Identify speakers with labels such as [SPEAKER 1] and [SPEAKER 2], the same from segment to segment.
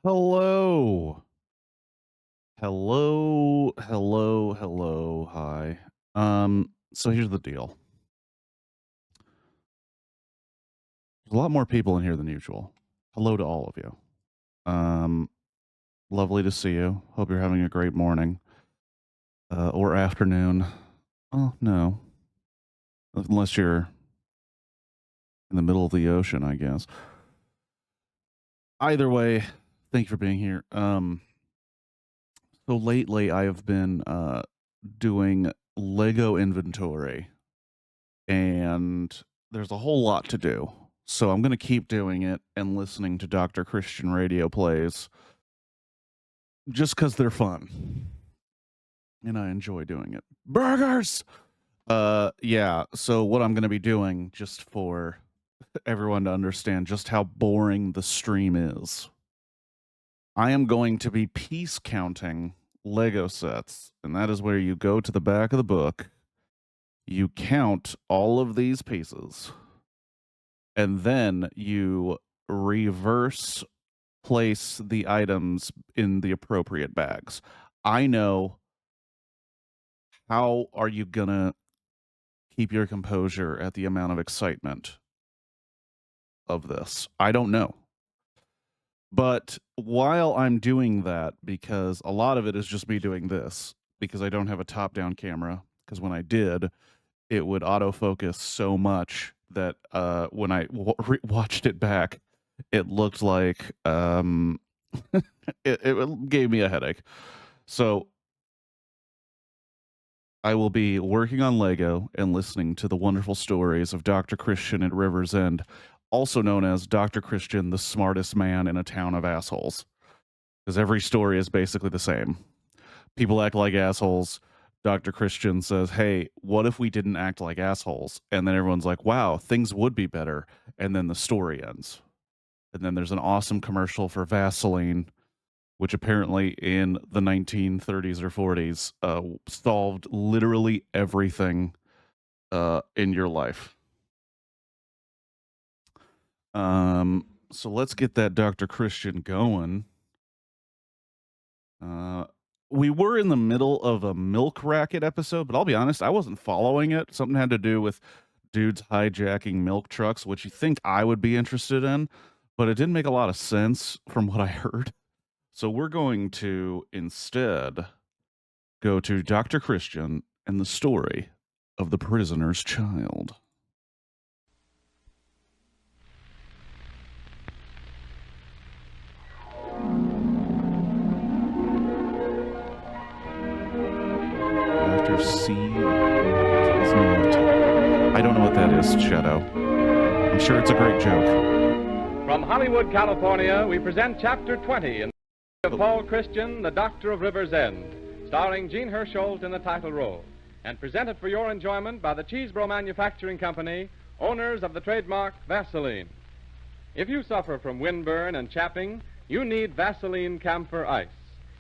[SPEAKER 1] Hello. Hello, hello, hello, hi. So here's the deal. There's a lot more people in here than usual. Hello to all of you. Um, Lovely to see you. Hope you're having a great morning, or afternoon. Oh, no. Unless you're in the middle of the ocean, I guess. Either way, thank you for being here. So lately I have been doing Lego inventory, and there's a whole lot to do. So I'm going to keep doing it and listening to Dr. Christian radio plays just because they're fun and I enjoy doing it. Burgers! Yeah. So what I'm going to be doing, just for everyone to understand just how boring the stream is, I am going to be piece counting Lego sets, and that is where you go to the back of the book, you count all of these pieces, and then you reverse place the items in the appropriate bags. I know. How are you gonna keep your composure at the amount of excitement of this? I don't know. But while I'm doing that, because a lot of it is just me doing this, because I don't have a top-down camera, because when I did, it would autofocus so much that when I watched it back, it looked like it gave me a headache. So I will be working on Lego and listening to the wonderful stories of Dr. Christian at River's End, also known as Dr. Christian, the smartest man in a town of assholes. Because every story is basically the same. People act like assholes. Dr. Christian says, hey, what if we didn't act like assholes? And then everyone's like, wow, things would be better. And then the story ends. And then there's an awesome commercial for Vaseline, which apparently in the 1930s or 40s solved literally everything in your life. So let's get that Dr. Christian going. We were in the middle of a milk racket episode, but I'll be honest, I wasn't following it. Something had to do with dudes hijacking milk trucks, which you think I would be interested in, but it didn't make a lot of sense from what I heard. So we're going to instead go to Dr. Christian and the story of the prisoner's child. After C tells me what I don't know what that is, Shadow. I'm sure it's a great joke.
[SPEAKER 2] From Hollywood, California, we present Chapter 20 in the of Paul Christian, the Doctor of River's End, starring Jean Hersholt in the title role, and presented for your enjoyment by the Cheesebro Manufacturing Company, owners of the trademark Vaseline. If you suffer from windburn and chapping, you need Vaseline Camphor Ice.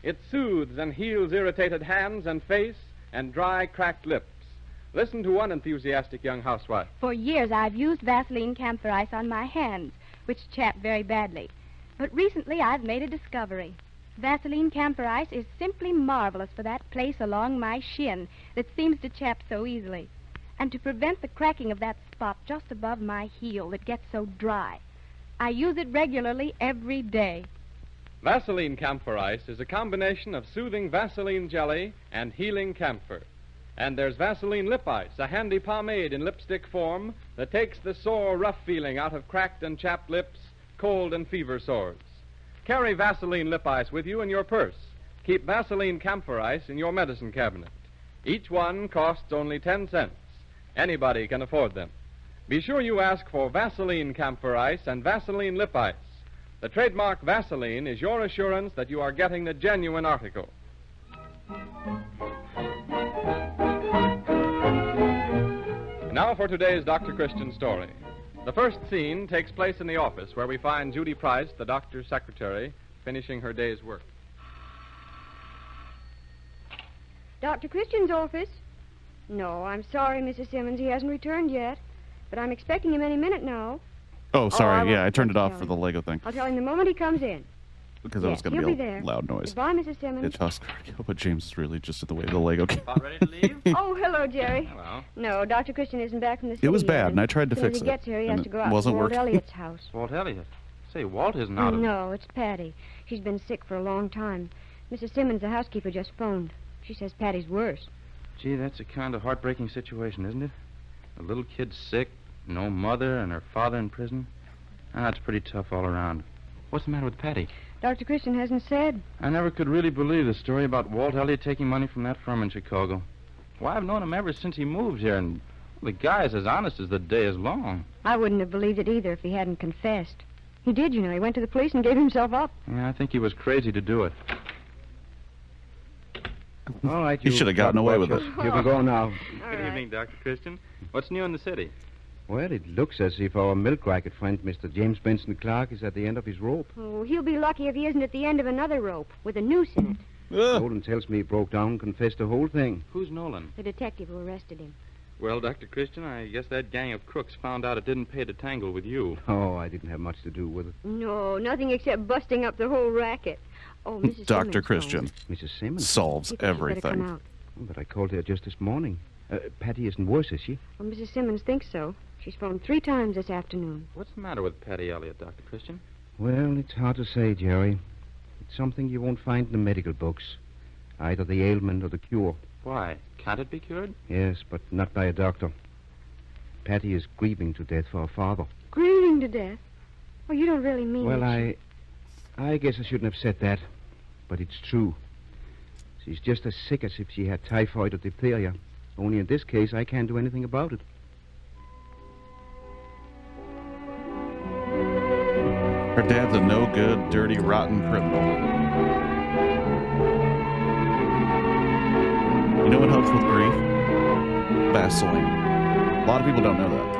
[SPEAKER 2] It soothes and heals irritated hands and face and dry, cracked lips. Listen to one enthusiastic young housewife.
[SPEAKER 3] For years, I've used Vaseline Camphor Ice on my hands, which chap very badly. But recently, I've made a discovery. Vaseline Camphor Ice is simply marvelous for that place along my shin that seems to chap so easily, and to prevent the cracking of that spot just above my heel that gets so dry. I use it regularly every day.
[SPEAKER 2] Vaseline Camphor Ice is a combination of soothing Vaseline jelly and healing camphor. And there's Vaseline Lip Ice, a handy pomade in lipstick form that takes the sore, rough feeling out of cracked and chapped lips, cold and fever sores. Carry Vaseline Lip Ice with you in your purse. Keep Vaseline Camphor Ice in your medicine cabinet. Each one costs only 10 cents. Anybody can afford them. Be sure you ask for Vaseline Camphor Ice and Vaseline Lip Ice. The trademark Vaseline is your assurance that you are getting the genuine article. Now for today's Dr. Christian story. The first scene takes place in the office where we find Judy Price, the doctor's secretary, finishing her day's work.
[SPEAKER 4] Dr. Christian's office? No, I'm sorry, Mrs. Simmons. He hasn't returned yet. But I'm expecting him any minute now.
[SPEAKER 1] Oh, sorry.
[SPEAKER 4] I
[SPEAKER 1] I
[SPEAKER 4] won't
[SPEAKER 1] turned it off
[SPEAKER 4] tell
[SPEAKER 1] for
[SPEAKER 4] him.
[SPEAKER 1] the Lego thing.
[SPEAKER 4] I'll tell him the moment he comes in.
[SPEAKER 1] because that was
[SPEAKER 4] Yes,
[SPEAKER 1] going
[SPEAKER 4] he'll
[SPEAKER 1] to
[SPEAKER 4] be
[SPEAKER 1] be a
[SPEAKER 4] there.
[SPEAKER 1] loud noise.
[SPEAKER 4] Goodbye, Mrs. Simmons.
[SPEAKER 1] It's Oscar, but James is really just in the way of the Lego game.
[SPEAKER 5] About ready to leave?
[SPEAKER 4] Oh, hello, Jerry.
[SPEAKER 5] Hello.
[SPEAKER 4] No, Dr. Christian isn't back from the city
[SPEAKER 1] It was
[SPEAKER 4] yet,
[SPEAKER 1] bad, and I tried to
[SPEAKER 4] as soon
[SPEAKER 1] fix
[SPEAKER 4] as he
[SPEAKER 1] it,
[SPEAKER 4] gets here, he
[SPEAKER 1] and
[SPEAKER 4] has to
[SPEAKER 1] it
[SPEAKER 4] go out to
[SPEAKER 1] wasn't
[SPEAKER 4] Walt
[SPEAKER 1] working.
[SPEAKER 4] Elliott's house.
[SPEAKER 5] Walt Elliott. Say, Walt isn't out of...
[SPEAKER 4] No, it's Patty. She's been sick for a long time. Mrs. Simmons, the housekeeper, just phoned. She says Patty's worse.
[SPEAKER 5] Gee, that's a kind of heartbreaking situation, isn't it? A little kid sick, no mother, and her father in prison. Ah, it's pretty tough all around. What's the matter with Patty?
[SPEAKER 4] Dr. Christian hasn't said.
[SPEAKER 5] I never could really believe the story about Walt Elliott taking money from that firm in Chicago. Why, I've known him ever since he moved here, and the guy's as honest as the day is long.
[SPEAKER 4] I wouldn't have believed it either if he hadn't confessed. He did, you know. He went to the police and gave himself up.
[SPEAKER 5] Yeah, I think he was crazy to do it.
[SPEAKER 6] All right,
[SPEAKER 1] You should have gotten away with it.
[SPEAKER 6] You can go now.
[SPEAKER 4] All
[SPEAKER 5] Good
[SPEAKER 4] right.
[SPEAKER 5] evening, Dr. Christian. What's new in the city?
[SPEAKER 6] Well, it looks as if our milk racket friend, Mr. James Benson Clark, is at the end of his rope.
[SPEAKER 4] Oh, he'll be lucky if he isn't at the end of another rope with a noose in it.
[SPEAKER 6] Nolan tells me he broke down and confessed the whole thing.
[SPEAKER 5] Who's Nolan?
[SPEAKER 4] The detective who arrested him.
[SPEAKER 5] Well, Dr. Christian, I guess that gang of crooks found out it didn't pay to tangle with you.
[SPEAKER 6] Oh, I didn't have much to do with it.
[SPEAKER 4] No, nothing except busting up the whole racket. Oh, Mrs.
[SPEAKER 1] Dr.
[SPEAKER 4] Simmons
[SPEAKER 1] Christian
[SPEAKER 6] Mrs. Simmons?
[SPEAKER 1] solves
[SPEAKER 4] phoned. She thinks you better come
[SPEAKER 1] everything.
[SPEAKER 4] out.
[SPEAKER 6] But I called her just this morning. Patty isn't worse, is she?
[SPEAKER 4] Well, Mrs. Simmons thinks so. She's phoned 3 times this afternoon.
[SPEAKER 5] What's the matter with Patty Elliott, Dr. Christian?
[SPEAKER 6] Well, it's hard to say, Jerry. It's something you won't find in the medical books. Either the ailment or the cure.
[SPEAKER 5] Why? Can't it be cured?
[SPEAKER 6] Yes, but not by a doctor. Patty is grieving to death for her father.
[SPEAKER 4] Grieving to death? Oh, you don't really mean
[SPEAKER 6] Well,
[SPEAKER 4] it.
[SPEAKER 6] I guess I shouldn't have said that, but it's true. She's just as sick as if she had typhoid or diphtheria. Only in this case, I can't do anything about it.
[SPEAKER 1] Her dad's a no-good, dirty, rotten criminal. You know what helps with grief? Vaseline. A lot of people don't know that.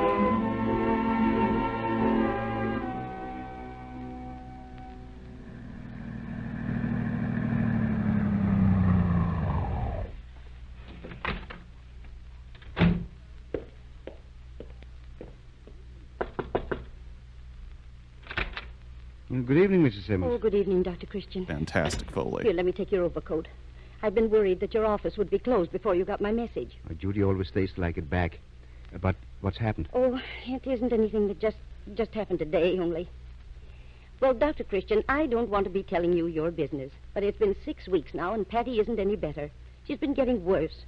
[SPEAKER 6] Good evening, Mrs. Simmons.
[SPEAKER 7] Oh, good evening, Dr. Christian.
[SPEAKER 1] Fantastic Foley.
[SPEAKER 7] Here, let me take your overcoat. I've been worried that your office would be closed before you got my message.
[SPEAKER 6] Judy always stays till I get back. But what's happened?
[SPEAKER 7] Oh, it isn't anything that just happened today only. Well, Dr. Christian, I don't want to be telling you your business, but it's been 6 weeks now, and Patty isn't any better. She's been getting worse.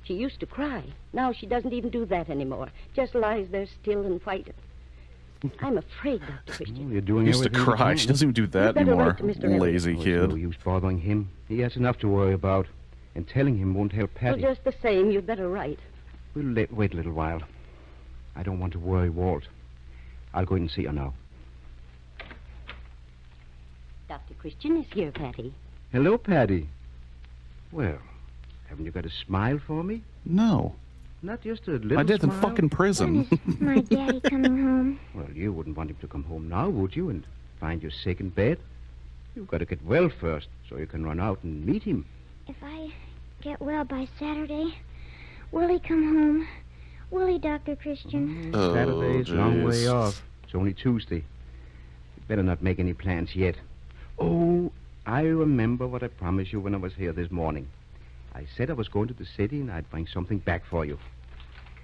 [SPEAKER 7] She used to cry. Now she doesn't even do that anymore. Just lies there still and white. I'm afraid, Dr. Christian.
[SPEAKER 6] Oh, you're doing
[SPEAKER 1] Used to
[SPEAKER 6] everything you
[SPEAKER 1] cry.
[SPEAKER 6] can.
[SPEAKER 1] She doesn't even do that
[SPEAKER 7] better
[SPEAKER 1] anymore.
[SPEAKER 7] write to Mr. Elliott.
[SPEAKER 1] Lazy
[SPEAKER 6] Oh,
[SPEAKER 1] kid.
[SPEAKER 6] it's no use bothering him. He has enough to worry about. And telling him won't help
[SPEAKER 7] Well,
[SPEAKER 6] Patty.
[SPEAKER 7] just the same, you'd better write.
[SPEAKER 6] We'll wait a little while. I don't want to worry Walt. I'll go in and see her now.
[SPEAKER 7] Dr. Christian is here, Patty.
[SPEAKER 6] Hello, Patty. Well, haven't you got a smile for me?
[SPEAKER 1] No.
[SPEAKER 6] Not just a little
[SPEAKER 1] My dad's in
[SPEAKER 6] smile?
[SPEAKER 1] fucking prison.
[SPEAKER 8] My daddy coming home?
[SPEAKER 6] Well, you wouldn't want him to come home now, would you? And find you sick in bed? You've got to get well first, so you can run out and meet him.
[SPEAKER 8] If I get well by Saturday, will he come home? Will he, Dr. Christian?
[SPEAKER 1] Oh,
[SPEAKER 6] Saturday's a long way
[SPEAKER 1] jeez.
[SPEAKER 6] off. It's only Tuesday. You better not make any plans yet. Oh, I remember what I promised you when I was here this morning. I said I was going to the city and I'd bring something back for you.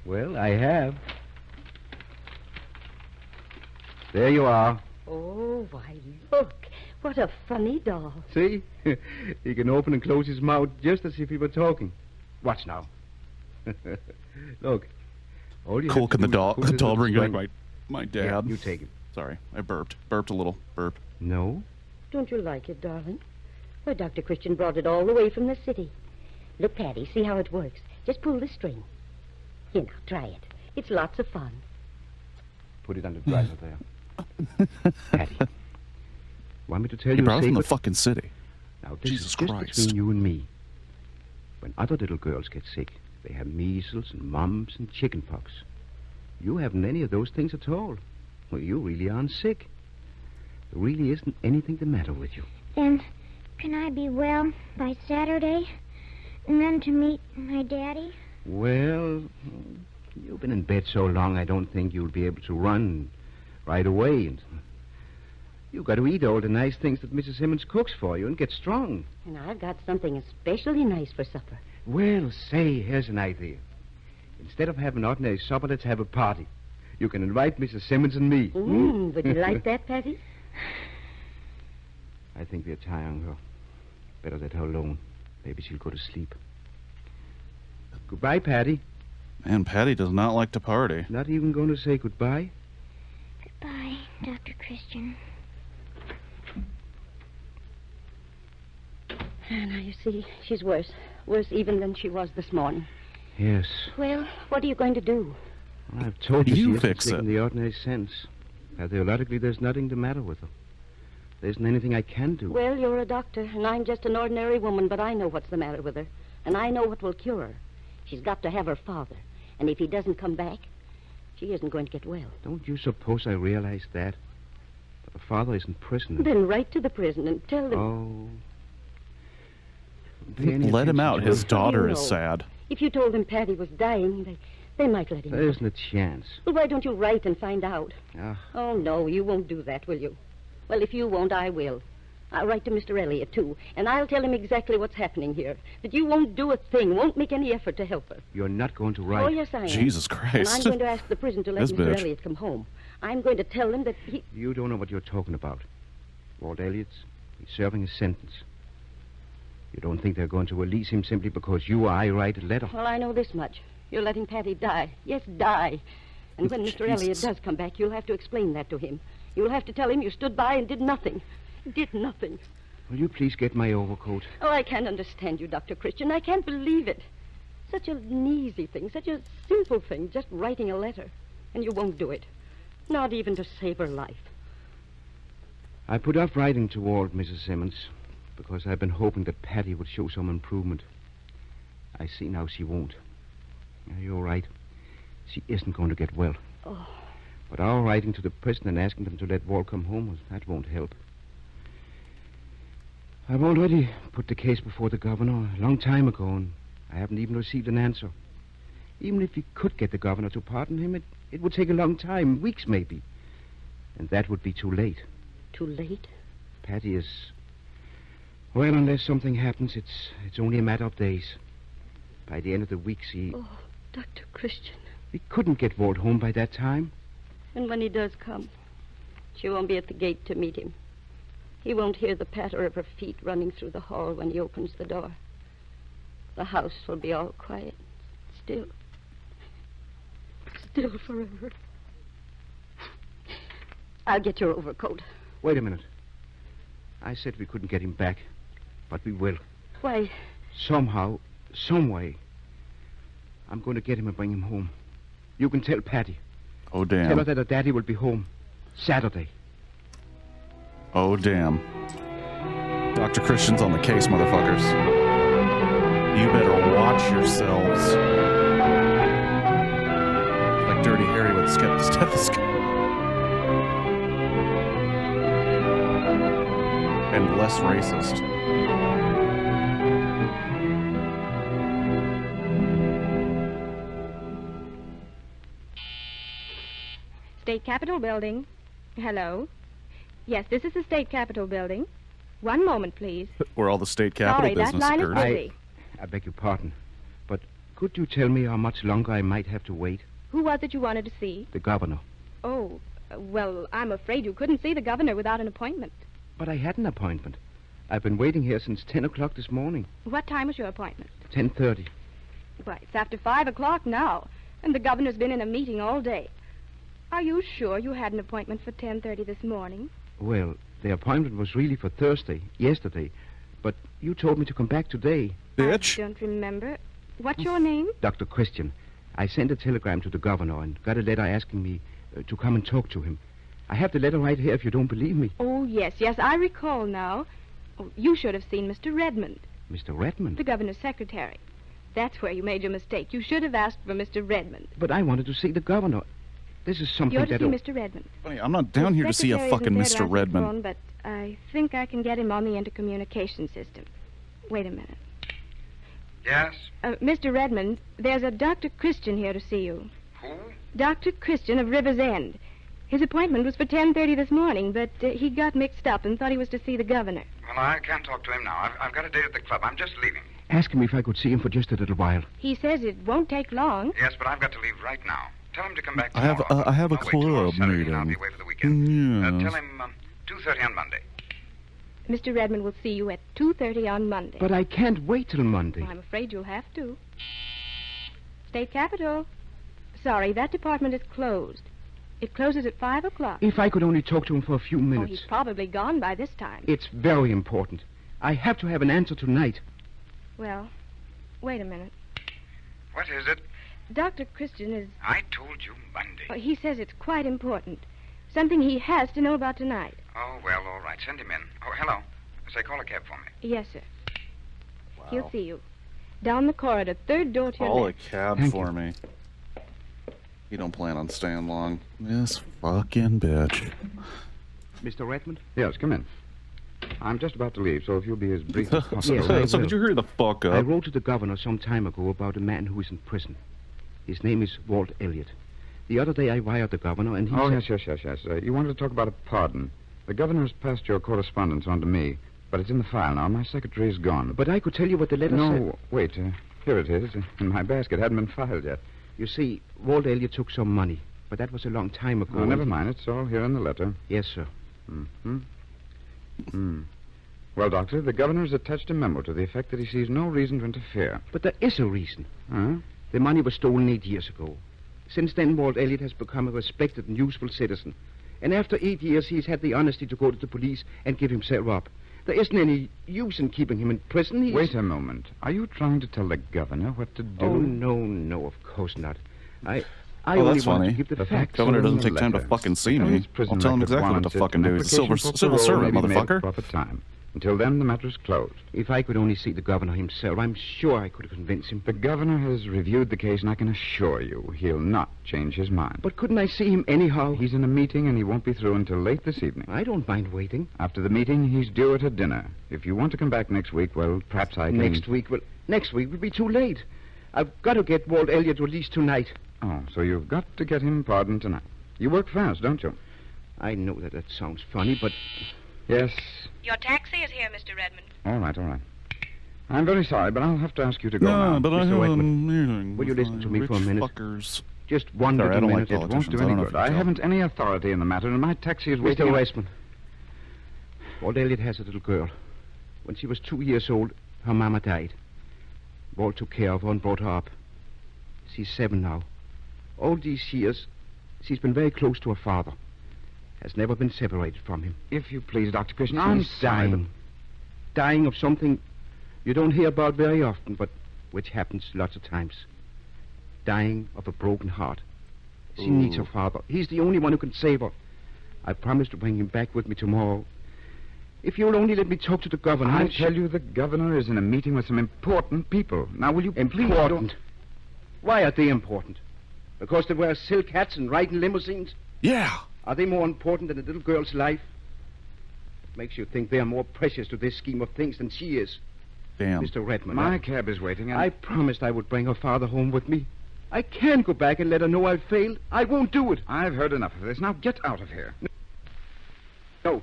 [SPEAKER 6] Well, I have. There you are.
[SPEAKER 7] Oh, why, look. What a funny doll.
[SPEAKER 6] See? He can open and close his mouth just as if he were talking. Watch now. Look. All you
[SPEAKER 1] Cool,
[SPEAKER 6] have to
[SPEAKER 1] can the
[SPEAKER 6] do is
[SPEAKER 1] doll,
[SPEAKER 6] pull
[SPEAKER 1] the
[SPEAKER 6] this
[SPEAKER 1] doll
[SPEAKER 6] little
[SPEAKER 1] bring back
[SPEAKER 6] string.
[SPEAKER 1] my
[SPEAKER 6] Yeah,
[SPEAKER 1] dad?
[SPEAKER 6] you take it.
[SPEAKER 1] Sorry, I burped. Burped a little. Burped.
[SPEAKER 6] No?
[SPEAKER 7] Don't you like it, darling? Well, Dr. Christian brought it all the way from the city. Look, Patty, see how it works. Just pull the string. Here, now, try it. It's lots of fun.
[SPEAKER 6] Put it on the driver there. Patty. Want me to tell
[SPEAKER 1] He
[SPEAKER 6] you a
[SPEAKER 1] brought it from the
[SPEAKER 6] secret?
[SPEAKER 1] fucking city.
[SPEAKER 6] Now, this
[SPEAKER 1] Jesus
[SPEAKER 6] is just
[SPEAKER 1] Christ.
[SPEAKER 6] between you and me. When other little girls get sick, they have measles and mumps and chicken pox. You haven't any of those things at all. Well, you really aren't sick. There really isn't anything the matter with you.
[SPEAKER 8] Then, can I be well by Saturday? And then to meet my daddy?
[SPEAKER 6] Well, you've been in bed so long, I don't think you'll be able to run right away. And You got to eat all the nice things that Mrs. Simmons cooks for you and get strong.
[SPEAKER 7] And I've got something especially nice for supper.
[SPEAKER 6] Well, say, here's an idea. Instead of having an ordinary supper, let's have a party. You can invite Mrs. Simmons and me.
[SPEAKER 7] Would you like that, Patty?
[SPEAKER 6] I think we're tiring her. Better let her alone. Maybe she'll go to sleep. Goodbye, Patty.
[SPEAKER 1] Man, Patty does not like to party.
[SPEAKER 6] Not even going to say goodbye?
[SPEAKER 8] Goodbye, Dr. Christian.
[SPEAKER 7] Now, you see, she's worse. Worse even than she was this morning.
[SPEAKER 6] Yes.
[SPEAKER 7] Well, what are you going to do?
[SPEAKER 6] I've told you
[SPEAKER 1] You
[SPEAKER 6] she isn't
[SPEAKER 1] fix
[SPEAKER 6] sick
[SPEAKER 1] it.
[SPEAKER 6] in the ordinary sense. Theologically, there's nothing the matter with her. There isn't anything I can do.
[SPEAKER 7] Well, you're a doctor, and I'm just an ordinary woman, but I know what's the matter with her. And I know what will cure her. She's got to have her father. And if he doesn't come back, she isn't going to get well.
[SPEAKER 6] Don't you suppose I realize that? But her father is in prison.
[SPEAKER 7] Then write to the prison and tell them.
[SPEAKER 6] Oh. Pay any
[SPEAKER 1] Let him
[SPEAKER 6] attention
[SPEAKER 1] out.
[SPEAKER 6] to
[SPEAKER 1] His
[SPEAKER 6] her.
[SPEAKER 1] daughter
[SPEAKER 7] you
[SPEAKER 1] is
[SPEAKER 7] know?
[SPEAKER 1] sad.
[SPEAKER 7] If you told them Patty was dying, they might let him
[SPEAKER 6] There
[SPEAKER 7] out.
[SPEAKER 6] isn't a chance.
[SPEAKER 7] Well, why don't you write and find out?
[SPEAKER 6] Ah.
[SPEAKER 7] Oh, no, you won't do that, will you? Well, if you won't, I will. I'll write to Mr. Elliot, too, and I'll tell him exactly what's happening here. That you won't do a thing, won't make any effort to help her.
[SPEAKER 6] You're not going to write.
[SPEAKER 7] Oh, yes, I am.
[SPEAKER 1] Jesus
[SPEAKER 7] And
[SPEAKER 1] Christ.
[SPEAKER 7] I'm going to ask the prison to let
[SPEAKER 1] This
[SPEAKER 7] Mr.
[SPEAKER 1] bitch.
[SPEAKER 7] Elliot come home. I'm going to tell them that he...
[SPEAKER 6] You don't know what you're talking about. Walt Elliott's he's serving a sentence. You don't think they're going to release him simply because you or I write a letter?
[SPEAKER 7] Well, I know this much. You're letting Patty die. Yes, die. And when Mr. Elliot
[SPEAKER 1] Jesus.
[SPEAKER 7] does come back, you'll have to explain that to him. You'll have to tell him you stood by and did nothing. Did nothing.
[SPEAKER 6] Will you please get my overcoat?
[SPEAKER 7] Oh, I can't understand you, Dr. Christian. I can't believe it. Such an easy thing, such a simple thing, just writing a letter. And you won't do it. Not even to save her life.
[SPEAKER 6] I put off writing to Walt, Mrs. Simmons, because I've been hoping that Patty would show some improvement. I see now she won't. Yeah, you're right. She isn't going to get well.
[SPEAKER 7] Oh.
[SPEAKER 6] But our writing to the prison and asking them to let Walt come home, well, that won't help. I've already put the case before the governor a long time ago, and I haven't even received an answer. Even if we could get the governor to pardon him, it would take a long time, weeks maybe. And that would be too late.
[SPEAKER 7] Too late?
[SPEAKER 6] Patty is... Well, unless something happens, it's only a matter of days. By the end of the week,
[SPEAKER 7] Oh, Dr. Christian.
[SPEAKER 6] we couldn't get Walt home by that time.
[SPEAKER 7] And when he does come, she won't be at the gate to meet him. He won't hear the patter of her feet running through the hall when he opens the door. The house will be all quiet, still. Still forever. I'll get your overcoat.
[SPEAKER 6] Wait a minute. I said we couldn't get him back, but we will.
[SPEAKER 7] Why,
[SPEAKER 6] Somehow, some way. I'm going to get him and bring him home. You can tell Patty.
[SPEAKER 1] Oh,
[SPEAKER 6] Tell her
[SPEAKER 1] damn.
[SPEAKER 6] that her daddy will be home Saturday.
[SPEAKER 1] Oh, damn. Dr. Christian's on the case, motherfuckers. You better watch yourselves. Like Dirty Harry with a stethoscope. And less racist.
[SPEAKER 3] State Capitol Building. Hello? Yes, this is the State Capitol Building. One moment, please.
[SPEAKER 1] Where all the state capital
[SPEAKER 3] Sorry, that
[SPEAKER 1] business
[SPEAKER 3] line is
[SPEAKER 1] occurs.
[SPEAKER 3] busy.
[SPEAKER 6] I beg your pardon, but could you tell me how much longer I might have to wait?
[SPEAKER 3] Who was it you wanted to see?
[SPEAKER 6] The governor.
[SPEAKER 3] Oh, well, I'm afraid you couldn't see the governor without an appointment.
[SPEAKER 6] But I had an appointment. I've been waiting here since 10 o'clock this morning.
[SPEAKER 3] What time was your appointment?
[SPEAKER 6] 10:30.
[SPEAKER 3] Why, it's after 5 o'clock now, and the governor's been in a meeting all day. Are you sure you had an appointment for 10:30 this morning?
[SPEAKER 6] Well, the appointment was really for Thursday, yesterday. But you told me to come back today.
[SPEAKER 1] Bitch.
[SPEAKER 3] I don't remember. What's your name?
[SPEAKER 6] Dr. Christian, I sent a telegram to the governor and got a letter asking me to come and talk to him. I have the letter right here if you don't believe me.
[SPEAKER 3] Oh, yes, I recall now. Oh, you should have seen Mr. Redmond,
[SPEAKER 6] Mr. Redmond?
[SPEAKER 3] the governor's secretary. That's where you made your mistake. You should have asked for Mr. Redmond.
[SPEAKER 6] But I wanted to see the governor. This is something
[SPEAKER 3] You're to
[SPEAKER 6] that...
[SPEAKER 3] see Mr. Redmond.
[SPEAKER 1] Funny, I'm not down
[SPEAKER 3] The
[SPEAKER 1] here to see a
[SPEAKER 3] secretary
[SPEAKER 1] fucking
[SPEAKER 3] isn't there to
[SPEAKER 1] Mr.
[SPEAKER 3] answer the
[SPEAKER 1] Redmond.
[SPEAKER 3] phone, but I think I can get him on the intercommunication system. Wait a minute.
[SPEAKER 9] Yes?
[SPEAKER 3] Mr. Redmond, there's a Dr. Christian here to see you.
[SPEAKER 9] Who?
[SPEAKER 3] Dr. Christian of River's End. His appointment was for 10:30 this morning, but he got mixed up and thought he was to see the governor.
[SPEAKER 9] Well, I can't talk to him now. I've got a date at the club. I'm just leaving.
[SPEAKER 6] Ask him if I could see him for just a little while.
[SPEAKER 3] He says it won't take long.
[SPEAKER 9] Yes, but I've got to leave right now. Tell him to come back
[SPEAKER 1] I have
[SPEAKER 9] tomorrow.
[SPEAKER 1] I have a
[SPEAKER 9] I'll wait tomorrow
[SPEAKER 1] club
[SPEAKER 9] Saturday, and I'll be
[SPEAKER 1] meeting.
[SPEAKER 9] away for the weekend.
[SPEAKER 1] Yes.
[SPEAKER 9] Tell him 2:30 on Monday.
[SPEAKER 3] Mr. Redmond will see you at 2:30 on Monday.
[SPEAKER 6] But I can't wait till Monday.
[SPEAKER 3] Well, I'm afraid you'll have to. State Capitol. Sorry, that department is closed. It closes at 5 o'clock.
[SPEAKER 6] If I could only talk to him for a few
[SPEAKER 3] Oh,
[SPEAKER 6] minutes.
[SPEAKER 3] he's probably gone by this time.
[SPEAKER 6] It's very important. I have to have an answer tonight.
[SPEAKER 3] Well, wait a minute.
[SPEAKER 9] What is it?
[SPEAKER 3] Dr. Christian is...
[SPEAKER 9] I told you Monday.
[SPEAKER 3] He says it's quite important. Something he has to know about tonight.
[SPEAKER 9] Oh, well, all right. Send him in. Oh, hello. Say, call a cab for me.
[SPEAKER 3] Yes, sir. He'll see you. Down the corridor, third door to your
[SPEAKER 1] Call a
[SPEAKER 3] left.
[SPEAKER 1] cab
[SPEAKER 6] Thank
[SPEAKER 1] for me. You don't plan on staying long. This fucking bitch.
[SPEAKER 6] Mr. Redmond?
[SPEAKER 10] Yes, come in. I'm just about to leave, so if you'll be as brief as possible.
[SPEAKER 6] Yes, I
[SPEAKER 1] So
[SPEAKER 6] will.
[SPEAKER 1] could you hurry the fuck
[SPEAKER 6] I
[SPEAKER 1] up?
[SPEAKER 6] wrote to the governor some time ago about a man who is in prison. His name is Walt Elliott. The other day I wired the governor, and he
[SPEAKER 10] Oh,
[SPEAKER 6] said...
[SPEAKER 10] yes. You wanted to talk about a pardon. The governor's passed your correspondence on to me, but it's in the file now. My secretary's gone.
[SPEAKER 6] But I could tell you what the letter said.
[SPEAKER 10] No, wait. Here it is, in my basket. Hadn't been filed yet.
[SPEAKER 6] You see, Walt Elliott took some money, but that was a long time ago.
[SPEAKER 10] Oh, never mind. It's all here in the letter.
[SPEAKER 6] Yes, sir.
[SPEAKER 10] Well, Doctor, the governor's attached a memo to the effect that he sees no reason to interfere.
[SPEAKER 6] But there is a reason.
[SPEAKER 10] Huh?
[SPEAKER 6] The money was stolen 8 years ago. Since then, Walt Elliott has become a respected and useful citizen. And after 8 years, he's had the honesty to go to the police and give himself up. There isn't any use in keeping him in prison. He's...
[SPEAKER 10] Wait a moment. Are you trying to tell the governor what to do?
[SPEAKER 6] Oh, no, of course not. I
[SPEAKER 1] Oh,
[SPEAKER 6] only
[SPEAKER 1] that's
[SPEAKER 6] want
[SPEAKER 1] funny.
[SPEAKER 6] to give the
[SPEAKER 10] The
[SPEAKER 6] facts.
[SPEAKER 1] Governor
[SPEAKER 10] are in
[SPEAKER 1] doesn't
[SPEAKER 10] the
[SPEAKER 1] take time to
[SPEAKER 10] letter.
[SPEAKER 1] fucking see
[SPEAKER 10] The
[SPEAKER 1] me.
[SPEAKER 10] governor's prison
[SPEAKER 1] I'll tell him
[SPEAKER 10] record
[SPEAKER 1] exactly what to
[SPEAKER 10] warrants it.
[SPEAKER 1] fucking do.
[SPEAKER 10] An
[SPEAKER 1] He's a
[SPEAKER 10] application for
[SPEAKER 1] civil
[SPEAKER 10] parole
[SPEAKER 1] servant,
[SPEAKER 10] may be made at
[SPEAKER 1] motherfucker.
[SPEAKER 10] proper time. Until then, the matter's closed.
[SPEAKER 6] If I could only see the governor himself, I'm sure I could convince him.
[SPEAKER 10] The governor has reviewed the case, and I can assure you he'll not change his mind.
[SPEAKER 6] But couldn't I see him anyhow?
[SPEAKER 10] He's in a meeting, and he won't be through until late this evening.
[SPEAKER 6] I don't mind waiting.
[SPEAKER 10] After the meeting, he's due at a dinner. If you want to come back next week, well, perhaps I can...
[SPEAKER 6] Next week will be too late. I've got to get Walt Elliott released tonight.
[SPEAKER 10] Oh, so you've got to get him pardoned tonight. You work fast, don't you?
[SPEAKER 6] I know that sounds funny, but...
[SPEAKER 10] Yes.
[SPEAKER 3] Your taxi is here, Mr. Redmond.
[SPEAKER 10] All right. I'm very sorry, but I'll have to ask you to go now.
[SPEAKER 1] No, but I
[SPEAKER 6] Mr.
[SPEAKER 1] have a
[SPEAKER 6] Redmond,
[SPEAKER 1] meeting.
[SPEAKER 6] will you
[SPEAKER 1] with
[SPEAKER 6] listen
[SPEAKER 1] my
[SPEAKER 6] to me for a
[SPEAKER 1] rich
[SPEAKER 6] minute?
[SPEAKER 1] Fuckers.
[SPEAKER 6] Just one
[SPEAKER 1] Sorry, I
[SPEAKER 6] little
[SPEAKER 1] don't like
[SPEAKER 6] minute.
[SPEAKER 10] It won't do
[SPEAKER 1] politicians. I
[SPEAKER 10] any
[SPEAKER 1] don't know
[SPEAKER 10] good.
[SPEAKER 1] if you
[SPEAKER 10] I
[SPEAKER 1] tell.
[SPEAKER 10] haven't any authority in the matter, and my taxi is waiting...
[SPEAKER 6] Mr. Weissman, Walt Elliott has a little girl. When she was 2 years old, her mama died. Walt took care of her and brought her up. She's 7 now. All these years, she's been very close to her father. Has never been separated from him.
[SPEAKER 10] If you please, Dr. Christian, I'm
[SPEAKER 6] She's
[SPEAKER 10] sorry, but-
[SPEAKER 6] dying. Dying of something you don't hear about very often, but which happens lots of times. Dying of a broken heart. She needs her father. He's the only one who can save her. I promised to bring him back with me tomorrow. If you'll only let me talk to the governor...
[SPEAKER 10] I tell you, the governor is in a meeting with some important people. Now, will you please don't...
[SPEAKER 6] Important? Why are they important? Because they wear silk hats and ride in limousines?
[SPEAKER 1] Yeah.
[SPEAKER 6] Are they more important than a little girl's life? It makes you think they're more precious to this scheme of things than she is.
[SPEAKER 1] Damn.
[SPEAKER 6] Mr. Redmond,
[SPEAKER 10] My cab is waiting, and...
[SPEAKER 6] I promised I would bring her father home with me. I can't go back and let her know I've failed. I won't do it.
[SPEAKER 10] I've heard enough of this. Now, get out of here.
[SPEAKER 6] No,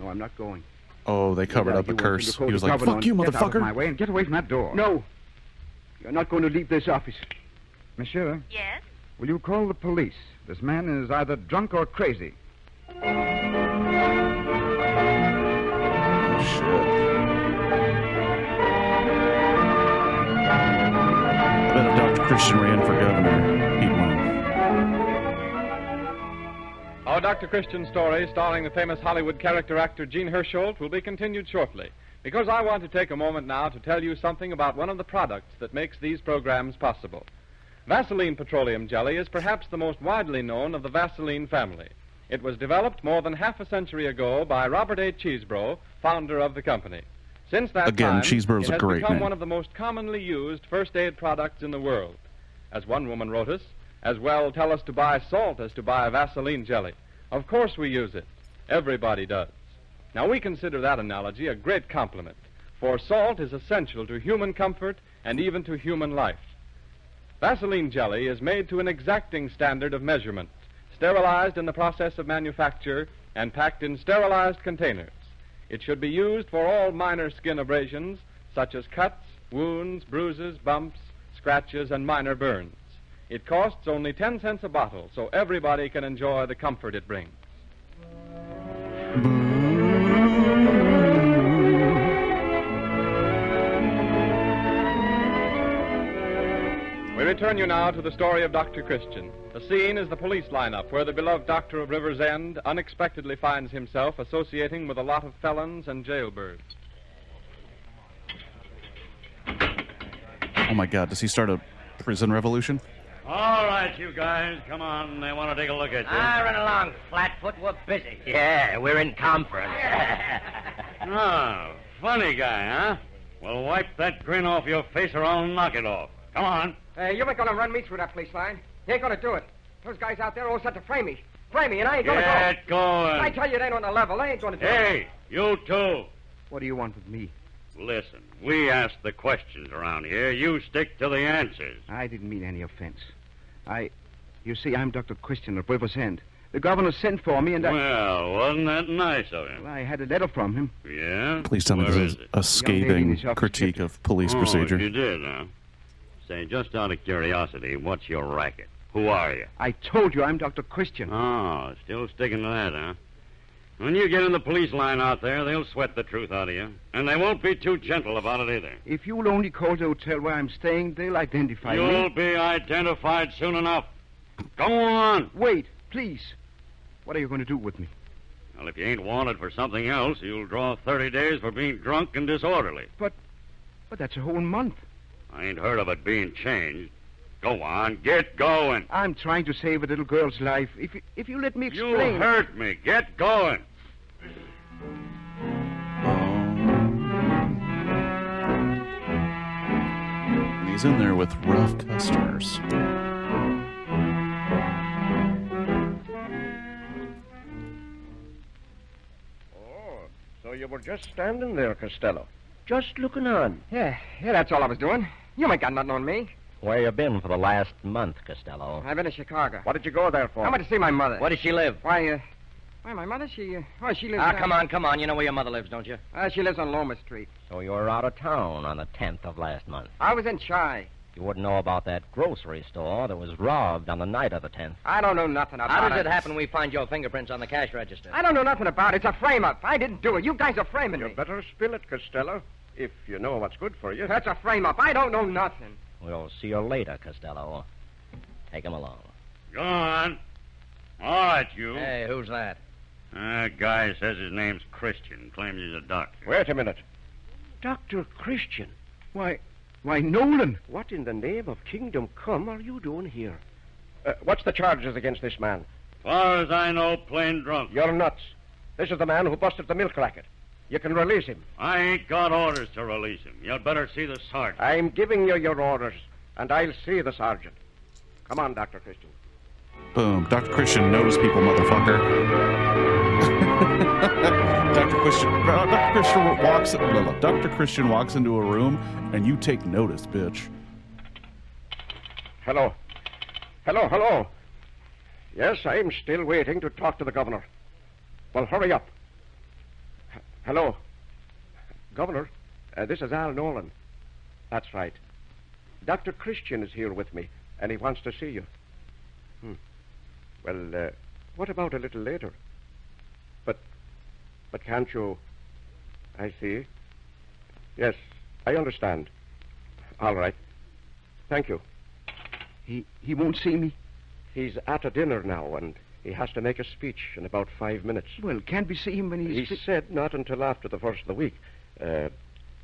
[SPEAKER 6] I'm not going.
[SPEAKER 1] Oh, they covered
[SPEAKER 6] Yeah,
[SPEAKER 1] up the
[SPEAKER 6] you want me
[SPEAKER 1] curse.
[SPEAKER 6] to call
[SPEAKER 1] He was
[SPEAKER 6] the
[SPEAKER 1] like,
[SPEAKER 6] governor
[SPEAKER 1] fuck you,
[SPEAKER 6] and
[SPEAKER 10] Get out of my
[SPEAKER 1] motherfucker.
[SPEAKER 10] way and get away from that door.
[SPEAKER 6] No, you're not going to leave this office.
[SPEAKER 10] Monsieur,
[SPEAKER 3] Yes?
[SPEAKER 10] will you call the police? This man is either drunk or crazy.
[SPEAKER 1] Oh, shit. I bet if Dr. Christian ran for governor, he'd win.
[SPEAKER 2] Our Dr. Christian story, starring the famous Hollywood character actor Gene Hersholt, will be continued shortly, because I want to take a moment now to tell you something about one of the products that makes these programs possible. Vaseline Petroleum Jelly is perhaps the most widely known of the Vaseline family. It was developed more than half a century ago by Robert A. Cheesebro, founder of the company. Since that
[SPEAKER 1] Again,
[SPEAKER 2] time,
[SPEAKER 1] Cheesebro's
[SPEAKER 2] it
[SPEAKER 1] a
[SPEAKER 2] has
[SPEAKER 1] great
[SPEAKER 2] become
[SPEAKER 1] name.
[SPEAKER 2] one of the most commonly used first aid products in the world. As one woman wrote us, as well tell us to buy salt as to buy Vaseline jelly. Of course we use it. Everybody does. Now we consider that analogy a great compliment, for salt is essential to human comfort and even to human life. Vaseline jelly is made to an exacting standard of measurement, sterilized in the process of manufacture, and packed in sterilized containers. It should be used for all minor skin abrasions, such as cuts, wounds, bruises, bumps, scratches, and minor burns. It costs only 10 cents a bottle, so everybody can enjoy the comfort it brings. We return you now to the story of Dr. Christian. The scene is the police lineup where the beloved doctor of River's End unexpectedly finds himself associating with a lot of felons and jailbirds.
[SPEAKER 1] Oh, my God. Does he start a prison revolution?
[SPEAKER 11] All right, you guys, come on. They want to take a look at you.
[SPEAKER 12] Run along, Flatfoot. We're busy. Yeah, we're in conference.
[SPEAKER 11] Oh, funny guy, huh? Well, wipe that grin off your face or I'll knock it off. Come on.
[SPEAKER 13] You ain't gonna run me through that police line. You ain't gonna do it. Those guys out there are all set to frame me. Frame me, and I ain't gonna go.
[SPEAKER 11] Get going.
[SPEAKER 13] I tell you, they ain't on the level. They ain't gonna do it.
[SPEAKER 11] Hey, you two.
[SPEAKER 6] What do you want with me?
[SPEAKER 11] Listen, we ask the questions around here. You stick to the answers.
[SPEAKER 6] I didn't mean any offense. You see, I'm Dr. Christian of River's End. The governor sent for me, and
[SPEAKER 11] Well, wasn't that nice of him?
[SPEAKER 6] Well, I had a letter from him.
[SPEAKER 11] Yeah?
[SPEAKER 1] Please tell me
[SPEAKER 11] Where
[SPEAKER 1] this
[SPEAKER 11] is
[SPEAKER 1] is
[SPEAKER 11] it?
[SPEAKER 1] a scathing critique of police procedure.
[SPEAKER 11] You did, huh? Say, just out of curiosity, what's your racket? Who are you?
[SPEAKER 6] I told you I'm Dr. Christian.
[SPEAKER 11] Oh, still sticking to that, huh? When you get in the police line out there, they'll sweat the truth out of you. And they won't be too gentle about it either.
[SPEAKER 6] If you'll only call the hotel where I'm staying, they'll identify me.
[SPEAKER 11] You'll be identified soon enough. Go on.
[SPEAKER 6] Wait, please. What are you going to do with me?
[SPEAKER 11] Well, if you ain't wanted for something else, you'll draw 30 days for being drunk and disorderly.
[SPEAKER 6] But that's a whole month.
[SPEAKER 11] I ain't heard of it being changed. Go on, get going.
[SPEAKER 6] I'm trying to save a little girl's life. If you let me explain...
[SPEAKER 11] You hurt me. Get going.
[SPEAKER 1] He's in there with rough customers.
[SPEAKER 14] So you were just standing there, Costello. Just looking on.
[SPEAKER 13] Yeah, that's all I was doing. You ain't got nothing on me.
[SPEAKER 12] Where you been for the last month, Costello?
[SPEAKER 13] I've been in Chicago.
[SPEAKER 14] What did you go there for?
[SPEAKER 13] I went to see my mother.
[SPEAKER 12] Where does she live?
[SPEAKER 13] Why, my mother, she lives...
[SPEAKER 12] Come on. You know where your mother lives, don't you?
[SPEAKER 13] She lives on Lomas Street.
[SPEAKER 12] So you were out of town on the 10th of last month.
[SPEAKER 13] I was in Chi.
[SPEAKER 12] You wouldn't know about that grocery store that was robbed on the night of the 10th.
[SPEAKER 13] I don't know nothing about it.
[SPEAKER 12] How does it happen we find your fingerprints on the cash register?
[SPEAKER 13] I don't know nothing about it. It's a frame-up. I didn't do it. You guys are framing me.
[SPEAKER 14] You better spill it, Costello, if you know what's good for you.
[SPEAKER 13] That's a frame-up. I don't know nothing.
[SPEAKER 12] We'll see you later, Costello. Take him along.
[SPEAKER 11] Go on. All right, you.
[SPEAKER 12] Hey, who's that?
[SPEAKER 11] That guy says his name's Christian. Claims he's a doctor.
[SPEAKER 14] Wait a minute. Dr. Christian.
[SPEAKER 6] Why, Nolan.
[SPEAKER 14] What in the name of Kingdom Come are you doing here? What's the charges against this man?
[SPEAKER 11] Far as I know, plain drunk.
[SPEAKER 14] You're nuts. This is the man who busted the milk racket. You can release him.
[SPEAKER 11] I ain't got orders to release him. You'd better see the sergeant.
[SPEAKER 14] I'm giving you your orders, and I'll see the sergeant. Come on, Dr. Christian.
[SPEAKER 1] Boom. Dr. Christian knows people, motherfucker. Dr. Christian walks into a room, and you take notice, bitch.
[SPEAKER 14] Hello. Yes, I'm still waiting to talk to the governor. Well, hurry up. Hello. Governor, this is Al Nolan. That's right. Dr. Christian is here with me, and he wants to see you. Well, what about a little later? But can't you... I see. Yes, I understand. All right. Thank you.
[SPEAKER 6] He won't see me?
[SPEAKER 14] He's at a dinner now, and he has to make a speech in about 5 minutes.
[SPEAKER 6] Well, can't we see him when he's...
[SPEAKER 14] He said not until after the first of the week. They're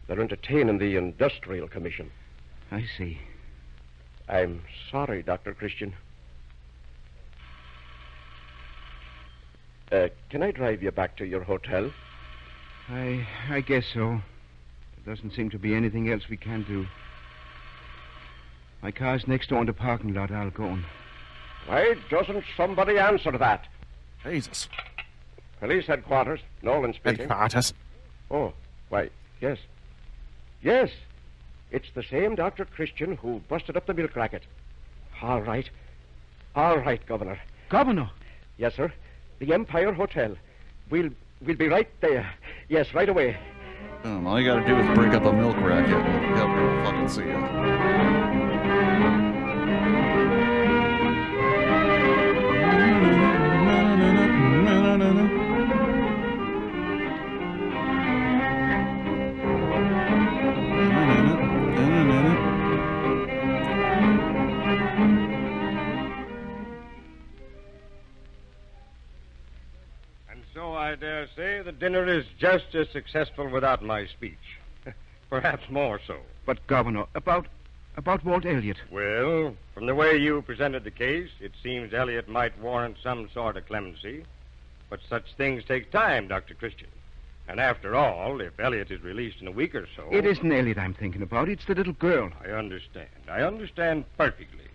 [SPEAKER 14] entertaining the Industrial Commission.
[SPEAKER 6] I see.
[SPEAKER 14] I'm sorry, Dr. Christian. Can I drive you back to your hotel?
[SPEAKER 6] I guess so. There doesn't seem to be anything else we can do. My car's next door in the parking lot. I'll go on.
[SPEAKER 14] Why doesn't somebody answer that?
[SPEAKER 1] Jesus.
[SPEAKER 14] Police headquarters. Nolan speaking.
[SPEAKER 1] Headquarters.
[SPEAKER 14] Oh, why, yes. Yes. It's the same Dr. Christian who busted up the milk racket. All right. All right, Governor.
[SPEAKER 6] Governor?
[SPEAKER 14] Yes, sir. The Empire Hotel. We'll be right there. Yes, right away.
[SPEAKER 1] All you gotta do is break up a milk racket and governor will fucking see you.
[SPEAKER 15] And so I dare say the dinner is just as successful without my speech. Perhaps more so.
[SPEAKER 6] But, Governor, about Walt Elliott.
[SPEAKER 15] Well, from the way you presented the case, it seems Elliot might warrant some sort of clemency. But such things take time, Dr. Christian. And after all, if Elliot is released in a week or so...
[SPEAKER 6] It isn't Elliott I'm thinking about. It's the little girl.
[SPEAKER 15] I understand. I understand perfectly.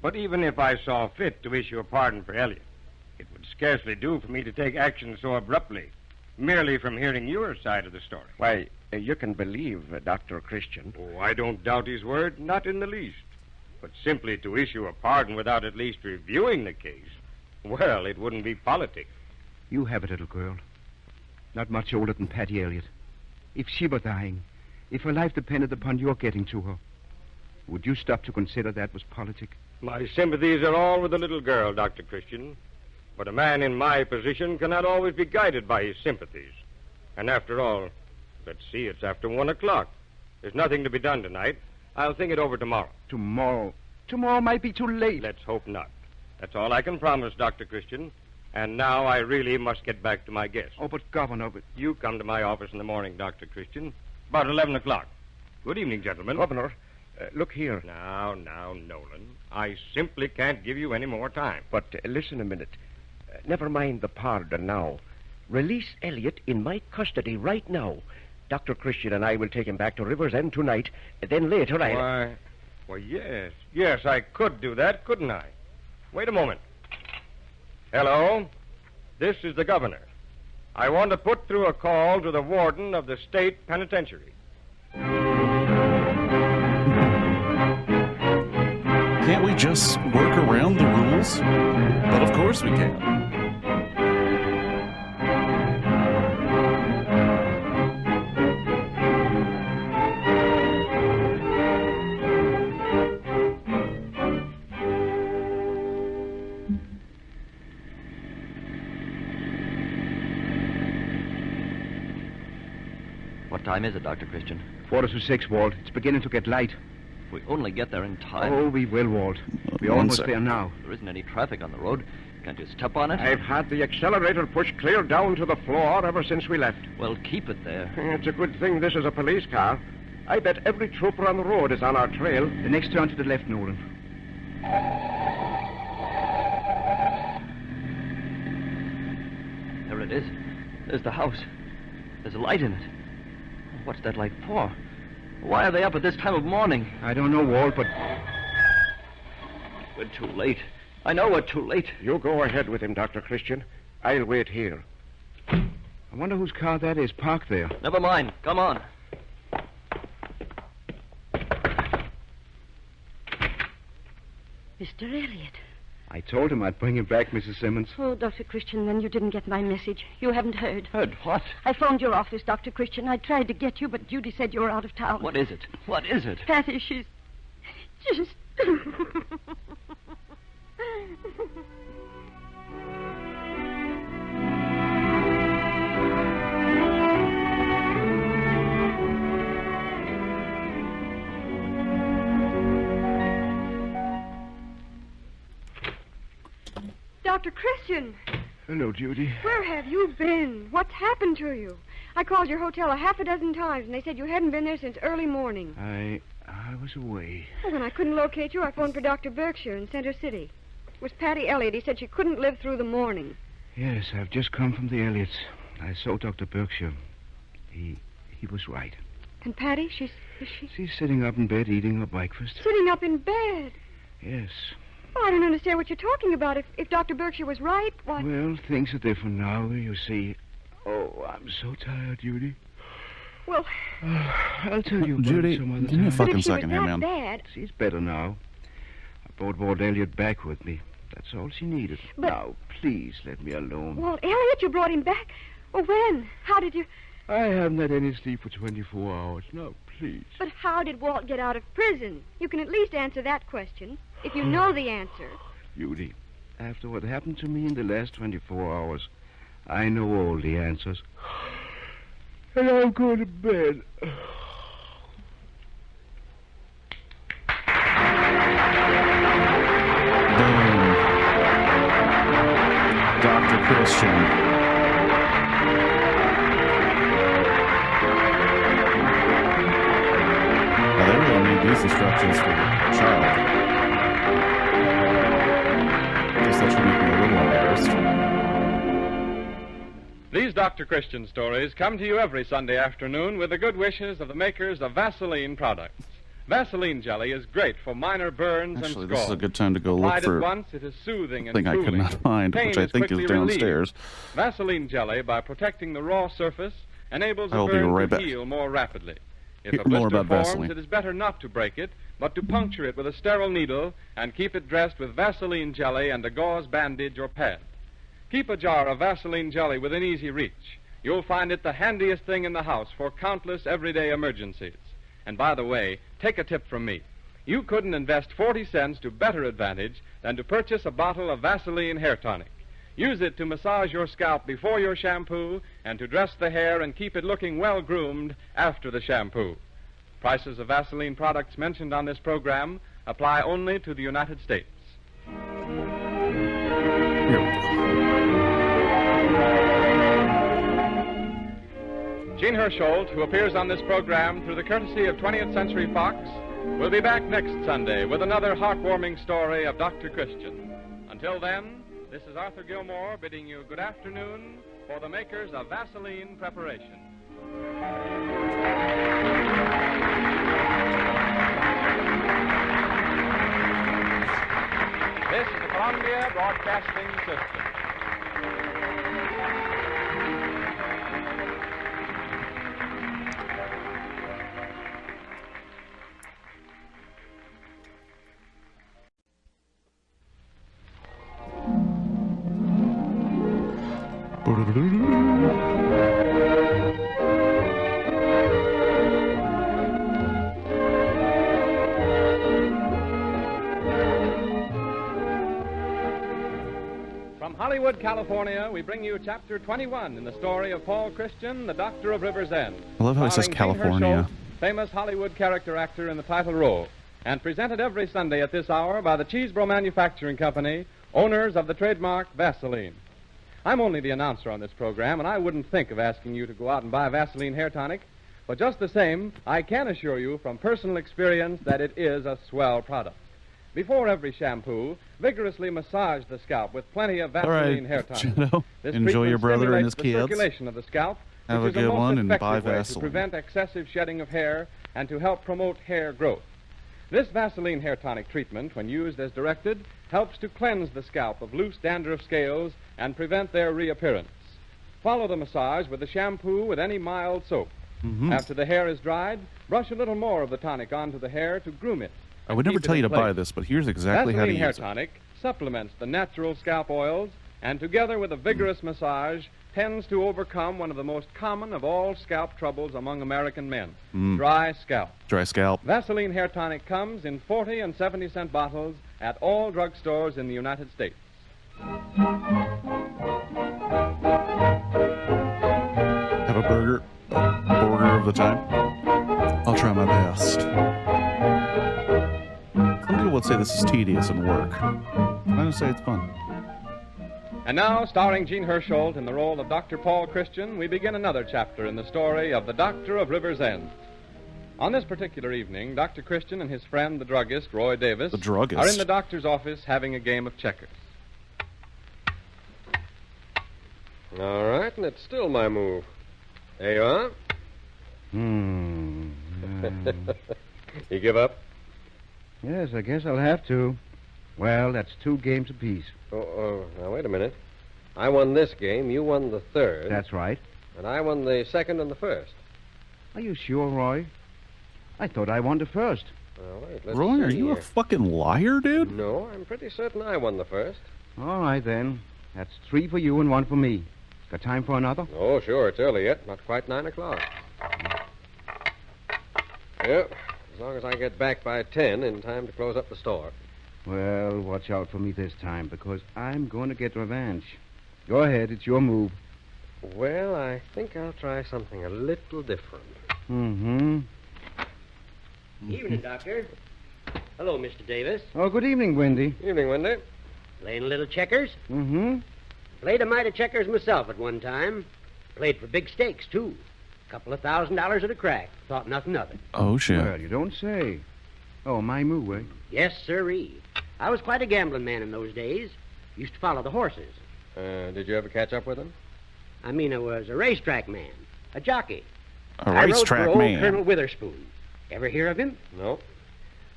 [SPEAKER 15] But even if I saw fit to issue a pardon for Elliot, it would scarcely do for me to take action so abruptly, merely from hearing your side of the story.
[SPEAKER 14] Why, you can believe Dr. Christian.
[SPEAKER 15] Oh, I don't doubt his word, not in the least. But simply to issue a pardon without at least reviewing the case, well, it wouldn't be politic.
[SPEAKER 6] You have a little girl. Not much older than Patty Elliott. If she were dying, if her life depended upon your getting to her, would you stop to consider that was politic?
[SPEAKER 15] My sympathies are all with the little girl, Dr. Christian. But a man in my position cannot always be guided by his sympathies. And after all, let's see, it's after 1 o'clock. There's nothing to be done tonight. I'll think it over tomorrow.
[SPEAKER 6] Tomorrow? Tomorrow might be too late.
[SPEAKER 15] Let's hope not. That's all I can promise, Dr. Christian. And now I really must get back to my guest.
[SPEAKER 6] Oh, but Governor...
[SPEAKER 15] You come to my office in the morning, Dr. Christian. About 11 o'clock. Good evening, gentlemen.
[SPEAKER 14] Governor, look here.
[SPEAKER 15] Now, Nolan. I simply can't give you any more time.
[SPEAKER 14] But listen a minute. Never mind the pardon now. Release Elliot in my custody right now. Dr. Christian and I will take him back to River's End tonight. Then later
[SPEAKER 15] Why, yes. Yes, I could do that, couldn't I? Wait a moment. Hello? This is the governor. I want to put through a call to the warden of the state penitentiary.
[SPEAKER 1] Can't we just work around the rules? But of course we can.
[SPEAKER 12] What time is it, Dr. Christian?
[SPEAKER 6] 5:45, Walt. It's beginning to get light.
[SPEAKER 12] If we only get there in time.
[SPEAKER 6] Oh, we will, Walt. We're almost there now.
[SPEAKER 12] There isn't any traffic on the road. Can't you step on it?
[SPEAKER 14] I've had the accelerator pushed clear down to the floor ever since we left.
[SPEAKER 12] Well, keep it there.
[SPEAKER 14] It's a good thing this is a police car. I bet every trooper on the road is on our trail.
[SPEAKER 6] The next turn to the left, Nolan.
[SPEAKER 12] There it is. There's the house. There's a light in it. What's that light for? Why are they up at this time of morning?
[SPEAKER 6] I don't know, Walt, but...
[SPEAKER 12] We're too late. I know we're too late.
[SPEAKER 14] You go ahead with him, Dr. Christian. I'll wait here.
[SPEAKER 6] I wonder whose car that is parked there.
[SPEAKER 12] Never mind. Come on.
[SPEAKER 7] Mr. Elliott.
[SPEAKER 6] I told him I'd bring him back, Mrs. Simmons.
[SPEAKER 7] Oh, Dr. Christian, then you didn't get my message. You haven't heard.
[SPEAKER 12] Heard what?
[SPEAKER 7] I phoned your office, Dr. Christian. I tried to get you, but Judy said you were out of town.
[SPEAKER 12] What is it? What is it?
[SPEAKER 7] Patty, she's just...
[SPEAKER 4] Dr. Christian,
[SPEAKER 6] Hello, Judy.
[SPEAKER 4] where have you been? What's happened to you? I called your hotel a half a dozen times, and they said you hadn't been there since early morning.
[SPEAKER 6] I was away.
[SPEAKER 4] Well, when I couldn't locate you, I phoned for Dr. Berkshire in Center City. It was Patty Elliott. He said she couldn't live through the morning.
[SPEAKER 6] Yes, I've just come from the Elliots. I saw Dr. Berkshire. He was right.
[SPEAKER 4] And Patty, is she
[SPEAKER 6] She's sitting up in bed eating her breakfast.
[SPEAKER 4] sitting up in bed?
[SPEAKER 6] Yes.
[SPEAKER 4] Oh, I don't understand what you're talking about. If Dr. Berkshire was right, why...
[SPEAKER 6] Well, things are different now, you see. Oh, I'm so tired, Judy.
[SPEAKER 4] Well...
[SPEAKER 6] I'll tell you about
[SPEAKER 1] Judy,
[SPEAKER 6] it some other
[SPEAKER 1] give me a
[SPEAKER 6] time.
[SPEAKER 1] fucking
[SPEAKER 4] But if she
[SPEAKER 1] second
[SPEAKER 4] was
[SPEAKER 1] here,
[SPEAKER 4] that
[SPEAKER 1] man.
[SPEAKER 4] bad...
[SPEAKER 6] She's better now. I brought Walt Elliott back with me. That's all she needed.
[SPEAKER 4] But-
[SPEAKER 6] Now, please let me alone.
[SPEAKER 4] Walt Elliot, you brought him back? Oh, when? How did you...
[SPEAKER 6] I haven't had any sleep for 24 hours. Now, please.
[SPEAKER 4] But how did Walt get out of prison? You can at least answer that question, if you know the answer.
[SPEAKER 6] Judy, after what happened to me in the last 24 hours, I know all the answers. And I'm going to bed.
[SPEAKER 1] Boom. Dr. Christian. Now, they really made these instructions for a child. I guess that should make me a little embarrassed.
[SPEAKER 2] These Dr. Christian stories come to you every Sunday afternoon with the good wishes of the makers of Vaseline products. Vaseline jelly is great for minor burns
[SPEAKER 1] Actually,
[SPEAKER 2] and
[SPEAKER 1] this
[SPEAKER 2] scalds.
[SPEAKER 1] is a good time to go look
[SPEAKER 2] Applied
[SPEAKER 1] for
[SPEAKER 2] at once, it is soothing
[SPEAKER 1] a
[SPEAKER 2] and
[SPEAKER 1] thing I could
[SPEAKER 2] cooling.
[SPEAKER 1] not find,
[SPEAKER 2] Pain
[SPEAKER 1] which I think is
[SPEAKER 2] quickly
[SPEAKER 1] downstairs.
[SPEAKER 2] relieved. Vaseline jelly, by protecting the raw surface, enables
[SPEAKER 1] I will
[SPEAKER 2] a
[SPEAKER 1] be
[SPEAKER 2] burn
[SPEAKER 1] right
[SPEAKER 2] to
[SPEAKER 1] back.
[SPEAKER 2] heal more rapidly. If
[SPEAKER 1] Hear
[SPEAKER 2] a
[SPEAKER 1] more
[SPEAKER 2] blister
[SPEAKER 1] about
[SPEAKER 2] forms,
[SPEAKER 1] Vaseline.
[SPEAKER 2] it is better not to break it, but to puncture it with a sterile needle and keep it dressed with Vaseline jelly and a gauze bandage or pad. Keep a jar of Vaseline jelly within easy reach. You'll find it the handiest thing in the house for countless everyday emergencies. And by the way, take a tip from me. You couldn't invest 40 cents to better advantage than to purchase a bottle of Vaseline hair tonic. Use it to massage your scalp before your shampoo and to dress the hair and keep it looking well-groomed after the shampoo. Prices of Vaseline products mentioned on this program apply only to the United States. Gene Hersholt, who appears on this program through the courtesy of 20th Century Fox, will be back next Sunday with another heartwarming story of Dr. Christian. Until then, this is Arthur Gilmore bidding you good afternoon for the makers of Vaseline Preparation. This is the Columbia Broadcasting System. From Hollywood, California, we bring you Chapter 21 in the story of Paul Christian, the Doctor of River's End.
[SPEAKER 1] I love how it says
[SPEAKER 2] Starring Gene
[SPEAKER 1] California.
[SPEAKER 2] Hersholt, famous Hollywood character actor in the title role, and presented every Sunday at this hour by the Cheesebro Manufacturing Company, owners of the trademark Vaseline. I'm only the announcer on this program, and I wouldn't think of asking you to go out and buy Vaseline hair tonic, but just the same, I can assure you from personal experience that it is a swell product. Before every shampoo, vigorously massage the scalp with plenty of
[SPEAKER 1] All
[SPEAKER 2] Vaseline
[SPEAKER 1] right,
[SPEAKER 2] hair tonic.
[SPEAKER 1] Gino,
[SPEAKER 2] This
[SPEAKER 1] enjoy your
[SPEAKER 2] treatment
[SPEAKER 1] brother and his
[SPEAKER 2] stimulates the
[SPEAKER 1] kids.
[SPEAKER 2] circulation of the scalp,
[SPEAKER 1] Have
[SPEAKER 2] which
[SPEAKER 1] a
[SPEAKER 2] is
[SPEAKER 1] good
[SPEAKER 2] most
[SPEAKER 1] one and
[SPEAKER 2] effective
[SPEAKER 1] buy
[SPEAKER 2] way to
[SPEAKER 1] Vaseline.
[SPEAKER 2] prevent excessive shedding of hair and to help promote hair growth. This Vaseline hair tonic treatment, when used as directed, helps to cleanse the scalp of loose dandruff scales and prevent their reappearance. Follow the massage with the shampoo with any mild soap.
[SPEAKER 1] Mhm.
[SPEAKER 2] After the hair is dried, brush a little more of the tonic onto the hair to groom it.
[SPEAKER 1] I would never
[SPEAKER 2] Keep it
[SPEAKER 1] tell you
[SPEAKER 2] in
[SPEAKER 1] to buy
[SPEAKER 2] place.
[SPEAKER 1] this, but here's exactly how to
[SPEAKER 2] Vaseline hair
[SPEAKER 1] use it.
[SPEAKER 2] tonic supplements the natural scalp oils and together with a vigorous massage tends to overcome one of the most common of all scalp troubles among American men, dry scalp.
[SPEAKER 1] Dry scalp.
[SPEAKER 2] Vaseline hair tonic comes in 40 and 70-cent bottles at all drugstores in the United States.
[SPEAKER 1] Have a burger of the time. I'll try my best. Some people would say this is tedious and work. I'm going to say it's fun.
[SPEAKER 2] And now, starring Gene Hersholt in the role of Dr. Paul Christian, we begin another chapter in the story of the Doctor of River's End. On this particular evening, Dr. Christian and his friend, the druggist, Roy Davis,
[SPEAKER 1] The druggist?
[SPEAKER 2] are in the doctor's office having a game of checkers.
[SPEAKER 15] All right, and it's still my move. There you are. You give up?
[SPEAKER 6] Yes, I guess I'll have to. Well, that's 2 games apiece.
[SPEAKER 15] Oh, now, wait a minute. I won this game, you won the third.
[SPEAKER 6] That's right.
[SPEAKER 15] And I won the second and the first.
[SPEAKER 6] Are you sure, Roy? I thought I won the first.
[SPEAKER 15] All right, let's
[SPEAKER 1] Roy, are
[SPEAKER 15] see
[SPEAKER 1] you a
[SPEAKER 15] here.
[SPEAKER 1] fucking liar, dude?
[SPEAKER 15] No, I'm pretty certain I won the first.
[SPEAKER 6] All right, then. That's 3 for you and 1 for me. Got time for another?
[SPEAKER 15] Oh, sure, it's early yet. Not quite 9 o'clock. Yep, as long as I get back by 10 in time to close up the store.
[SPEAKER 6] Well, watch out for me this time, because I'm going to get revenge. Go ahead, it's your move.
[SPEAKER 15] Well, I think I'll try something a little different.
[SPEAKER 6] Mm-hmm.
[SPEAKER 16] Evening, Doctor. Hello, Mr. Davis.
[SPEAKER 6] Oh, good evening, Wendy.
[SPEAKER 15] Evening, Wendy.
[SPEAKER 16] Playing a little checkers?
[SPEAKER 6] Mm-hmm.
[SPEAKER 16] Played a mite of checkers myself at one time. Played for big stakes, too. Couple of $1,000 at a crack. Thought nothing of it.
[SPEAKER 1] Oh, shit.
[SPEAKER 6] Well, you don't say. Oh, my move, eh?
[SPEAKER 16] Yes, sirree. I was quite a gambling man in those days. Used to follow the horses.
[SPEAKER 15] Did you ever catch up with him?
[SPEAKER 16] I mean, I was a racetrack man. A jockey.
[SPEAKER 1] A
[SPEAKER 16] I rode
[SPEAKER 1] racetrack
[SPEAKER 16] for old
[SPEAKER 1] man.
[SPEAKER 16] Colonel Witherspoon. Ever hear of him?
[SPEAKER 15] No.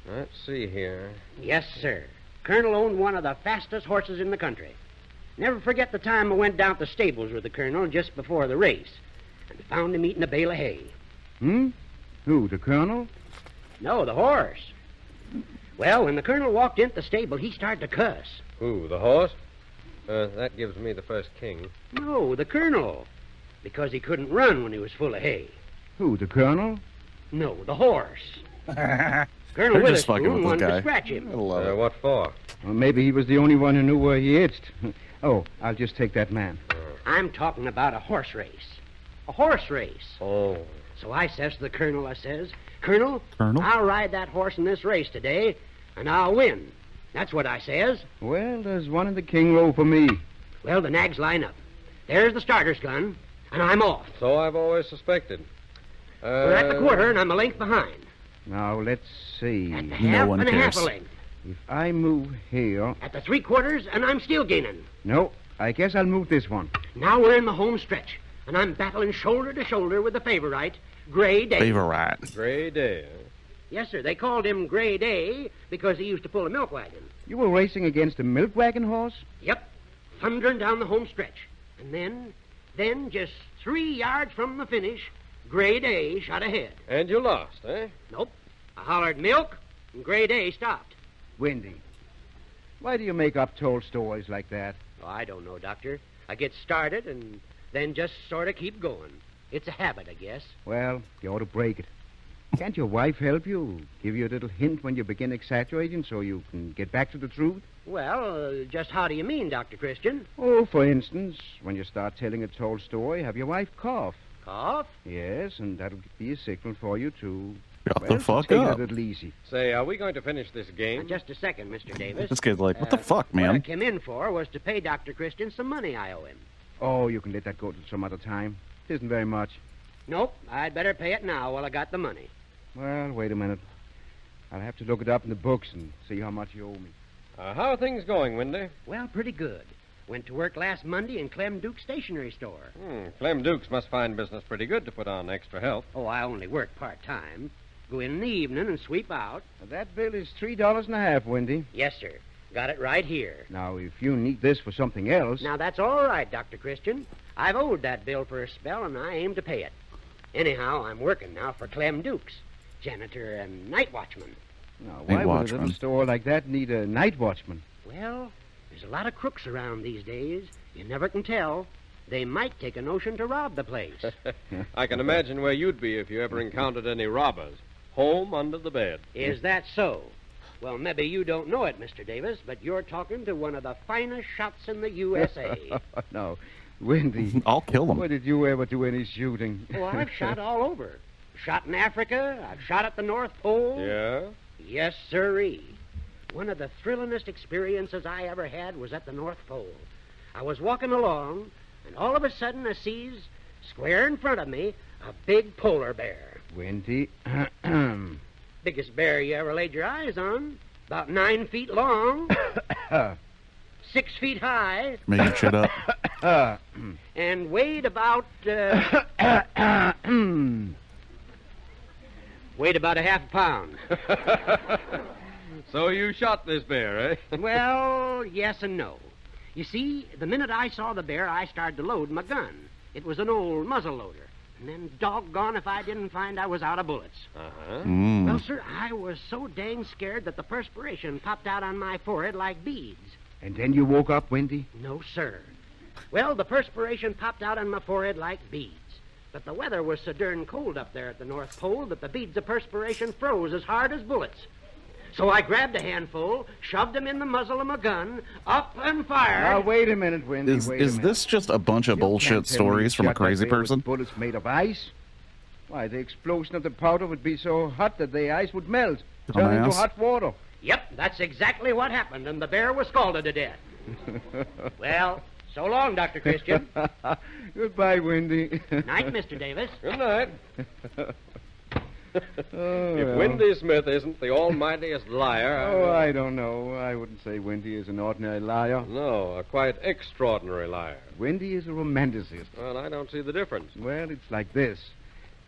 [SPEAKER 15] Let's see here.
[SPEAKER 16] Yes, sir. Colonel owned one of the fastest horses in the country. Never forget the time I went down to the stables with the Colonel just before the race and found him eating a bale of hay.
[SPEAKER 6] Hmm? Who, the Colonel?
[SPEAKER 16] No, the horse. Well, when the Colonel walked into the stable, he started to cuss.
[SPEAKER 15] Who, the horse? That gives me the first king.
[SPEAKER 16] No, the Colonel. Because he couldn't run when he was full of hay.
[SPEAKER 6] Who, the Colonel?
[SPEAKER 16] No, the horse. Colonel
[SPEAKER 1] They're just fucking
[SPEAKER 16] Witherspoon
[SPEAKER 1] with this
[SPEAKER 16] wanted
[SPEAKER 1] guy.
[SPEAKER 16] to scratch him.
[SPEAKER 1] I love it.
[SPEAKER 15] What for?
[SPEAKER 6] Well, maybe he was the only one who knew where he itched. Oh, I'll just take that man.
[SPEAKER 16] I'm talking about a horse race. A horse race.
[SPEAKER 15] Oh.
[SPEAKER 16] So I says to the Colonel, I says, Colonel,
[SPEAKER 1] Colonel?
[SPEAKER 16] I'll ride that horse in this race today, and I'll win. That's what I says.
[SPEAKER 6] Well, there's one in the king row for me.
[SPEAKER 16] Well, the nags line up. There's the starter's gun, and I'm off.
[SPEAKER 15] So I've always suspected.
[SPEAKER 16] We're at the quarter, and I'm a length behind.
[SPEAKER 6] Now, let's see.
[SPEAKER 16] At the half
[SPEAKER 1] one
[SPEAKER 16] and a half
[SPEAKER 1] cares.
[SPEAKER 16] a length.
[SPEAKER 6] If I move here...
[SPEAKER 16] At the 3/4, and I'm still gaining.
[SPEAKER 6] No, I guess I'll move this one.
[SPEAKER 16] Now we're in the home stretch, and I'm battling shoulder to shoulder with the favorite, Gray Day.
[SPEAKER 1] Favorite.
[SPEAKER 15] Gray Day,
[SPEAKER 16] Yes, sir. They called him Gray Day because he used to pull a milk wagon.
[SPEAKER 6] You were racing against a milk wagon horse?
[SPEAKER 16] Yep. Thundering down the home stretch. And then just 3 yards from the finish, Gray Day shot ahead.
[SPEAKER 15] And you lost, eh?
[SPEAKER 16] Nope. I hollered milk, and Gray Day stopped.
[SPEAKER 6] Wendy, why do you make up told stories like that?
[SPEAKER 16] Oh, I don't know, Doctor. I get started and then just sort of keep going. It's a habit, I guess.
[SPEAKER 6] Well, you ought to break it. Can't your wife help you? Give you a little hint when you begin exaggerating so you can get back to the truth?
[SPEAKER 16] Well, just how do you mean, Dr. Christian?
[SPEAKER 6] Oh, for instance, when you start telling a told story, have your wife cough.
[SPEAKER 16] Cough?
[SPEAKER 6] Yes, and that'll be a signal for you to...
[SPEAKER 1] Shut
[SPEAKER 6] well,
[SPEAKER 1] the fuck
[SPEAKER 6] take
[SPEAKER 1] up.
[SPEAKER 6] it a little easy.
[SPEAKER 15] Say, are we going to finish this game?
[SPEAKER 16] Just a second, Mr. Davis.
[SPEAKER 1] This kid's like, what the fuck,
[SPEAKER 16] What I
[SPEAKER 1] man?
[SPEAKER 16] came in for was to pay Dr. Christian some money I owe him.
[SPEAKER 6] Oh, you can let that go to some other time. It isn't very much.
[SPEAKER 16] Nope, I'd better pay it now while I got the money.
[SPEAKER 6] Well, wait a minute. I'll have to look it up in the books and see how much you owe me.
[SPEAKER 15] How are things going, Wendy?
[SPEAKER 16] Well, pretty good. Went to work last Monday in Clem Duke's stationery store.
[SPEAKER 15] Clem Dukes must find business pretty good to put on extra help.
[SPEAKER 16] Oh, I only work part-time. Go in the evening and sweep out.
[SPEAKER 6] That bill is $3.50, Wendy.
[SPEAKER 16] Yes, sir. Got it right here.
[SPEAKER 6] Now, if you need this for something else...
[SPEAKER 16] Now, that's all right, Dr. Christian. I've owed that bill for a spell, and I aim to pay it. Anyhow, I'm working now for Clem Dukes, janitor and night watchman.
[SPEAKER 6] Now, why would a little store like that need a night watchman?
[SPEAKER 16] Well, there's a lot of crooks around these days. You never can tell. They might take a notion to rob the place.
[SPEAKER 15] I can imagine where you'd be if you ever encountered any robbers. Home under the bed.
[SPEAKER 16] Is that so? Well, maybe you don't know it, Mr. Davis, but you're talking to one of the finest shots in the USA.
[SPEAKER 6] No. Wendy.
[SPEAKER 1] I'll kill them.
[SPEAKER 6] Where did you ever do any shooting?
[SPEAKER 16] Well, I've shot all over. Shot in Africa. I've shot at the North Pole.
[SPEAKER 15] Yeah?
[SPEAKER 16] Yes, sirree. One of the thrillingest experiences I ever had was at the North Pole. I was walking along, and all of a sudden I sees, square in front of me, a big polar bear.
[SPEAKER 6] Wendy.
[SPEAKER 16] Biggest bear you ever laid your eyes on. About 9 feet long. 6 feet high.
[SPEAKER 1] Making shit up.
[SPEAKER 16] And weighed about, weighed about a half a pound.
[SPEAKER 15] So you shot this bear, eh?
[SPEAKER 16] Well, yes and no. You see, the minute I saw the bear, I started to load my gun. It was an old muzzle loader. And then doggone if I didn't find I was out of bullets.
[SPEAKER 15] Uh-huh.
[SPEAKER 16] Well, sir, I was so dang scared that the perspiration popped out on my forehead like beads.
[SPEAKER 6] And then you woke up, Wendy?
[SPEAKER 16] No, sir. Well, the perspiration popped out on my forehead like beads. But the weather was so darn cold up there at the North Pole that the beads of perspiration froze as hard as bullets. So I grabbed a handful, shoved them in the muzzle of my gun, up and fired.
[SPEAKER 6] Now, wait a minute, Wendy.
[SPEAKER 1] Is
[SPEAKER 6] wait a minute.
[SPEAKER 1] this just a bunch of bullshit stories from a crazy person?
[SPEAKER 6] Bullets made of ice? Why, the explosion of the powder would be so hot that the ice would melt, turn into hot water.
[SPEAKER 16] Yep, that's exactly what happened, and the bear was scalded to death. Well, so long, Dr. Christian.
[SPEAKER 6] Goodbye, Wendy.
[SPEAKER 16] Night, Mr. Davis.
[SPEAKER 15] Good night.
[SPEAKER 6] Oh,
[SPEAKER 15] If
[SPEAKER 6] well.
[SPEAKER 15] Wendy Smith isn't the almightiest liar...
[SPEAKER 6] Oh, I don't know. I wouldn't say Wendy is an ordinary liar.
[SPEAKER 15] No, a quite extraordinary liar.
[SPEAKER 6] Wendy is a romanticist.
[SPEAKER 15] Well, I don't see the difference.
[SPEAKER 6] Well, it's like this.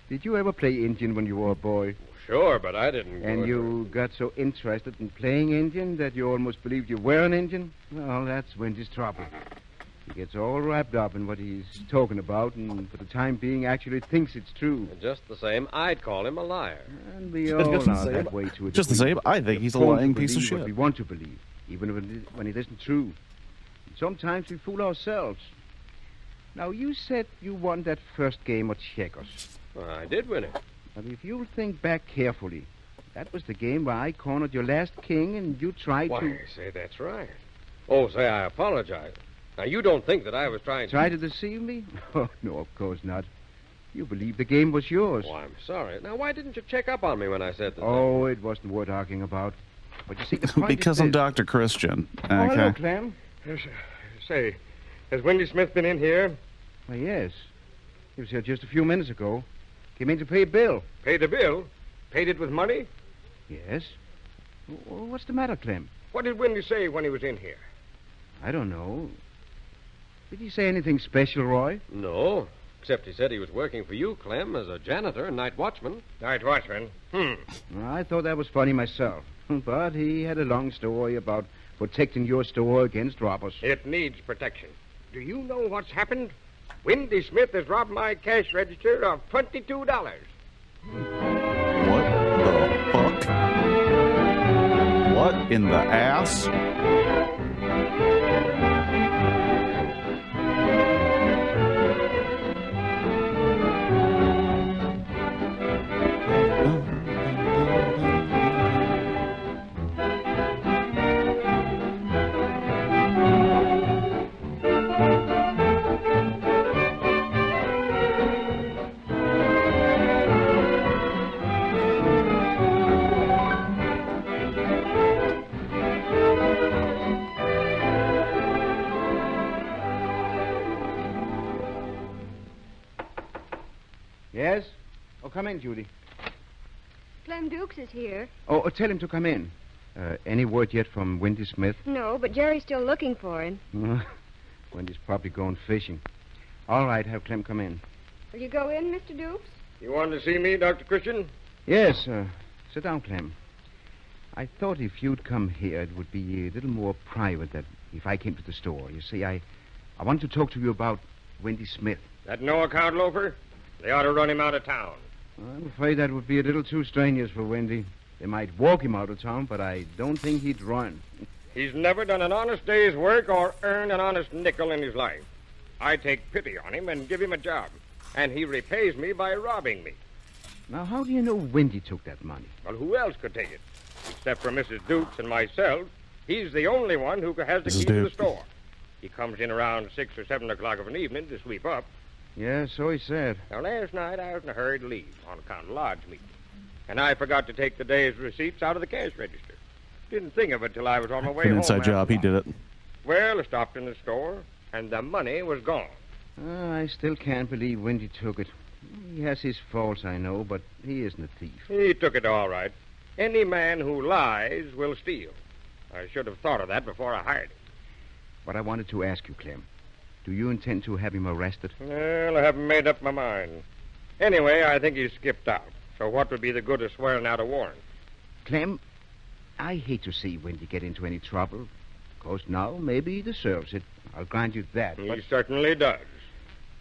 [SPEAKER 6] Did you ever play Indian when you were a boy?
[SPEAKER 15] Sure, but I didn't...
[SPEAKER 6] And you got so interested in playing Indian that you almost believed you were an Indian? Well, that's Wendy's trouble. He gets all wrapped up in what he's talking about, and for the time being actually thinks it's true.
[SPEAKER 15] Just the same, I'd call him a liar.
[SPEAKER 6] And we all
[SPEAKER 1] Just the
[SPEAKER 6] are
[SPEAKER 1] same.
[SPEAKER 6] that way to a
[SPEAKER 1] Just the
[SPEAKER 6] degree.
[SPEAKER 1] same, I think he's a
[SPEAKER 6] We're prone
[SPEAKER 1] lying
[SPEAKER 6] to
[SPEAKER 1] piece of
[SPEAKER 6] believe
[SPEAKER 1] shit.
[SPEAKER 6] What we want to believe, even when it isn't true. And sometimes we fool ourselves. Now, you said you won that first game of checkers.
[SPEAKER 15] Well, I did win it.
[SPEAKER 6] But if you'll think back carefully, that was the game where I cornered your last king and you tried
[SPEAKER 15] Why,
[SPEAKER 6] to...
[SPEAKER 15] say, that's right. Oh, say, I apologize. Now, you don't think that I was trying to...
[SPEAKER 6] Try to deceive me? Oh, no, of course not. You believed the game was yours.
[SPEAKER 15] Oh, I'm sorry. Now, why didn't you check up on me when I said that?
[SPEAKER 6] Oh, it wasn't worth arguing about. But you see, the point
[SPEAKER 1] Because
[SPEAKER 6] is
[SPEAKER 1] I'm
[SPEAKER 6] this.
[SPEAKER 1] Dr. Christian.
[SPEAKER 6] Oh, hello,
[SPEAKER 1] Okay.
[SPEAKER 6] Clem.
[SPEAKER 15] Yes, say, has Wendy Smith been in here?
[SPEAKER 6] Why, yes. He was here just a few minutes ago. Came in to pay a bill.
[SPEAKER 15] Paid the bill? Paid it with money?
[SPEAKER 6] Yes. What's the matter, Clem?
[SPEAKER 15] What did Wendy say when he was in here?
[SPEAKER 6] I don't know. Did he say anything special, Roy?
[SPEAKER 15] No, except he said he was working for you, Clem, as a janitor and night watchman. Night watchman?
[SPEAKER 6] Well, I thought that was funny myself. But he had a long story about protecting your store against robbers.
[SPEAKER 15] It needs protection. Do you know what's happened? Wendy Smith has robbed my cash register of $22.
[SPEAKER 1] What the fuck? What in the ass?
[SPEAKER 6] Yes? Oh, come in, Judy.
[SPEAKER 4] Clem Dukes is here.
[SPEAKER 6] Oh, tell him to come in. Any word yet from Wendy Smith?
[SPEAKER 4] No, but Jerry's still looking for him.
[SPEAKER 6] Wendy's probably going fishing. All right, have Clem come in.
[SPEAKER 4] Will you go in, Mr. Dukes?
[SPEAKER 15] You wanted to see me, Dr. Christian?
[SPEAKER 6] Yes, sit down, Clem. I thought if you'd come here, it would be a little more private than if I came to the store. You see, I want to talk to you about Wendy Smith.
[SPEAKER 15] That no-account loafer? They ought to run him out of town.
[SPEAKER 6] I'm afraid that would be a little too strenuous for Wendy. They might walk him out of town, but I don't think he'd run.
[SPEAKER 15] He's never done an honest day's work or earned an honest nickel in his life. I take pity on him and give him a job, and he repays me by robbing me.
[SPEAKER 6] Now, how do you know Wendy took that money?
[SPEAKER 15] Well, who else could take it? Except for Mrs. Dukes and myself, he's the only one who has the key to the store. He comes in around 6 or 7 o'clock of an evening to sweep up.
[SPEAKER 6] Yeah, so he said.
[SPEAKER 15] Now, last night I was in a hurry to leave on account of lodge meeting, and I forgot to take the day's receipts out of the cash register. Didn't think of it till I was on my way
[SPEAKER 1] An
[SPEAKER 15] home.
[SPEAKER 1] inside job, he did it.
[SPEAKER 15] Well, I stopped in the store, and the money was gone.
[SPEAKER 6] I still can't believe Wendy took it. He has his faults, I know, but he isn't a thief.
[SPEAKER 15] He took it all right. Any man who lies will steal. I should have thought of that before I hired him.
[SPEAKER 6] But I wanted to ask you, Clem. Do you intend to have him arrested?
[SPEAKER 15] Well, I haven't made up my mind. Anyway, I think he's skipped out. So what would be the good of swearing out a warrant?
[SPEAKER 6] Clem, I hate to see Wendy get into any trouble. Of course, now maybe he deserves it. I'll grant you that.
[SPEAKER 15] He certainly does.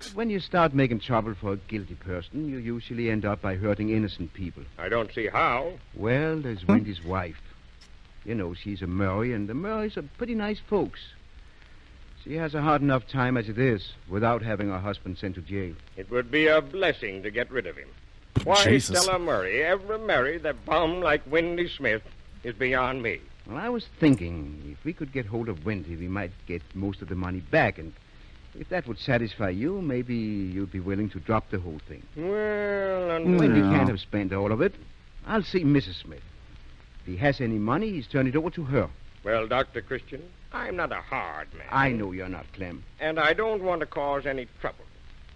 [SPEAKER 1] correct.
[SPEAKER 6] When you start making trouble for a guilty person, you usually end up by hurting innocent people.
[SPEAKER 15] I don't see how.
[SPEAKER 6] Well, there's Wendy's wife. You know, she's a Murray, and the Murrays are pretty nice folks. She has a hard enough time as it is without having her husband sent to jail.
[SPEAKER 15] It would be a blessing to get rid of him. Why
[SPEAKER 1] Jesus.
[SPEAKER 15] Stella Murray ever married that bum like Wendy Smith is beyond me.
[SPEAKER 6] Well, I was thinking, if we could get hold of Wendy, we might get most of the money back, and if that would satisfy you, maybe you'd be willing to drop the whole thing.
[SPEAKER 15] Well,
[SPEAKER 6] Wendy can't have spent all of it. I'll see Mrs. Smith. If he has any money, he's turned it over to her.
[SPEAKER 15] Well, Dr. Christian, I'm not a hard man.
[SPEAKER 6] I know you're not, Clem.
[SPEAKER 15] And I don't want to cause any trouble.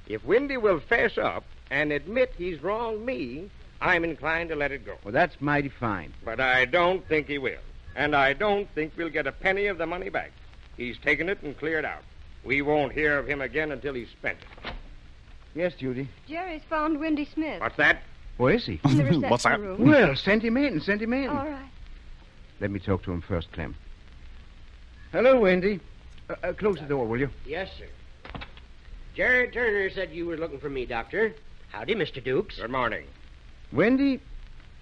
[SPEAKER 15] If Wendy will fess up and admit he's wronged me, I'm inclined to let it go.
[SPEAKER 6] Well, that's mighty fine.
[SPEAKER 15] But I don't think he will. And I don't think we'll get a penny of the money back. He's taken it and cleared out. We won't hear of him again until he's spent it.
[SPEAKER 6] Yes, Judy.
[SPEAKER 4] Jerry's found Wendy Smith.
[SPEAKER 15] What's that?
[SPEAKER 6] Where is he?
[SPEAKER 4] In the reception
[SPEAKER 1] What's that?
[SPEAKER 4] room.
[SPEAKER 6] Well, send him in, send him in.
[SPEAKER 4] All right.
[SPEAKER 6] Let me talk to him first, Clem. Hello, Wendy. Close the door, will you?
[SPEAKER 16] Yes, sir. Jerry Turner said you were looking for me, Doctor. Howdy, Mr. Dukes.
[SPEAKER 15] Good morning.
[SPEAKER 6] Wendy,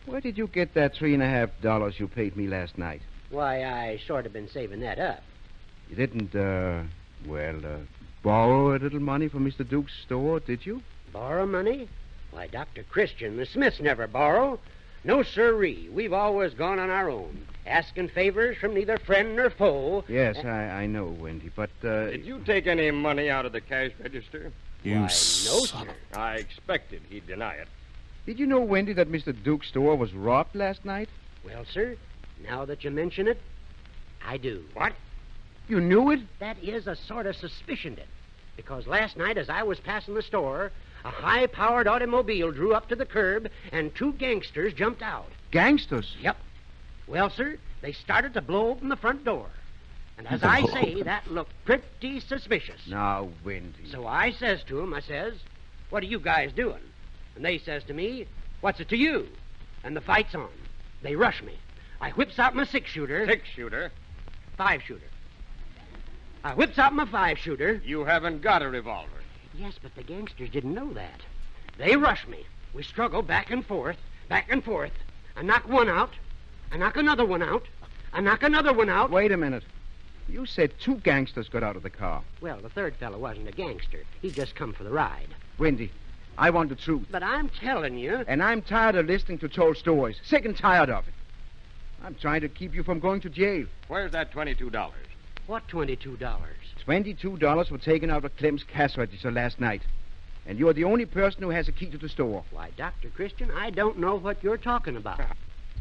[SPEAKER 6] where did you get that $3.50 you paid me last night?
[SPEAKER 16] Why, I sort of been saving that up.
[SPEAKER 6] You didn't, borrow a little money from Mr. Duke's store, did you?
[SPEAKER 16] Borrow money? Why, Dr. Christian, the Smiths never borrow. No, sirree. We've always gone on our own, asking favors from neither friend nor foe.
[SPEAKER 6] Yes, I know, Wendy, but,
[SPEAKER 15] Did you take any money out of the cash register?
[SPEAKER 1] You
[SPEAKER 16] Why, no,
[SPEAKER 1] son
[SPEAKER 16] sir.
[SPEAKER 15] I expected he'd deny it.
[SPEAKER 6] did you know, Wendy, that Mr. Duke's store was robbed last night?
[SPEAKER 16] Well, sir, now that you mention it, I do.
[SPEAKER 15] What?
[SPEAKER 6] You knew it?
[SPEAKER 16] That is a sort of suspicioned it. Because last night, as I was passing the store, a high-powered automobile drew up to the curb, and two gangsters jumped out.
[SPEAKER 6] Gangsters?
[SPEAKER 16] Yep. Well, sir, they started to blow open the front door. And as I say, that looked pretty suspicious.
[SPEAKER 6] Now, Wendy.
[SPEAKER 16] So I says to 'em, I says, "What are you guys doing?" And they says to me, "What's it to you?" And the fight's on. They rush me. I whips out my 6-shooter.
[SPEAKER 15] 6-shooter?
[SPEAKER 16] 5-shooter. I whips out my 5-shooter.
[SPEAKER 15] You haven't got a revolver.
[SPEAKER 16] Yes, but the gangsters didn't know that. They rush me. We struggle back and forth, back and forth. I knock one out. I knock another one out. I knock another one out.
[SPEAKER 6] Wait a minute. You said two gangsters got out of the car.
[SPEAKER 16] Well, the third fellow wasn't a gangster. He just come for the ride.
[SPEAKER 6] Wendy, I want the truth.
[SPEAKER 16] But I'm telling you.
[SPEAKER 6] And I'm tired of listening to told stories. Sick and tired of it. I'm trying to keep you from going to jail.
[SPEAKER 15] Where's that $22?
[SPEAKER 16] What $22?
[SPEAKER 6] $22 were taken out of Clem's cash register last night. And you're the only person who has a key to the store.
[SPEAKER 16] Why, Dr. Christian, I don't know what you're talking about.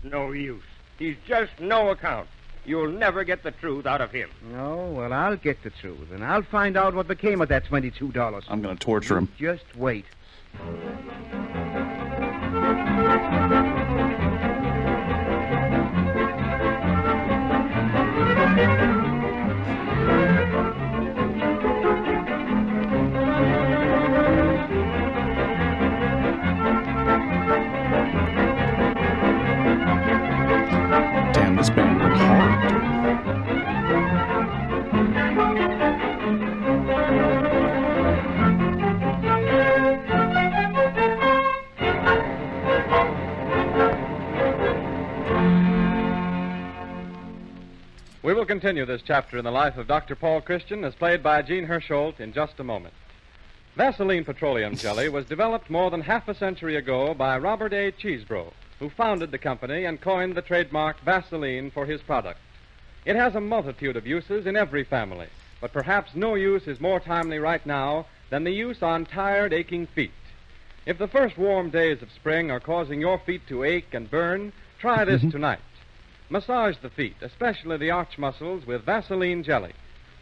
[SPEAKER 15] No use. He's just no account. You'll never get the truth out of him.
[SPEAKER 6] No, well, I'll get the truth, and I'll find out what became of that $22.
[SPEAKER 1] I'm going to torture him.
[SPEAKER 6] Just wait.
[SPEAKER 1] Damn, this band went hard.
[SPEAKER 2] We will continue this chapter in the life of Dr. Paul Christian as played by Gene Hersholt in just a moment. Vaseline petroleum jelly was developed more than half a century ago by Robert A. Cheesebro, who founded the company and coined the trademark Vaseline for his product. It has a multitude of uses in every family, but perhaps no use is more timely right now than the use on tired, aching feet. If the first warm days of spring are causing your feet to ache and burn, try this tonight. Massage the feet, especially the arch muscles, with Vaseline jelly.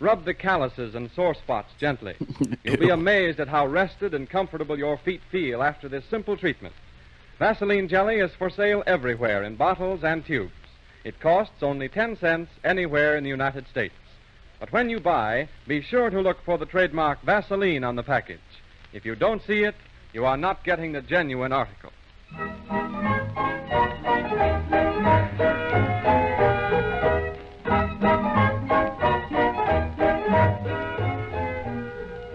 [SPEAKER 2] Rub the calluses and sore spots gently. You'll be amazed at how rested and comfortable your feet feel after this simple treatment. Vaseline jelly is for sale everywhere in bottles and tubes. It costs only 10 cents anywhere in the United States. But when you buy, be sure to look for the trademark Vaseline on the package. If you don't see it, you are not getting the genuine article.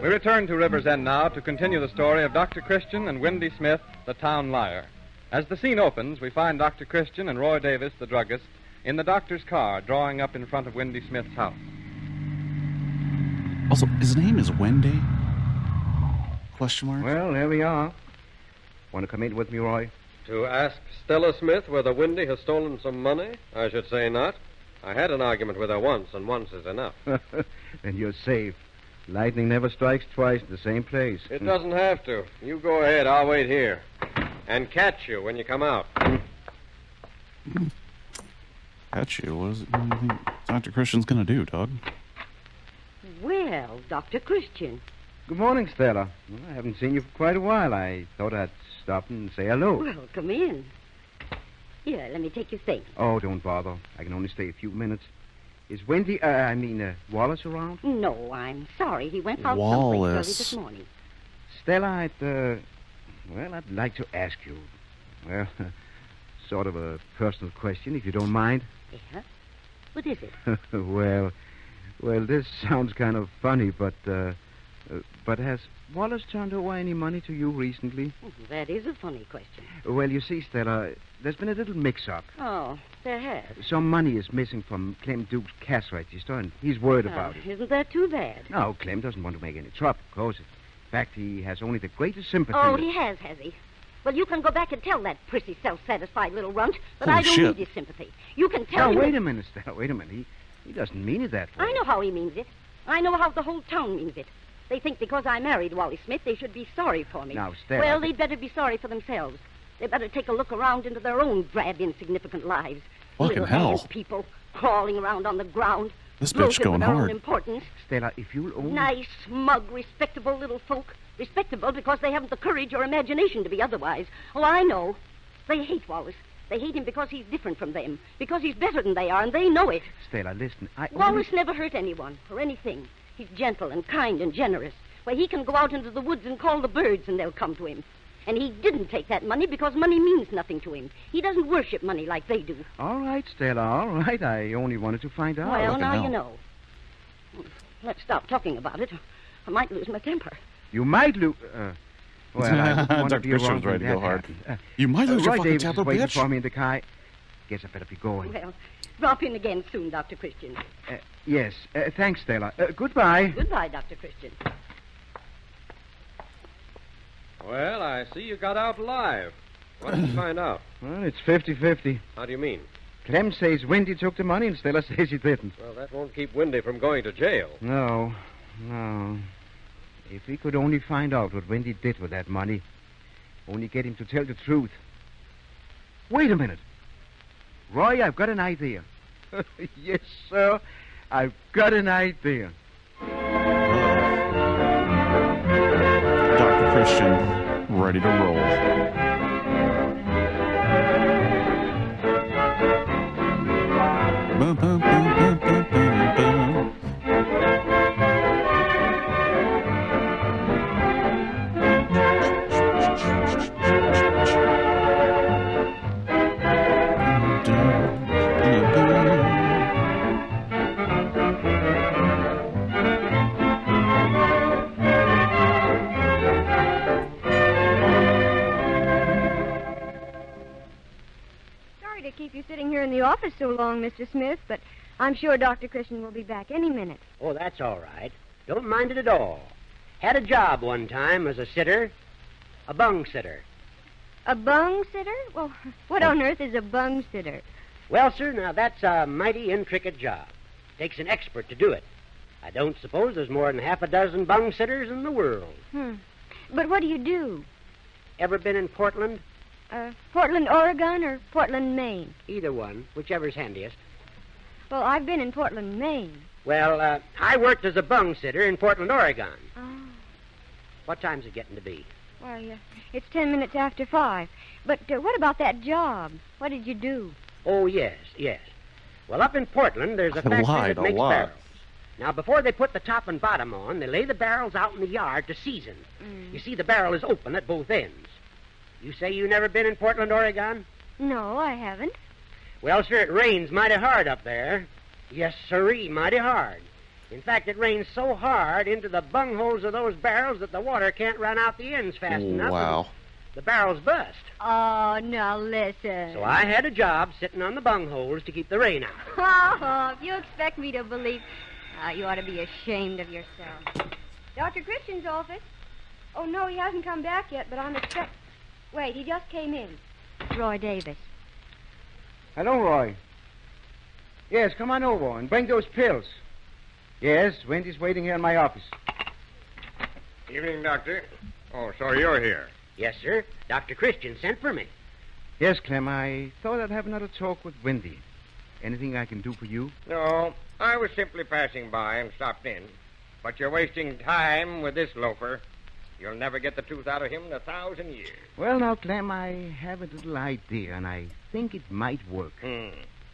[SPEAKER 2] We return to River's End now to continue the story of Dr. Christian and Wendy Smith, the town liar. As the scene opens, we find Dr. Christian and Roy Davis, the druggist, in the doctor's car, drawing up in front of Wendy Smith's house.
[SPEAKER 1] Also, his name is Wendy? Question mark?
[SPEAKER 6] Well, there we are. Want to come in with me, Roy?
[SPEAKER 17] To ask Stella Smith whether Wendy has stolen some money? I should say not. I had an argument with her once, and once is enough.
[SPEAKER 6] Then you're safe. Lightning never strikes twice in the same place.
[SPEAKER 17] It doesn't have to. You go ahead. I'll wait here. And catch you when you come out.
[SPEAKER 1] Catch you? What do you think Dr. Christian's going to do, Doug?
[SPEAKER 7] Well, Dr. Christian.
[SPEAKER 6] Good morning, Stella. Well, I haven't seen you for quite a while. I thought I'd stop and say hello.
[SPEAKER 7] Well, come in. Here, let me take your things.
[SPEAKER 6] Oh, don't bother. I can only stay a few minutes. Is Wallace around?
[SPEAKER 7] No, I'm sorry. He went out
[SPEAKER 1] Wallace.
[SPEAKER 7] someplace early this morning.
[SPEAKER 6] Stella, I'd like to ask you, well, sort of a personal question, if you don't mind.
[SPEAKER 7] Yeah? What is it?
[SPEAKER 6] well, this sounds kind of funny, but has Wallace turned over any money to you recently?
[SPEAKER 7] That is a funny question.
[SPEAKER 6] Well, you see, Stella, there's been a little mix-up.
[SPEAKER 7] Oh, there has.
[SPEAKER 6] Some money is missing from Clem Duke's cash register, and he's worried about it.
[SPEAKER 7] Isn't that too bad?
[SPEAKER 6] No, Clem doesn't want to make any trouble, of course. In fact, he has only the greatest sympathy.
[SPEAKER 7] Oh, he has he? Well, you can go back and tell that prissy, self-satisfied little runt that
[SPEAKER 6] Holy
[SPEAKER 7] I don't
[SPEAKER 6] shit.
[SPEAKER 7] need his sympathy. You can tell him...
[SPEAKER 6] Now, wait a minute, Stella, wait a minute. He doesn't mean it that way.
[SPEAKER 7] I know how he means it. I know how the whole town means it. They think because I married Wally Smith, they should be sorry for me.
[SPEAKER 6] Now, Stella...
[SPEAKER 7] Well, they'd better be sorry for themselves. They better take a look around into their own drab, insignificant lives.
[SPEAKER 1] Fucking
[SPEAKER 7] Little
[SPEAKER 1] hell.
[SPEAKER 7] ant people crawling around on the ground.
[SPEAKER 1] This bitch
[SPEAKER 7] bloated
[SPEAKER 1] going
[SPEAKER 7] with their
[SPEAKER 1] hard.
[SPEAKER 7] own importance.
[SPEAKER 6] Stella, if you'll only...
[SPEAKER 7] Nice, smug, respectable little folk. Respectable because they haven't the courage or imagination to be otherwise. Oh, I know. They hate Wallace. They hate him because he's different from them. Because he's better than they are, and they know it.
[SPEAKER 6] Stella, listen,
[SPEAKER 7] Wallace never hurt anyone or anything. He's gentle and kind and generous. Why, he can go out into the woods and call the birds, and they'll come to him. And he didn't take that money because money means nothing to him. He doesn't worship money like they do.
[SPEAKER 6] All right, Stella, all right. I only wanted to find out.
[SPEAKER 7] Well, now you know. Let's stop talking about it. I might lose my temper.
[SPEAKER 6] You might lose... well, I wouldn't want to
[SPEAKER 1] Dr.
[SPEAKER 6] be
[SPEAKER 1] Christian
[SPEAKER 6] around
[SPEAKER 1] was ready
[SPEAKER 6] when
[SPEAKER 1] to go
[SPEAKER 6] that
[SPEAKER 1] hard.
[SPEAKER 6] happens.
[SPEAKER 1] You might lose your
[SPEAKER 6] Roy
[SPEAKER 1] fucking
[SPEAKER 6] Davis
[SPEAKER 1] temper,
[SPEAKER 6] is waiting
[SPEAKER 1] bitch.
[SPEAKER 6] for me in the car. Guess I better be going.
[SPEAKER 7] Well, drop in again soon, Dr. Christian.
[SPEAKER 6] Yes. Thanks, Stella. Goodbye.
[SPEAKER 7] Goodbye, Dr. Christian.
[SPEAKER 17] Well, I see you got out alive. What did you find out?
[SPEAKER 6] Well, it's 50-50.
[SPEAKER 17] How do you mean?
[SPEAKER 6] Clem says Wendy took the money and Stella says he didn't.
[SPEAKER 17] Well, that won't keep Wendy from going to jail.
[SPEAKER 6] No. If we could only find out what Wendy did with that money. Only get him to tell the truth. Wait a minute. Roy, I've got an idea. Yes, sir. I've got an idea.
[SPEAKER 1] Dr. Christian, ready to roll. Bum, bum, bum, bum, bum, bum, bum.
[SPEAKER 4] Sorry to keep you sitting here in the office so long, Mr. Smith, but I'm sure Dr. Christian will be back any minute.
[SPEAKER 16] Oh, that's all right. Don't mind it at all. Had a job one time as a sitter, a bung sitter.
[SPEAKER 4] A bung sitter? Well, what on earth is a bung sitter?
[SPEAKER 16] Well, sir, now that's a mighty intricate job. Takes an expert to do it. I don't suppose there's more than half a dozen bung sitters in the world.
[SPEAKER 4] But what do you do?
[SPEAKER 16] Ever been in Portland?
[SPEAKER 4] Portland, Oregon, or Portland, Maine?
[SPEAKER 16] Either one, whichever's handiest.
[SPEAKER 4] Well, I've been in Portland, Maine.
[SPEAKER 16] Well, I worked as a bung sitter in Portland, Oregon.
[SPEAKER 4] Oh.
[SPEAKER 16] What time's it getting to be?
[SPEAKER 4] Why, it's 10 minutes after 5. But what about that job? What did you do?
[SPEAKER 16] Oh, yes. Well, up in Portland, there's a factory that makes barrels. Now, before they put the top and bottom on, they lay the barrels out in the yard to season. You see, the barrel is open at both ends. You say you never been in Portland, Oregon?
[SPEAKER 4] No, I haven't.
[SPEAKER 16] Well, sir, it rains mighty hard up there. Yes, sirree, mighty hard. In fact, it rains so hard into the bungholes of those barrels that the water can't run out the ends fast enough.
[SPEAKER 1] Wow.
[SPEAKER 16] The barrels bust.
[SPEAKER 4] Oh, now listen.
[SPEAKER 16] So I had a job sitting on the bungholes to keep the rain out.
[SPEAKER 4] Oh, if you expect me to believe... you ought to be ashamed of yourself. Dr. Christian's office? Oh, no, he hasn't come back yet, but I'm expect... Wait, he just came in. Roy Davis.
[SPEAKER 6] Hello, Roy. Yes, come on over and bring those pills. Yes, Wendy's waiting here in my office.
[SPEAKER 15] Evening, Doctor. Oh, so you're here.
[SPEAKER 16] Yes, sir. Dr. Christian sent for me.
[SPEAKER 6] Yes, Clem, I thought I'd have another talk with Wendy. Anything I can do for you?
[SPEAKER 15] No, I was simply passing by and stopped in. But you're wasting time with this loafer. You'll never get the truth out of him in 1,000 years.
[SPEAKER 6] Well, now, Clem, I have a little idea, and I think it might work.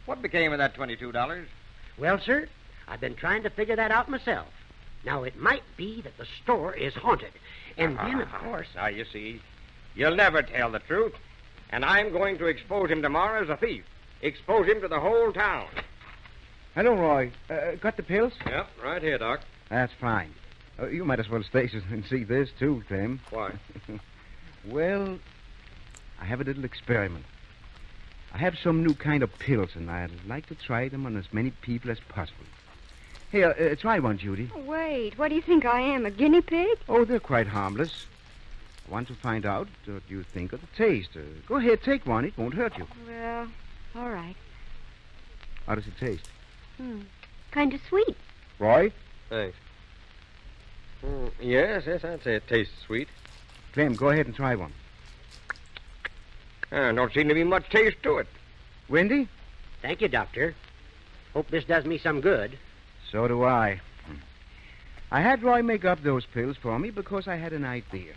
[SPEAKER 15] What became of that $22?
[SPEAKER 16] Well, sir, I've been trying to figure that out myself. Now, it might be that the store is haunted. And then, of course...
[SPEAKER 15] Now, you see, you'll never tell the truth. And I'm going to expose him tomorrow as a thief. Expose him to the whole town.
[SPEAKER 6] Hello, Roy. Got the pills?
[SPEAKER 17] Yep, right here, Doc.
[SPEAKER 6] That's fine. You might as well stay and see this, too, Clem.
[SPEAKER 17] Why?
[SPEAKER 6] Well, I have a little experiment. I have some new kind of pills, and I'd like to try them on as many people as possible. Here, try one, Judy.
[SPEAKER 4] Wait, what do you think I am, a guinea pig?
[SPEAKER 6] Oh, they're quite harmless. I want to find out what you think of the taste. Go ahead, take one. It won't hurt you.
[SPEAKER 4] Well, all right.
[SPEAKER 6] How does it taste?
[SPEAKER 4] Kind of sweet.
[SPEAKER 6] Roy?
[SPEAKER 17] Thanks. Yes, I'd say it tastes sweet.
[SPEAKER 6] Clem, go ahead and try one.
[SPEAKER 15] Don't seem to be much taste to it.
[SPEAKER 6] Wendy?
[SPEAKER 16] Thank you, Doctor. Hope this does me some good.
[SPEAKER 6] So do I. I had Roy make up those pills for me because I had an idea.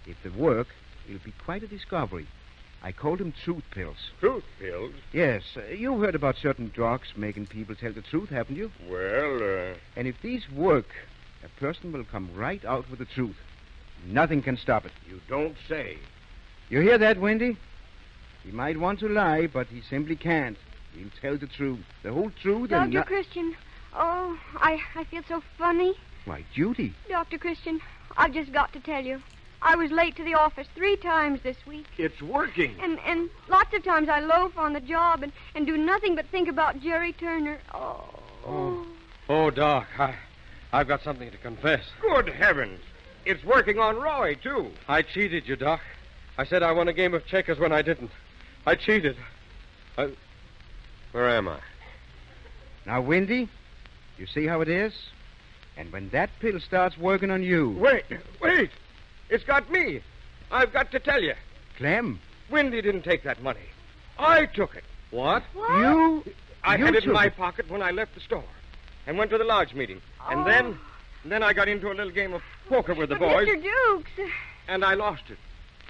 [SPEAKER 6] If they work, it'll be quite a discovery. I called them truth pills.
[SPEAKER 15] Truth pills?
[SPEAKER 6] Yes. You've heard about certain drugs making people tell the truth, haven't you?
[SPEAKER 15] Well,
[SPEAKER 6] And if these work, a person will come right out with the truth. Nothing can stop it.
[SPEAKER 15] You don't say.
[SPEAKER 6] You hear that, Wendy? He might want to lie, but he simply can't. He'll tell the truth. The whole truth and...
[SPEAKER 4] Dr. Christian, oh, I feel so funny.
[SPEAKER 6] Why, Judy.
[SPEAKER 4] Dr. Christian, I've just got to tell you. I was late to the office 3 times this week.
[SPEAKER 15] It's working.
[SPEAKER 4] And lots of times I loaf on the job and do nothing but think about Jerry Turner.
[SPEAKER 17] Oh, Doc, I've got something to confess.
[SPEAKER 15] Good heavens. It's working on Roy, too.
[SPEAKER 17] I cheated you, Doc. I said I won a game of checkers when I didn't. I cheated. Where am I?
[SPEAKER 6] Now, Wendy, you see how it is? And when that pill starts working on you...
[SPEAKER 15] Wait. It's got me. I've got to tell you.
[SPEAKER 6] Clem?
[SPEAKER 15] Wendy didn't take that money. I took it.
[SPEAKER 17] What?
[SPEAKER 6] You?
[SPEAKER 15] I
[SPEAKER 6] You
[SPEAKER 15] had it in
[SPEAKER 6] took
[SPEAKER 15] my
[SPEAKER 6] it?
[SPEAKER 15] pocket when I left the store and went to the lodge meeting. And then I got into a little game of poker with the boys.
[SPEAKER 4] Mr. Dukes.
[SPEAKER 15] And I lost it.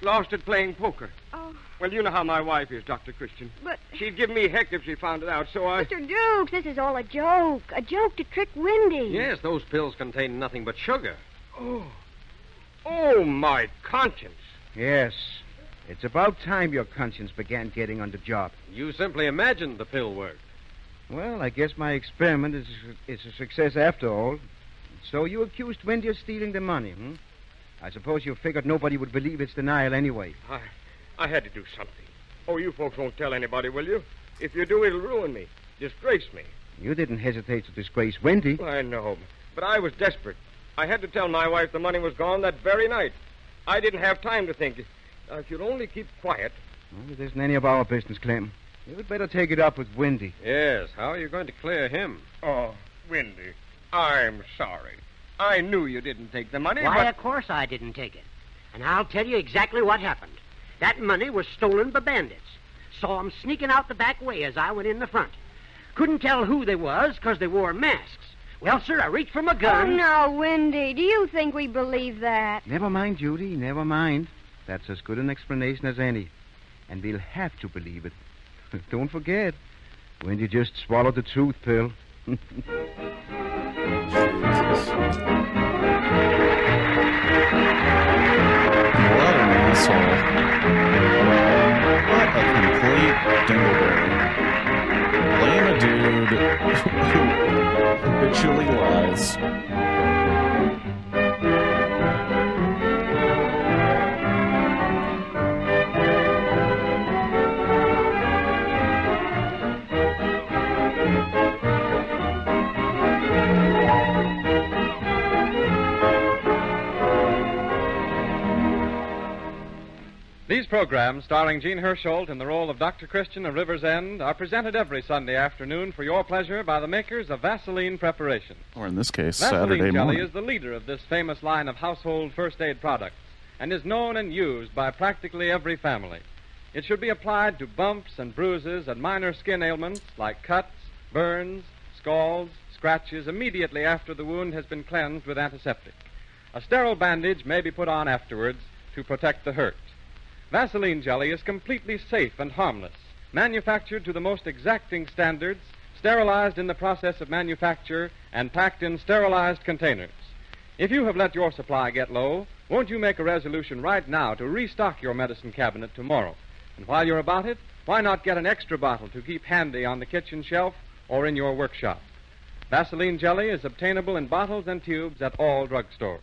[SPEAKER 15] Lost it playing poker.
[SPEAKER 4] Oh.
[SPEAKER 15] Well, you know how my wife is, Dr. Christian.
[SPEAKER 4] But...
[SPEAKER 15] She'd give me heck if she found it out, so I...
[SPEAKER 4] Mr. Dukes, this is all a joke. A joke to trick Wendy.
[SPEAKER 17] Yes, those pills contain nothing but sugar.
[SPEAKER 15] Oh, my conscience.
[SPEAKER 6] Yes. It's about time your conscience began getting on the job.
[SPEAKER 17] You simply imagined the pill worked.
[SPEAKER 6] Well, I guess my experiment is a success after all. So you accused Wendy of stealing the money, I suppose you figured nobody would believe its denial anyway.
[SPEAKER 15] I had to do something. Oh, you folks won't tell anybody, will you? If you do, it'll ruin me. Disgrace me.
[SPEAKER 6] You didn't hesitate to disgrace Wendy.
[SPEAKER 15] I know, but I was desperate. I had to tell my wife the money was gone that very night. I didn't have time to think. If you'd only keep quiet.
[SPEAKER 6] Well, it isn't any of our business, Clem. You'd better take it up with Wendy.
[SPEAKER 17] Yes, how are you going to clear him?
[SPEAKER 15] Oh, Wendy, I'm sorry. I knew you didn't take the money,
[SPEAKER 16] Why,
[SPEAKER 15] but...
[SPEAKER 16] of course I didn't take it. And I'll tell you exactly what happened. That money was stolen by bandits. Saw 'em sneaking out the back way as I went in the front. Couldn't tell who they was because they wore masks. Well, sir, I reached for my gun.
[SPEAKER 4] Oh, now, Wendy, do you think we believe that?
[SPEAKER 6] Never mind, Judy, never mind. That's as good an explanation as any. And we'll have to believe it. Don't forget, Wendy just swallowed the truth pill.
[SPEAKER 1] What an asshole. What a complete dingleberry. Blame a dude who Habitually lies.
[SPEAKER 2] These programs, starring Gene Hersholt in the role of Dr. Christian of River's End, are presented every Sunday afternoon for your pleasure by the makers of Vaseline Preparation.
[SPEAKER 1] Or in this case,
[SPEAKER 2] Vaseline
[SPEAKER 1] Saturday
[SPEAKER 2] jelly
[SPEAKER 1] morning.
[SPEAKER 2] is the leader of this famous line of household first aid products and is known and used by practically every family. It should be applied to bumps and bruises and minor skin ailments like cuts, burns, scalds, scratches immediately after the wound has been cleansed with antiseptic. A sterile bandage may be put on afterwards to protect the hurt. Vaseline jelly is completely safe and harmless, manufactured to the most exacting standards, sterilized in the process of manufacture, and packed in sterilized containers. If you have let your supply get low, won't you make a resolution right now to restock your medicine cabinet tomorrow? And while you're about it, why not get an extra bottle to keep handy on the kitchen shelf or in your workshop? Vaseline jelly is obtainable in bottles and tubes at all drugstores.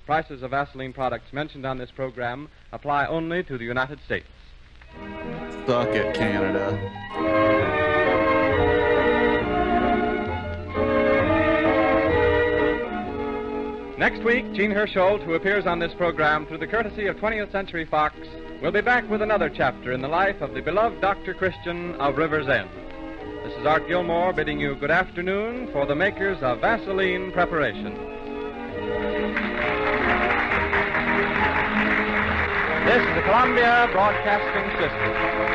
[SPEAKER 2] Prices of Vaseline products mentioned on this program apply only to the United States.
[SPEAKER 1] Suck it, Canada.
[SPEAKER 2] Next week, Gene Hersholt, who appears on this program through the courtesy of 20th Century Fox, will be back with another chapter in the life of the beloved Dr. Christian of River's End. This is Art Gilmore bidding you good afternoon for the makers of Vaseline Preparation. This is the Columbia Broadcasting System.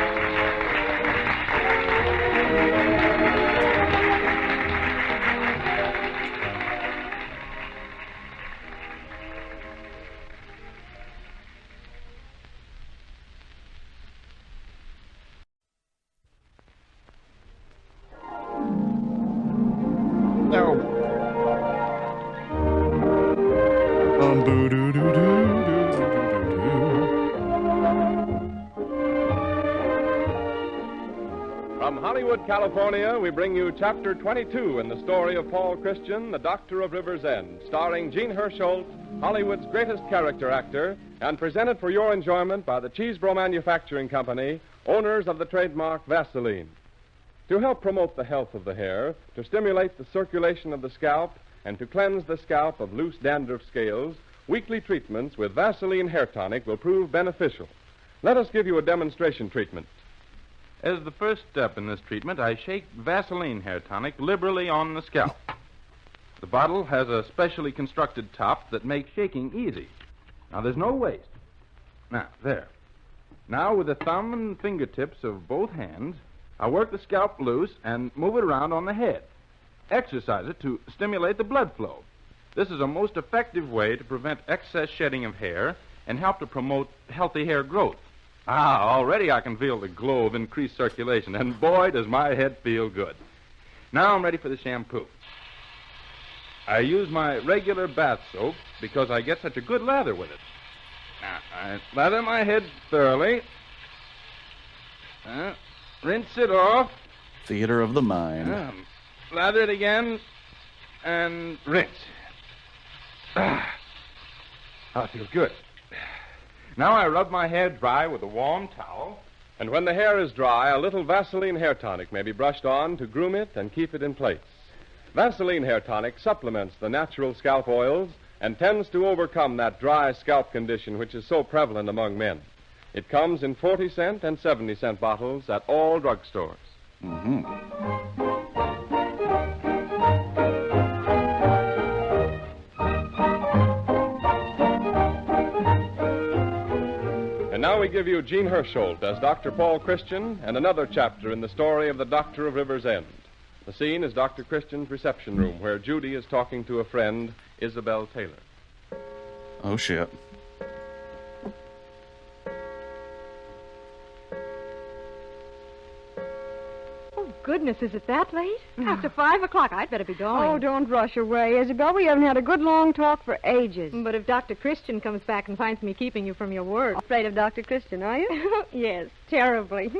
[SPEAKER 2] From Hollywood, California, we bring you Chapter 22 in the story of Paul Christian, the Doctor of River's End, starring Gene Hersholt, Hollywood's greatest character actor, and presented for your enjoyment by the Cheesebro Manufacturing Company, owners of the trademark Vaseline. To help promote the health of the hair, to stimulate the circulation of the scalp, and to cleanse the scalp of loose dandruff scales, weekly treatments with Vaseline Hair Tonic will prove beneficial. Let us give you a demonstration treatment.
[SPEAKER 5] As the first step in this treatment, I shake Vaseline Hair Tonic liberally on the scalp. The bottle has a specially constructed top that makes shaking easy. Now, there's no waste. Now, there. Now, with the thumb and fingertips of both hands, I work the scalp loose and move it around on the head. Exercise it to stimulate the blood flow. This is a most effective way to prevent excess shedding of hair and help to promote healthy hair growth. Already I can feel the glow of increased circulation, and boy, does my head feel good. Now I'm ready for the shampoo. I use my regular bath soap because I get such a good lather with it. Now, I lather my head thoroughly. Rinse it off.
[SPEAKER 1] Theater of the mind.
[SPEAKER 5] Lather it again, and rinse. I feel good. Now I rub my hair dry with a warm towel.
[SPEAKER 2] And when the hair is dry, a little Vaseline Hair Tonic may be brushed on to groom it and keep it in place. Vaseline Hair Tonic supplements the natural scalp oils and tends to overcome that dry scalp condition which is so prevalent among men. It comes in 40-cent and 70-cent bottles at all drugstores. And now we give you Gene Hersholt as Dr. Paul Christian and another chapter in the story of the Doctor of River's End. The scene is Dr. Christian's reception room, where Judy is talking to a friend, Isabel Taylor.
[SPEAKER 1] Oh, shit.
[SPEAKER 18] Goodness, is it that late? After 5 o'clock, I'd better be going.
[SPEAKER 4] Oh, don't rush away, Isabel. We haven't had a good long talk for ages.
[SPEAKER 18] But if Dr. Christian comes back and finds me keeping you from your word...
[SPEAKER 4] Afraid of Dr. Christian, are you?
[SPEAKER 18] Yes, terribly.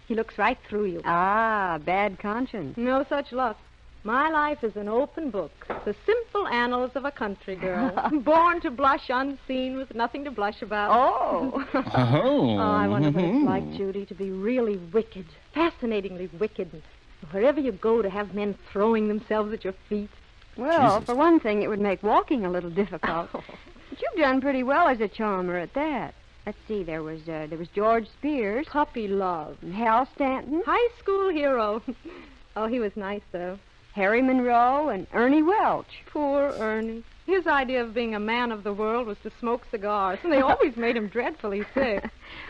[SPEAKER 18] He looks right through you.
[SPEAKER 4] Ah, bad conscience.
[SPEAKER 18] No such luck. My life is an open book, the simple annals of a country girl, born to blush unseen with nothing to blush about.
[SPEAKER 7] Oh.
[SPEAKER 18] Oh, I wonder what it's like, Judy, to be really wicked, fascinatingly wicked, and wherever you go to have men throwing themselves at your feet.
[SPEAKER 4] Well,
[SPEAKER 1] Jesus.
[SPEAKER 4] for one thing, it would make walking a little difficult. But you've done pretty well as a charmer at that. Let's see, there was George Spears.
[SPEAKER 18] Puppy love.
[SPEAKER 4] And Hal Stanton.
[SPEAKER 18] High school hero. Oh, he was nice, though.
[SPEAKER 4] Harry Monroe and Ernie Welch.
[SPEAKER 18] Poor Ernie. His idea of being a man of the world was to smoke cigars, and they always made him dreadfully sick.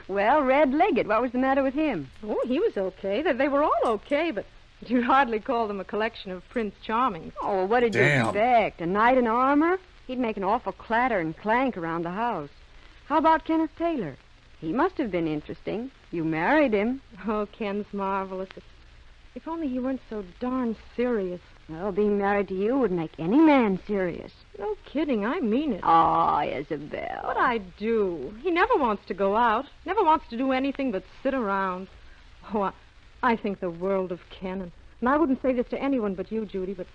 [SPEAKER 4] Well, Red-Legged, what was the matter with him?
[SPEAKER 18] Oh, he was okay. They were all okay, but you'd hardly call them a collection of Prince Charmings.
[SPEAKER 4] Oh, well, what did you expect? A knight in armor? He'd make an awful clatter and clank around the house. How about Kenneth Taylor? He must have been interesting. You married him.
[SPEAKER 18] Oh, Ken's marvelous. If only he weren't so darn serious.
[SPEAKER 4] Well, being married to you would make any man serious.
[SPEAKER 18] No kidding, I mean it.
[SPEAKER 4] Oh, Isabel.
[SPEAKER 18] What I do. He never wants to go out, never wants to do anything but sit around. Oh, I think the world of Ken. And I wouldn't say this to anyone but you, Judy, but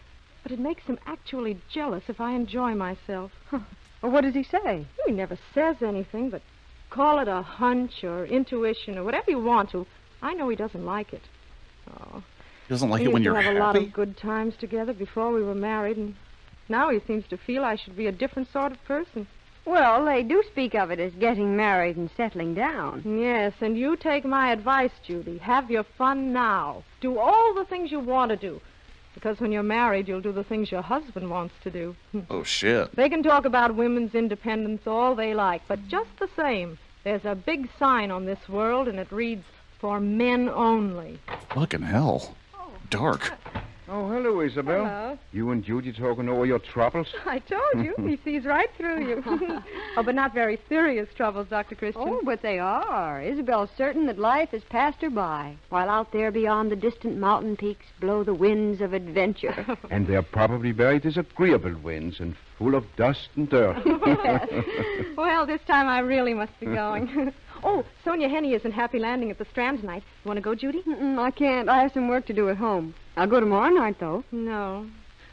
[SPEAKER 18] it makes him actually jealous if I enjoy myself.
[SPEAKER 4] Well, what does he say?
[SPEAKER 18] He never says anything, but call it a hunch or intuition or whatever you want to. I know he doesn't like it. Oh.
[SPEAKER 1] He doesn't like it when you're
[SPEAKER 18] happy? We used to have a lot of
[SPEAKER 1] happy?
[SPEAKER 18] good times together before we were married, and now he seems to feel I should be a different sort of person.
[SPEAKER 4] Well, they do speak of it as getting married and settling down.
[SPEAKER 18] Yes, and you take my advice, Judy. Have your fun now. Do all the things you want to do. Because when you're married, you'll do the things your husband wants to do.
[SPEAKER 1] Oh, shit.
[SPEAKER 18] They can talk about women's independence all they like, but just the same, there's a big sign on this world, and it reads, "For men only."
[SPEAKER 1] Fucking hell. Dark.
[SPEAKER 6] Oh, hello, Isabel.
[SPEAKER 18] Hello.
[SPEAKER 6] You and Judy talking over your troubles?
[SPEAKER 18] I told you, he sees right through you. Oh, but not very serious troubles, Dr. Christian.
[SPEAKER 4] Oh, but they are. Isabel's certain that life has passed her by, while out there beyond the distant mountain peaks blow the winds of adventure.
[SPEAKER 6] And they're probably very disagreeable winds and full of dust and dirt.
[SPEAKER 18] Yes. Well, this time I really must be going. Oh, Sonia Henney is in Happy Landing at the Strand tonight. You want to go, Judy?
[SPEAKER 4] I can't. I have some work to do at home. I'll go tomorrow night, though.
[SPEAKER 18] No,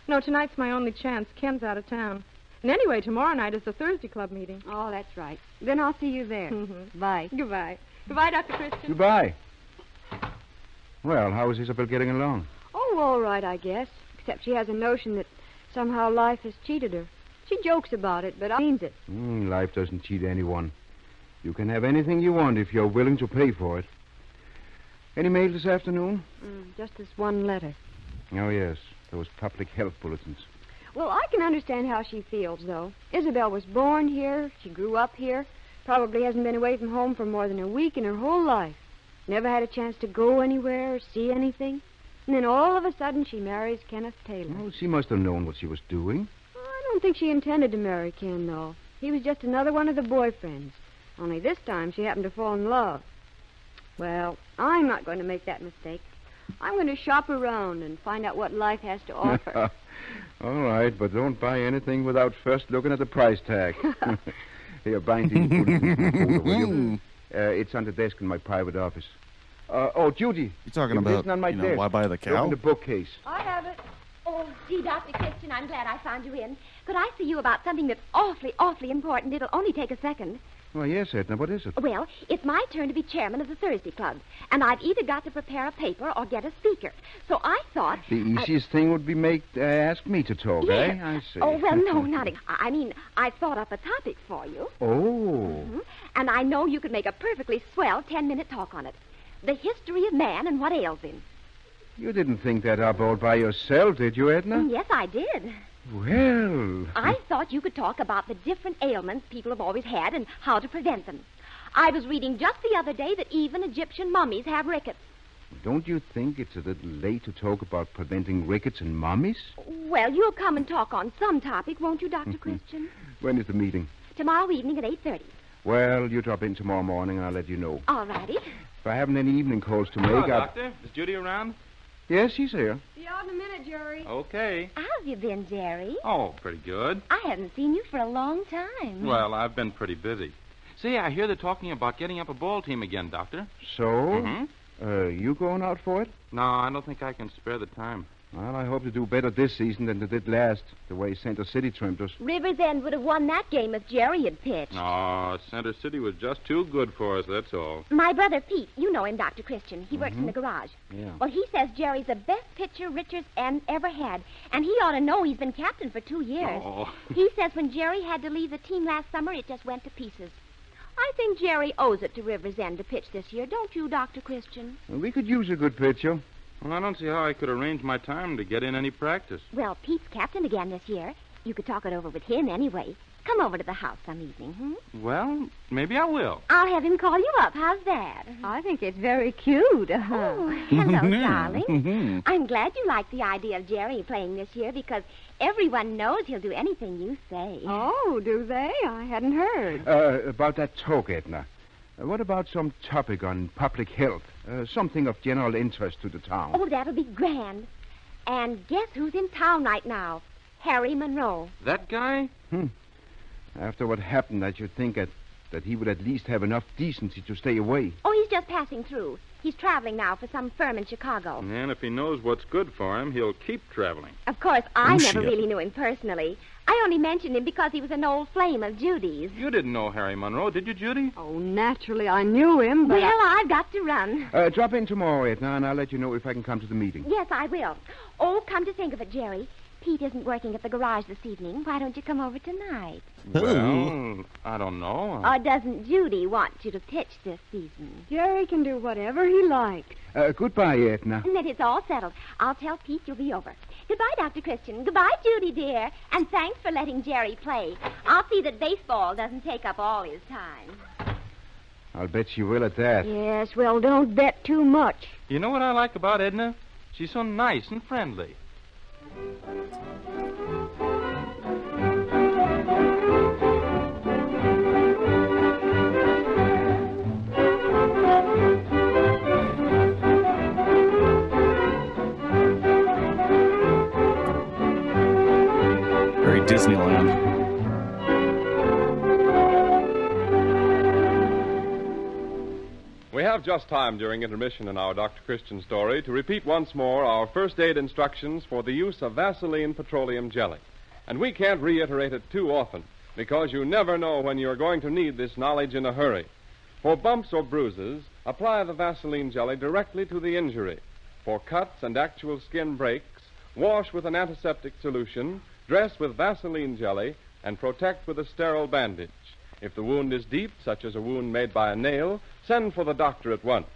[SPEAKER 18] tonight's my only chance. Ken's out of town. And anyway, tomorrow night is the Thursday Club meeting.
[SPEAKER 4] Oh, that's right. Then I'll see you there. Bye.
[SPEAKER 18] Goodbye. Goodbye, Dr. Christian.
[SPEAKER 6] Goodbye. Well, how is Isabel getting along?
[SPEAKER 4] Oh, all right, I guess. Except she has a notion that somehow life has cheated her. She jokes about it, but I means it.
[SPEAKER 6] Life doesn't cheat anyone. You can have anything you want if you're willing to pay for it. Any mail this afternoon?
[SPEAKER 4] Just this one letter.
[SPEAKER 6] Oh, yes. Those public health bulletins.
[SPEAKER 4] Well, I can understand how she feels, though. Isabel was born here. She grew up here. Probably hasn't been away from home for more than a week in her whole life. Never had a chance to go anywhere or see anything. And then all of a sudden she marries Kenneth Taylor.
[SPEAKER 6] Oh, she must have known what she was doing.
[SPEAKER 4] I don't think she intended to marry Ken, though. He was just another one of the boyfriends. Only this time she happened to fall in love. Well, I'm not going to make that mistake. I'm going to shop around and find out what life has to offer.
[SPEAKER 6] All right, but don't buy anything without first looking at the price tag. Here, bind these bulletins, will you? It's on the desk in my private office. Oh, Judy.
[SPEAKER 1] You talking
[SPEAKER 6] it's
[SPEAKER 1] about,
[SPEAKER 6] written on my desk.
[SPEAKER 1] why buy the
[SPEAKER 6] Look
[SPEAKER 1] cow?
[SPEAKER 6] in the bookcase.
[SPEAKER 7] I have it. Oh, gee, Dr. Christian, I'm glad I found you in. Could I see you about something that's awfully, awfully important? It'll only take a second.
[SPEAKER 6] Well, yes, Edna, what is it?
[SPEAKER 7] Well, it's my turn to be chairman of the Thursday Club, and I've either got to prepare a paper or get a speaker. So I thought...
[SPEAKER 6] The easiest thing would be ask me to talk,
[SPEAKER 7] yes.
[SPEAKER 6] eh? I see.
[SPEAKER 7] Oh, well, no, not... I mean, I thought up a topic for you.
[SPEAKER 6] Oh.
[SPEAKER 7] And I know you could make a perfectly swell 10-minute talk on it. The history of man and what ails him.
[SPEAKER 6] You didn't think that up all by yourself, did you, Edna?
[SPEAKER 7] Yes, I did.
[SPEAKER 6] Well...
[SPEAKER 7] I thought you could talk about the different ailments people have always had and how to prevent them. I was reading just the other day that even Egyptian mummies have rickets.
[SPEAKER 6] Don't you think it's a little late to talk about preventing rickets and mummies?
[SPEAKER 7] Well, you'll come and talk on some topic, won't you, Dr. Christian?
[SPEAKER 6] When is the meeting?
[SPEAKER 7] Tomorrow evening at 8:30.
[SPEAKER 6] Well, you drop in tomorrow morning and I'll let you know.
[SPEAKER 7] All righty.
[SPEAKER 6] If I haven't any evening calls to make,
[SPEAKER 5] Hello,
[SPEAKER 6] I'll...
[SPEAKER 5] Doctor. Is Judy around?
[SPEAKER 6] Yes, she's here.
[SPEAKER 4] See you out in a minute, Jerry.
[SPEAKER 5] Okay.
[SPEAKER 7] How have you been, Jerry?
[SPEAKER 5] Oh, pretty good.
[SPEAKER 7] I haven't seen you for a long time.
[SPEAKER 5] Well, I've been pretty busy. Say, I hear they're talking about getting up a ball team again, Doctor.
[SPEAKER 6] So?
[SPEAKER 5] Mm-hmm.
[SPEAKER 6] You going out for it?
[SPEAKER 5] No, I don't think I can spare the time.
[SPEAKER 6] Well, I hope to do better this season than they did last, the way Center City trimmed us.
[SPEAKER 7] Rivers End would have won that game if Jerry had pitched.
[SPEAKER 5] Oh, Center City was just too good for us, that's all.
[SPEAKER 7] My brother Pete, you know him, Dr. Christian. He works in the garage.
[SPEAKER 6] Yeah.
[SPEAKER 7] Well, he says Jerry's the best pitcher Richards End ever had, and he ought to know. He's been captain for 2 years.
[SPEAKER 5] Oh.
[SPEAKER 7] He says when Jerry had to leave the team last summer, it just went to pieces. I think Jerry owes it to Rivers End to pitch this year, don't you, Dr. Christian?
[SPEAKER 6] Well, we could use a good pitcher.
[SPEAKER 5] Well, I don't see how I could arrange my time to get in any practice.
[SPEAKER 7] Well, Pete's captain again this year. You could talk it over with him anyway. Come over to the house some evening,
[SPEAKER 5] Well, maybe I will.
[SPEAKER 7] I'll have him call you up. How's that?
[SPEAKER 18] I think it's very cute.
[SPEAKER 7] Oh, hello, darling. I'm glad you like the idea of Jerry playing this year because everyone knows he'll do anything you say.
[SPEAKER 18] Oh, do they? I hadn't heard.
[SPEAKER 6] About that talk, Edna. What about some topic on public health? Something of general interest to the town.
[SPEAKER 7] Oh, that'll be grand. And guess who's in town right now? Harry Monroe.
[SPEAKER 5] That guy?
[SPEAKER 6] After what happened, I should think that he would at least have enough decency to stay away.
[SPEAKER 7] Oh, he's just passing through. He's traveling now for some firm in Chicago.
[SPEAKER 5] And if he knows what's good for him, he'll keep traveling.
[SPEAKER 7] Of course, I never really knew him personally. I only mentioned him because he was an old flame of Judy's.
[SPEAKER 5] You didn't know Harry Monroe, did you, Judy?
[SPEAKER 18] Oh, naturally, I knew him, but...
[SPEAKER 7] Well, I've got to run.
[SPEAKER 6] Drop in tomorrow, Edna, and I'll let you know if I can come to the meeting.
[SPEAKER 7] Yes, I will. Oh, come to think of it, Jerry. Pete isn't working at the garage this evening. Why don't you come over tonight?
[SPEAKER 5] Well, I don't know.
[SPEAKER 7] Or doesn't Judy want you to pitch this season?
[SPEAKER 18] Jerry can do whatever he likes.
[SPEAKER 6] Goodbye, Edna.
[SPEAKER 7] And then it's all settled. I'll tell Pete you'll be over. Goodbye, Dr. Christian. Goodbye, Judy, dear. And thanks for letting Jerry play. I'll see that baseball doesn't take up all his time.
[SPEAKER 6] I'll bet she will at that.
[SPEAKER 18] Yes, well, don't bet too much.
[SPEAKER 5] You know what I like about Edna? She's so nice and friendly.
[SPEAKER 1] Very Disneyland.
[SPEAKER 2] We have just time during intermission in our Dr. Christian story to repeat once more our first aid instructions for the use of Vaseline petroleum jelly. And we can't reiterate it too often because you never know when you're going to need this knowledge in a hurry. For bumps or bruises, apply the Vaseline jelly directly to the injury. For cuts and actual skin breaks, wash with an antiseptic solution, dress with Vaseline jelly, and protect with a sterile bandage. If the wound is deep, such as a wound made by a nail, send for the doctor at once.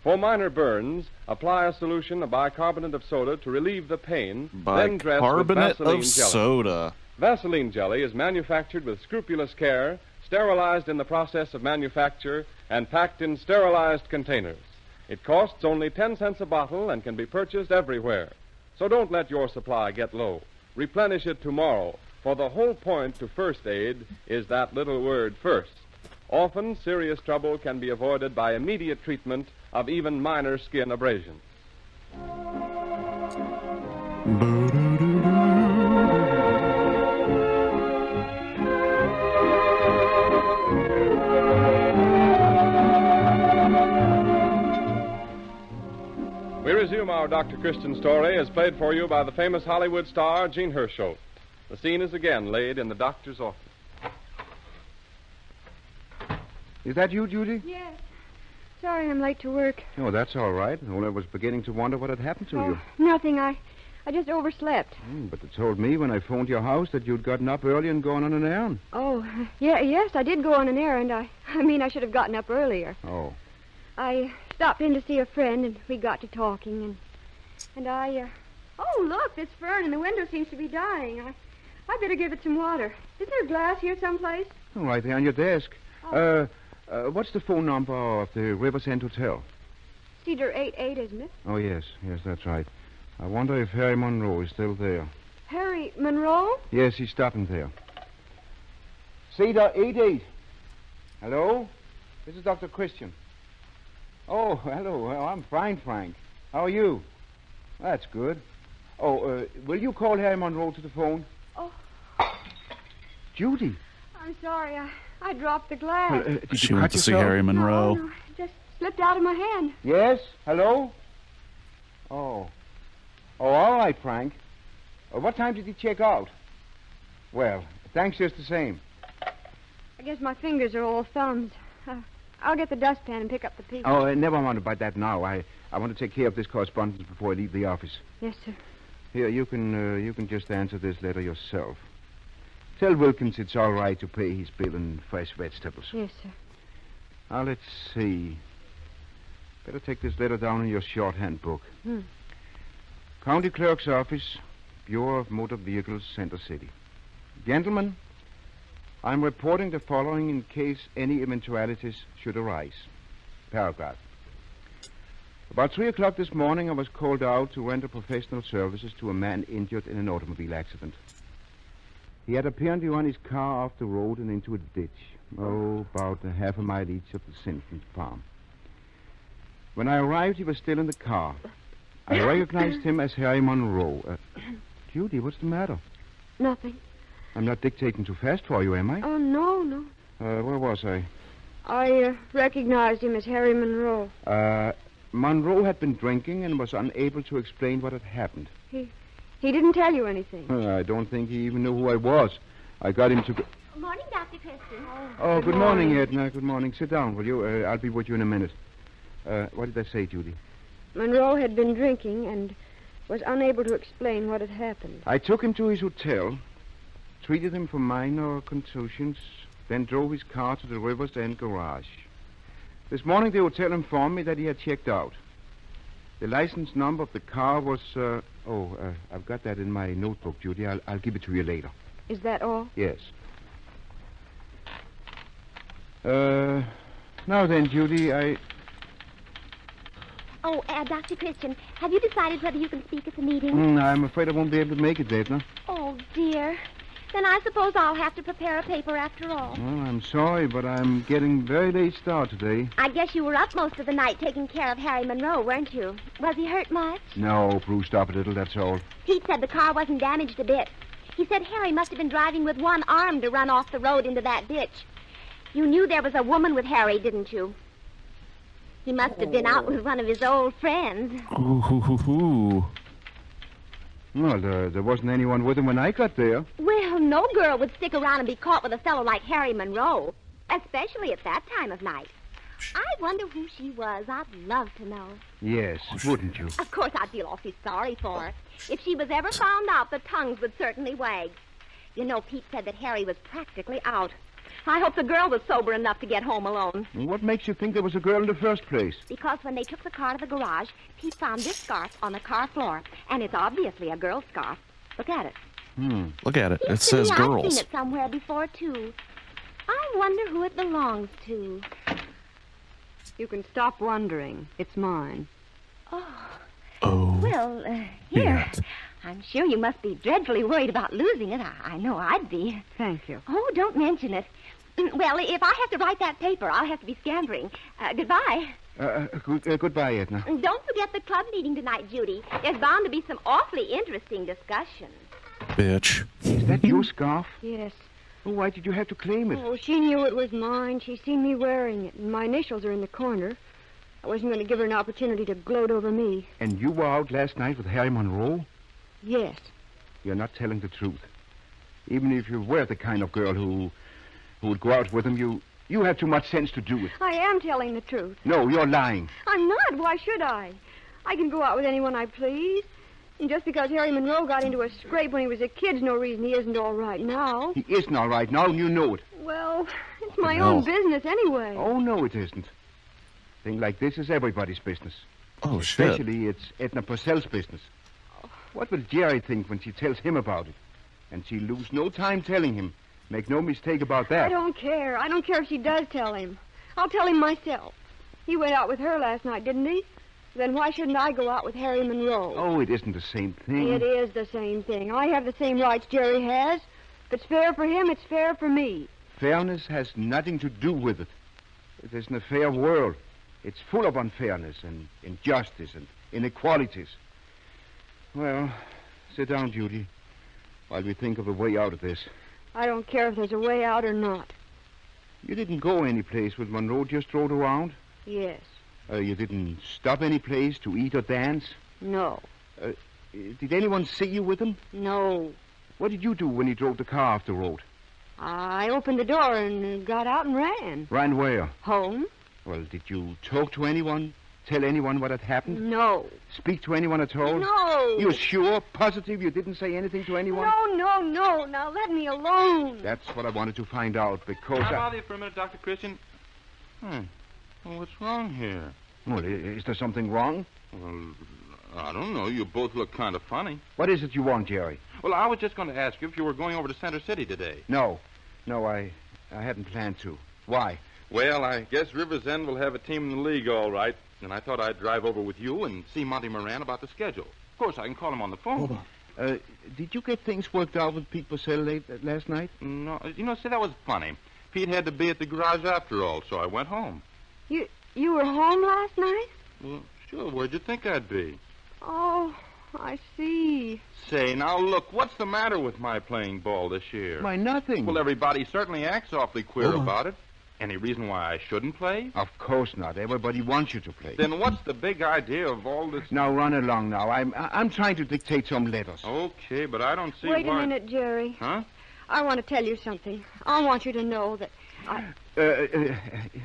[SPEAKER 2] For minor burns, apply a solution of bicarbonate of soda to relieve the pain, then dress with
[SPEAKER 1] Bicarbonate
[SPEAKER 2] Vaseline
[SPEAKER 1] of
[SPEAKER 2] jelly.
[SPEAKER 1] soda.
[SPEAKER 2] Vaseline jelly is manufactured with scrupulous care, sterilized in the process of manufacture, and packed in sterilized containers. It costs only 10 cents a bottle and can be purchased everywhere. So don't let your supply get low. Replenish it tomorrow, for the whole point to first aid is that little word first. Often, serious trouble can be avoided by immediate treatment of even minor skin abrasions. We resume our Dr. Christian story as played for you by the famous Hollywood star, Jean Hersholt. The scene is again laid in the doctor's office.
[SPEAKER 6] Is that you, Judy?
[SPEAKER 18] Yes. Sorry I'm late to work.
[SPEAKER 6] Oh, that's all right. Only I was beginning to wonder what had happened to you.
[SPEAKER 18] Nothing. I just overslept.
[SPEAKER 6] But they told me when I phoned your house that you'd gotten up early and gone on an errand.
[SPEAKER 18] Oh, yes, I did go on an errand. I should have gotten up earlier.
[SPEAKER 6] Oh.
[SPEAKER 18] I stopped in to see a friend, and we got to talking, and I, Oh, look, this fern in the window seems to be dying. I better give it some water. Is there glass here someplace?
[SPEAKER 6] Oh, right there on your desk.
[SPEAKER 18] Oh.
[SPEAKER 6] What's the phone number of the Rivers End Hotel?
[SPEAKER 18] Cedar 88, isn't it?
[SPEAKER 6] Oh, yes, that's right. I wonder if Harry Monroe is still there.
[SPEAKER 18] Harry Monroe?
[SPEAKER 6] Yes, he's stopping there. Cedar 88. Hello? This is Dr. Christian. Oh, hello. Well, I'm fine, Frank. How are you? That's good. Oh, will you call Harry Monroe to the phone?
[SPEAKER 18] Oh.
[SPEAKER 6] Judy.
[SPEAKER 18] I'm sorry. I dropped the glass.
[SPEAKER 6] Did
[SPEAKER 1] She
[SPEAKER 6] you
[SPEAKER 1] went
[SPEAKER 6] cut
[SPEAKER 1] to see
[SPEAKER 6] yourself?
[SPEAKER 1] Harry Monroe.
[SPEAKER 18] No, it just slipped out of my hand.
[SPEAKER 6] Yes? Hello? Oh. Oh, all right, Frank. What time did he check out? Well, thanks just the same.
[SPEAKER 4] I guess my fingers are all thumbs. I'll get the dustpan and pick up the piece.
[SPEAKER 6] Oh, never mind about that now. I want to take care of this correspondence before I leave the office.
[SPEAKER 4] Yes, sir.
[SPEAKER 6] Here, you can just answer this letter yourself. Tell Wilkins it's all right to pay his bill in fresh vegetables.
[SPEAKER 4] Yes, sir.
[SPEAKER 6] Now, let's see. Better take this letter down in your shorthand book. County Clerk's Office, Bureau of Motor Vehicles, Center City. Gentlemen, I'm reporting the following in case any eventualities should arise. Paragraph. About 3 o'clock this morning, I was called out to render professional services to a man injured in an automobile accident. He had apparently run his car off the road and into a ditch, about a half a mile each of the Simpsons farm. When I arrived, he was still in the car. I recognized him as Harry Monroe. Judy, what's the matter?
[SPEAKER 4] Nothing.
[SPEAKER 6] I'm not dictating too fast for you, am I?
[SPEAKER 4] Oh, no.
[SPEAKER 6] Where was I?
[SPEAKER 4] I recognized him as Harry Monroe.
[SPEAKER 6] Monroe had been drinking and was unable to explain what had happened.
[SPEAKER 4] He didn't tell you anything.
[SPEAKER 6] I don't think he even knew who I was. I got him to...
[SPEAKER 8] Morning, Dr. Christian.
[SPEAKER 6] Oh, good morning, Edna. Good morning. Sit down, will you? I'll be with you in a minute. What did I say, Judy?
[SPEAKER 4] Monroe had been drinking and was unable to explain what had happened.
[SPEAKER 6] I took him to his hotel, treated him for minor contusions, then drove his car to the River's End garage. This morning, the hotel informed me that he had checked out. The license number of the car was, I've got that in my notebook, Judy. I'll give it to you later.
[SPEAKER 4] Is that all?
[SPEAKER 6] Yes. Now then, Judy,
[SPEAKER 8] Oh, Dr. Christian, have you decided whether you can speak at the meeting?
[SPEAKER 6] I'm afraid I won't be able to make it, Edna.
[SPEAKER 8] Oh, dear. Then I suppose I'll have to prepare a paper after all.
[SPEAKER 6] Well, I'm sorry, but I'm getting very late start today.
[SPEAKER 8] I guess you were up most of the night taking care of Harry Monroe, weren't you? Was he hurt much?
[SPEAKER 6] No, bruised up a little, that's all.
[SPEAKER 8] Pete said the car wasn't damaged a bit. He said Harry must have been driving with one arm to run off the road into that ditch. You knew there was a woman with Harry, didn't you? He must have been out with one of his old friends.
[SPEAKER 1] Ooh.
[SPEAKER 6] Well, there wasn't anyone with him when I got there.
[SPEAKER 8] Well, no girl would stick around and be caught with a fellow like Harry Monroe, especially at that time of night. I wonder who she was. I'd love to know.
[SPEAKER 6] Yes, wouldn't you?
[SPEAKER 8] Of course, I'd feel awfully sorry for her. If she was ever found out, the tongues would certainly wag. You know, Pete said that Harry was practically out. I hope the girl was sober enough to get home alone.
[SPEAKER 6] What makes you think there was a girl in the first place?
[SPEAKER 8] Because when they took the car to the garage, Pete found this scarf on the car floor. And it's obviously a girl's scarf. Look at it.
[SPEAKER 1] Look at it. It
[SPEAKER 8] Seems to
[SPEAKER 1] says
[SPEAKER 8] me
[SPEAKER 1] girls.
[SPEAKER 8] I've seen it somewhere before, too. I wonder who it belongs to.
[SPEAKER 4] You can stop wondering. It's mine.
[SPEAKER 8] Well, here. I'm sure you must be dreadfully worried about losing it. I know I'd be.
[SPEAKER 4] Thank you.
[SPEAKER 8] Oh, don't mention it. Well, if I have to write that paper, I'll have to be scampering. Goodbye.
[SPEAKER 6] Goodbye, Edna.
[SPEAKER 8] Don't forget the club meeting tonight, Judy. There's bound to be some awfully interesting discussion.
[SPEAKER 1] Bitch.
[SPEAKER 6] Is that your scarf?
[SPEAKER 4] Yes.
[SPEAKER 6] Oh, why did you have to claim it?
[SPEAKER 4] Oh, she knew it was mine. She's seen me wearing it, and my initials are in the corner. I wasn't going to give her an opportunity to gloat over me.
[SPEAKER 6] And you were out last night with Harry Monroe?
[SPEAKER 4] Yes.
[SPEAKER 6] You're not telling the truth. Even if you were the kind of girl who would go out with him, you have too much sense to do it.
[SPEAKER 4] I am telling the truth.
[SPEAKER 6] No, you're lying.
[SPEAKER 4] I'm not. Why should I? I can go out with anyone I please. And just because Harry Monroe got into a scrape when he was a kid's no reason he isn't all right now.
[SPEAKER 6] He isn't all right now, and you know it.
[SPEAKER 4] Well, it's my own business anyway.
[SPEAKER 6] Oh, no, it isn't. A thing like this is everybody's business.
[SPEAKER 1] Oh, shit.
[SPEAKER 6] Especially it's Edna Purcell's business. What will Jerry think when she tells him about it? And she'll lose no time telling him. Make no mistake about that.
[SPEAKER 4] I don't care. I don't care if she does tell him. I'll tell him myself. He went out with her last night, didn't he? Then why shouldn't I go out with Harry Monroe?
[SPEAKER 6] Oh, it isn't the same thing.
[SPEAKER 4] It is the same thing. I have the same rights Jerry has. If it's fair for him, it's fair for me.
[SPEAKER 6] Fairness has nothing to do with it. It isn't a fair world. It's full of unfairness and injustice and inequalities. Well, sit down, Judy, while we think of a way out of this.
[SPEAKER 4] I don't care if there's a way out or not.
[SPEAKER 6] You didn't go any place with Monroe, just rode around?
[SPEAKER 4] Yes.
[SPEAKER 6] You didn't stop any place to eat or dance?
[SPEAKER 4] No.
[SPEAKER 6] Did anyone see you with him?
[SPEAKER 4] No.
[SPEAKER 6] What did you do when he drove the car off the road?
[SPEAKER 4] I opened the door and got out and ran.
[SPEAKER 6] Ran where?
[SPEAKER 4] Home?
[SPEAKER 6] Well, did you talk to anyone? Tell anyone what had happened?
[SPEAKER 4] No.
[SPEAKER 6] Speak to anyone at all?
[SPEAKER 4] No.
[SPEAKER 6] You're sure? Positive you didn't say anything to anyone?
[SPEAKER 4] No. Now let me alone.
[SPEAKER 6] That's what I wanted to find out, because
[SPEAKER 5] Can I bother you for a minute, Dr. Christian? Well, what's wrong here?
[SPEAKER 6] Well, is there something wrong?
[SPEAKER 5] Well, I don't know. You both look kind of funny.
[SPEAKER 6] What is it you want, Jerry?
[SPEAKER 5] Well, I was just going to ask you if you were going over to Center City today.
[SPEAKER 6] No, I hadn't planned to. Why?
[SPEAKER 5] Well, I guess River's End will have a team in the league, all right. And I thought I'd drive over with you and see Monty Moran about the schedule. Of course, I can call him on the phone.
[SPEAKER 6] Did you get things worked out with Pete Purcell last night?
[SPEAKER 5] No. See, that was funny. Pete had to be at the garage after all, so I went home.
[SPEAKER 4] You were home last night?
[SPEAKER 5] Well, sure. Where'd you think I'd be?
[SPEAKER 4] Oh, I see.
[SPEAKER 5] Say, now look, what's the matter with my playing ball this year?
[SPEAKER 6] Why, nothing.
[SPEAKER 5] Well, everybody certainly acts awfully queer about it. Any reason why I shouldn't play?
[SPEAKER 6] Of course not. Everybody wants you to play.
[SPEAKER 5] Then what's the big idea of all this?
[SPEAKER 6] Now, run along now. I'm trying to dictate some letters.
[SPEAKER 5] Okay, but I don't see why...
[SPEAKER 4] Wait a minute, Jerry.
[SPEAKER 5] Huh?
[SPEAKER 4] I want to tell you something. I want you to know that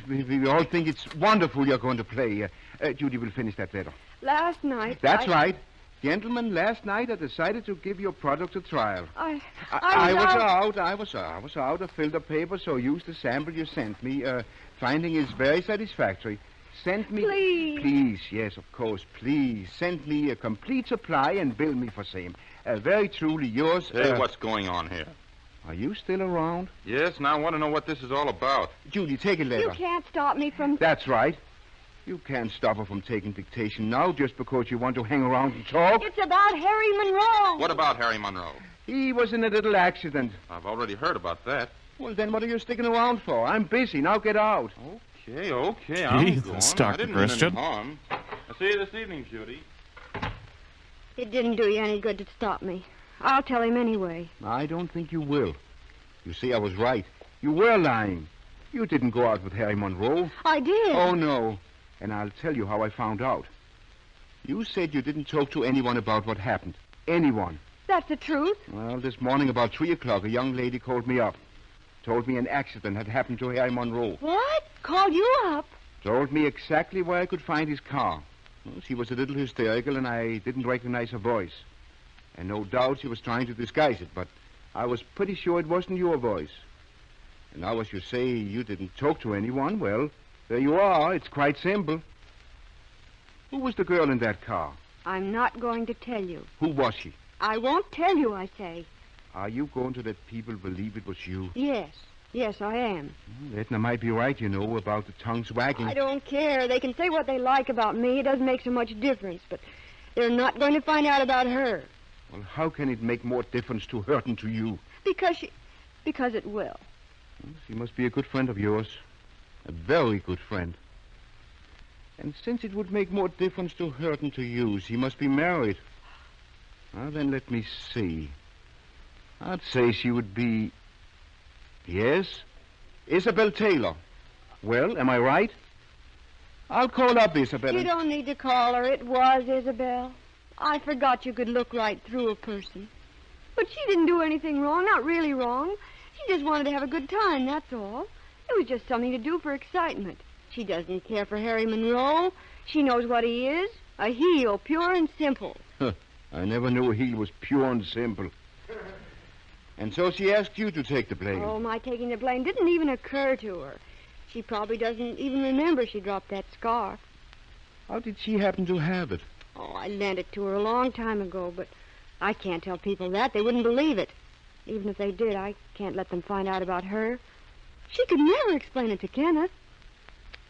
[SPEAKER 6] we all think it's wonderful you're going to play. Judy will finish that letter.
[SPEAKER 4] Last night...
[SPEAKER 6] That's right. Gentlemen, last night I decided to give your product a trial.
[SPEAKER 4] I
[SPEAKER 6] was out. I filled the paper, so used the sample you sent me. Finding is very satisfactory. Send me...
[SPEAKER 4] Please,
[SPEAKER 6] yes, of course, please. Send me a complete supply and bill me for same. Very truly yours...
[SPEAKER 5] Hey, what's going on here?
[SPEAKER 6] Are you still around?
[SPEAKER 5] Yes, now I want to know what this is all about.
[SPEAKER 6] Judy, take a letter.
[SPEAKER 4] You can't stop me from...
[SPEAKER 6] That's right. You can't stop her from taking dictation now just because you want to hang around and talk.
[SPEAKER 4] It's about Harry Monroe.
[SPEAKER 5] What about Harry Monroe?
[SPEAKER 6] He was in a little accident.
[SPEAKER 5] I've already heard about that.
[SPEAKER 6] Well, then what are you sticking around for? I'm busy. Now get out.
[SPEAKER 5] Okay, I'm going.
[SPEAKER 1] Jesus,
[SPEAKER 5] I
[SPEAKER 1] Dr.
[SPEAKER 5] didn't mean
[SPEAKER 1] Christian.
[SPEAKER 5] any harm. I'll see you this evening, Judy.
[SPEAKER 4] It didn't do you any good to stop me. I'll tell him anyway.
[SPEAKER 6] I don't think you will. You see, I was right. You were lying. You didn't go out with Harry Monroe.
[SPEAKER 4] I did.
[SPEAKER 6] Oh, no. And I'll tell you how I found out. You said you didn't talk to anyone about what happened. Anyone.
[SPEAKER 4] That's the truth.
[SPEAKER 6] Well, this morning about 3 o'clock, a young lady called me up. Told me an accident had happened to Harry Monroe.
[SPEAKER 4] What? Called you up?
[SPEAKER 6] Told me exactly where I could find his car. Well, she was a little hysterical, and I didn't recognize her voice. And no doubt she was trying to disguise it, but I was pretty sure it wasn't your voice. And now, as you say, you didn't talk to anyone, well, there you are. It's quite simple. Who was the girl in that car?
[SPEAKER 4] I'm not going to tell you.
[SPEAKER 6] Who was she?
[SPEAKER 4] I won't tell you, I say.
[SPEAKER 6] Are you going to let people believe it was you?
[SPEAKER 4] Yes, I am.
[SPEAKER 6] Edna might be right, you know, about the tongues wagging.
[SPEAKER 4] I don't care. They can say what they like about me. It doesn't make so much difference, but they're not going to find out about her.
[SPEAKER 6] Well, how can it make more difference to her than to you?
[SPEAKER 4] Because it will.
[SPEAKER 6] She must be a good friend of yours. A very good friend. And since it would make more difference to her than to you, she must be married. Well, then let me see. I'd say she would be... Yes? Isabel Taylor. Well, am I right? I'll call up Isabel.
[SPEAKER 4] You don't need to call her. It was Isabel. I forgot you could look right through a person. But she didn't do anything wrong, not really wrong. She just wanted to have a good time, that's all. It was just something to do for excitement. She doesn't care for Harry Monroe. She knows what he is. A heel, pure and simple.
[SPEAKER 6] I never knew a heel was pure and simple. And so she asked you to take the blame.
[SPEAKER 4] Oh, my taking the blame didn't even occur to her. She probably doesn't even remember she dropped that scarf.
[SPEAKER 6] How did she happen to have it?
[SPEAKER 4] Oh, I lent it to her a long time ago, but I can't tell people that. They wouldn't believe it. Even if they did, I can't let them find out about her. She could never explain it to Kenneth.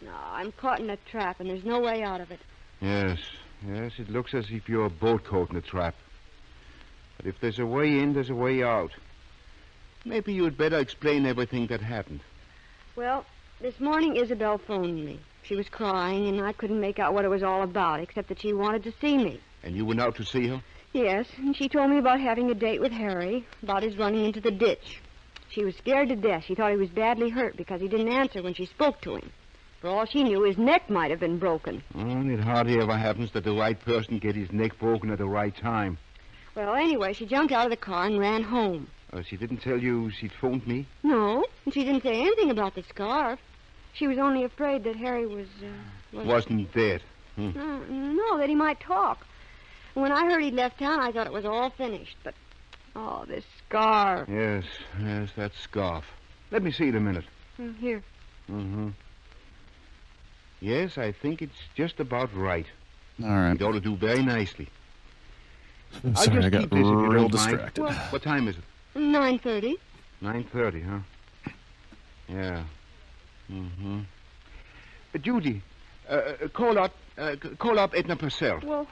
[SPEAKER 4] No, I'm caught in a trap, and there's no way out of it.
[SPEAKER 6] Yes, it looks as if you're both caught in a trap. But if there's a way in, there's a way out. Maybe you'd better explain everything that happened.
[SPEAKER 4] Well, this morning Isabel phoned me. She was crying, and I couldn't make out what it was all about, except that she wanted to see me.
[SPEAKER 6] And you went out to see her?
[SPEAKER 4] Yes, and she told me about having a date with Harry, about his running into the ditch. She was scared to death. She thought he was badly hurt because he didn't answer when she spoke to him. For all she knew, his neck might have been broken.
[SPEAKER 6] Oh, it hardly ever happens that the right person get his neck broken at the right time.
[SPEAKER 4] Well, anyway, she jumped out of the car and ran home.
[SPEAKER 6] She didn't tell you she'd phoned me?
[SPEAKER 4] No, and she didn't say anything about the scarf. She was only afraid that Harry
[SPEAKER 6] Wasn't dead.
[SPEAKER 4] No, that he might talk. When I heard he'd left town, I thought it was all finished. But, this scarf.
[SPEAKER 6] Yes, that scarf. Let me see it a minute.
[SPEAKER 4] Here.
[SPEAKER 6] Mm-hmm. Yes, I think it's just about right.
[SPEAKER 1] All right.
[SPEAKER 6] It ought to do very nicely.
[SPEAKER 1] I'm sorry, I got real distracted.
[SPEAKER 6] What time is it?
[SPEAKER 4] 9:30.
[SPEAKER 6] 9:30, huh? Yeah. Mm-hmm. Judy, call up Edna Purcell.
[SPEAKER 4] Well...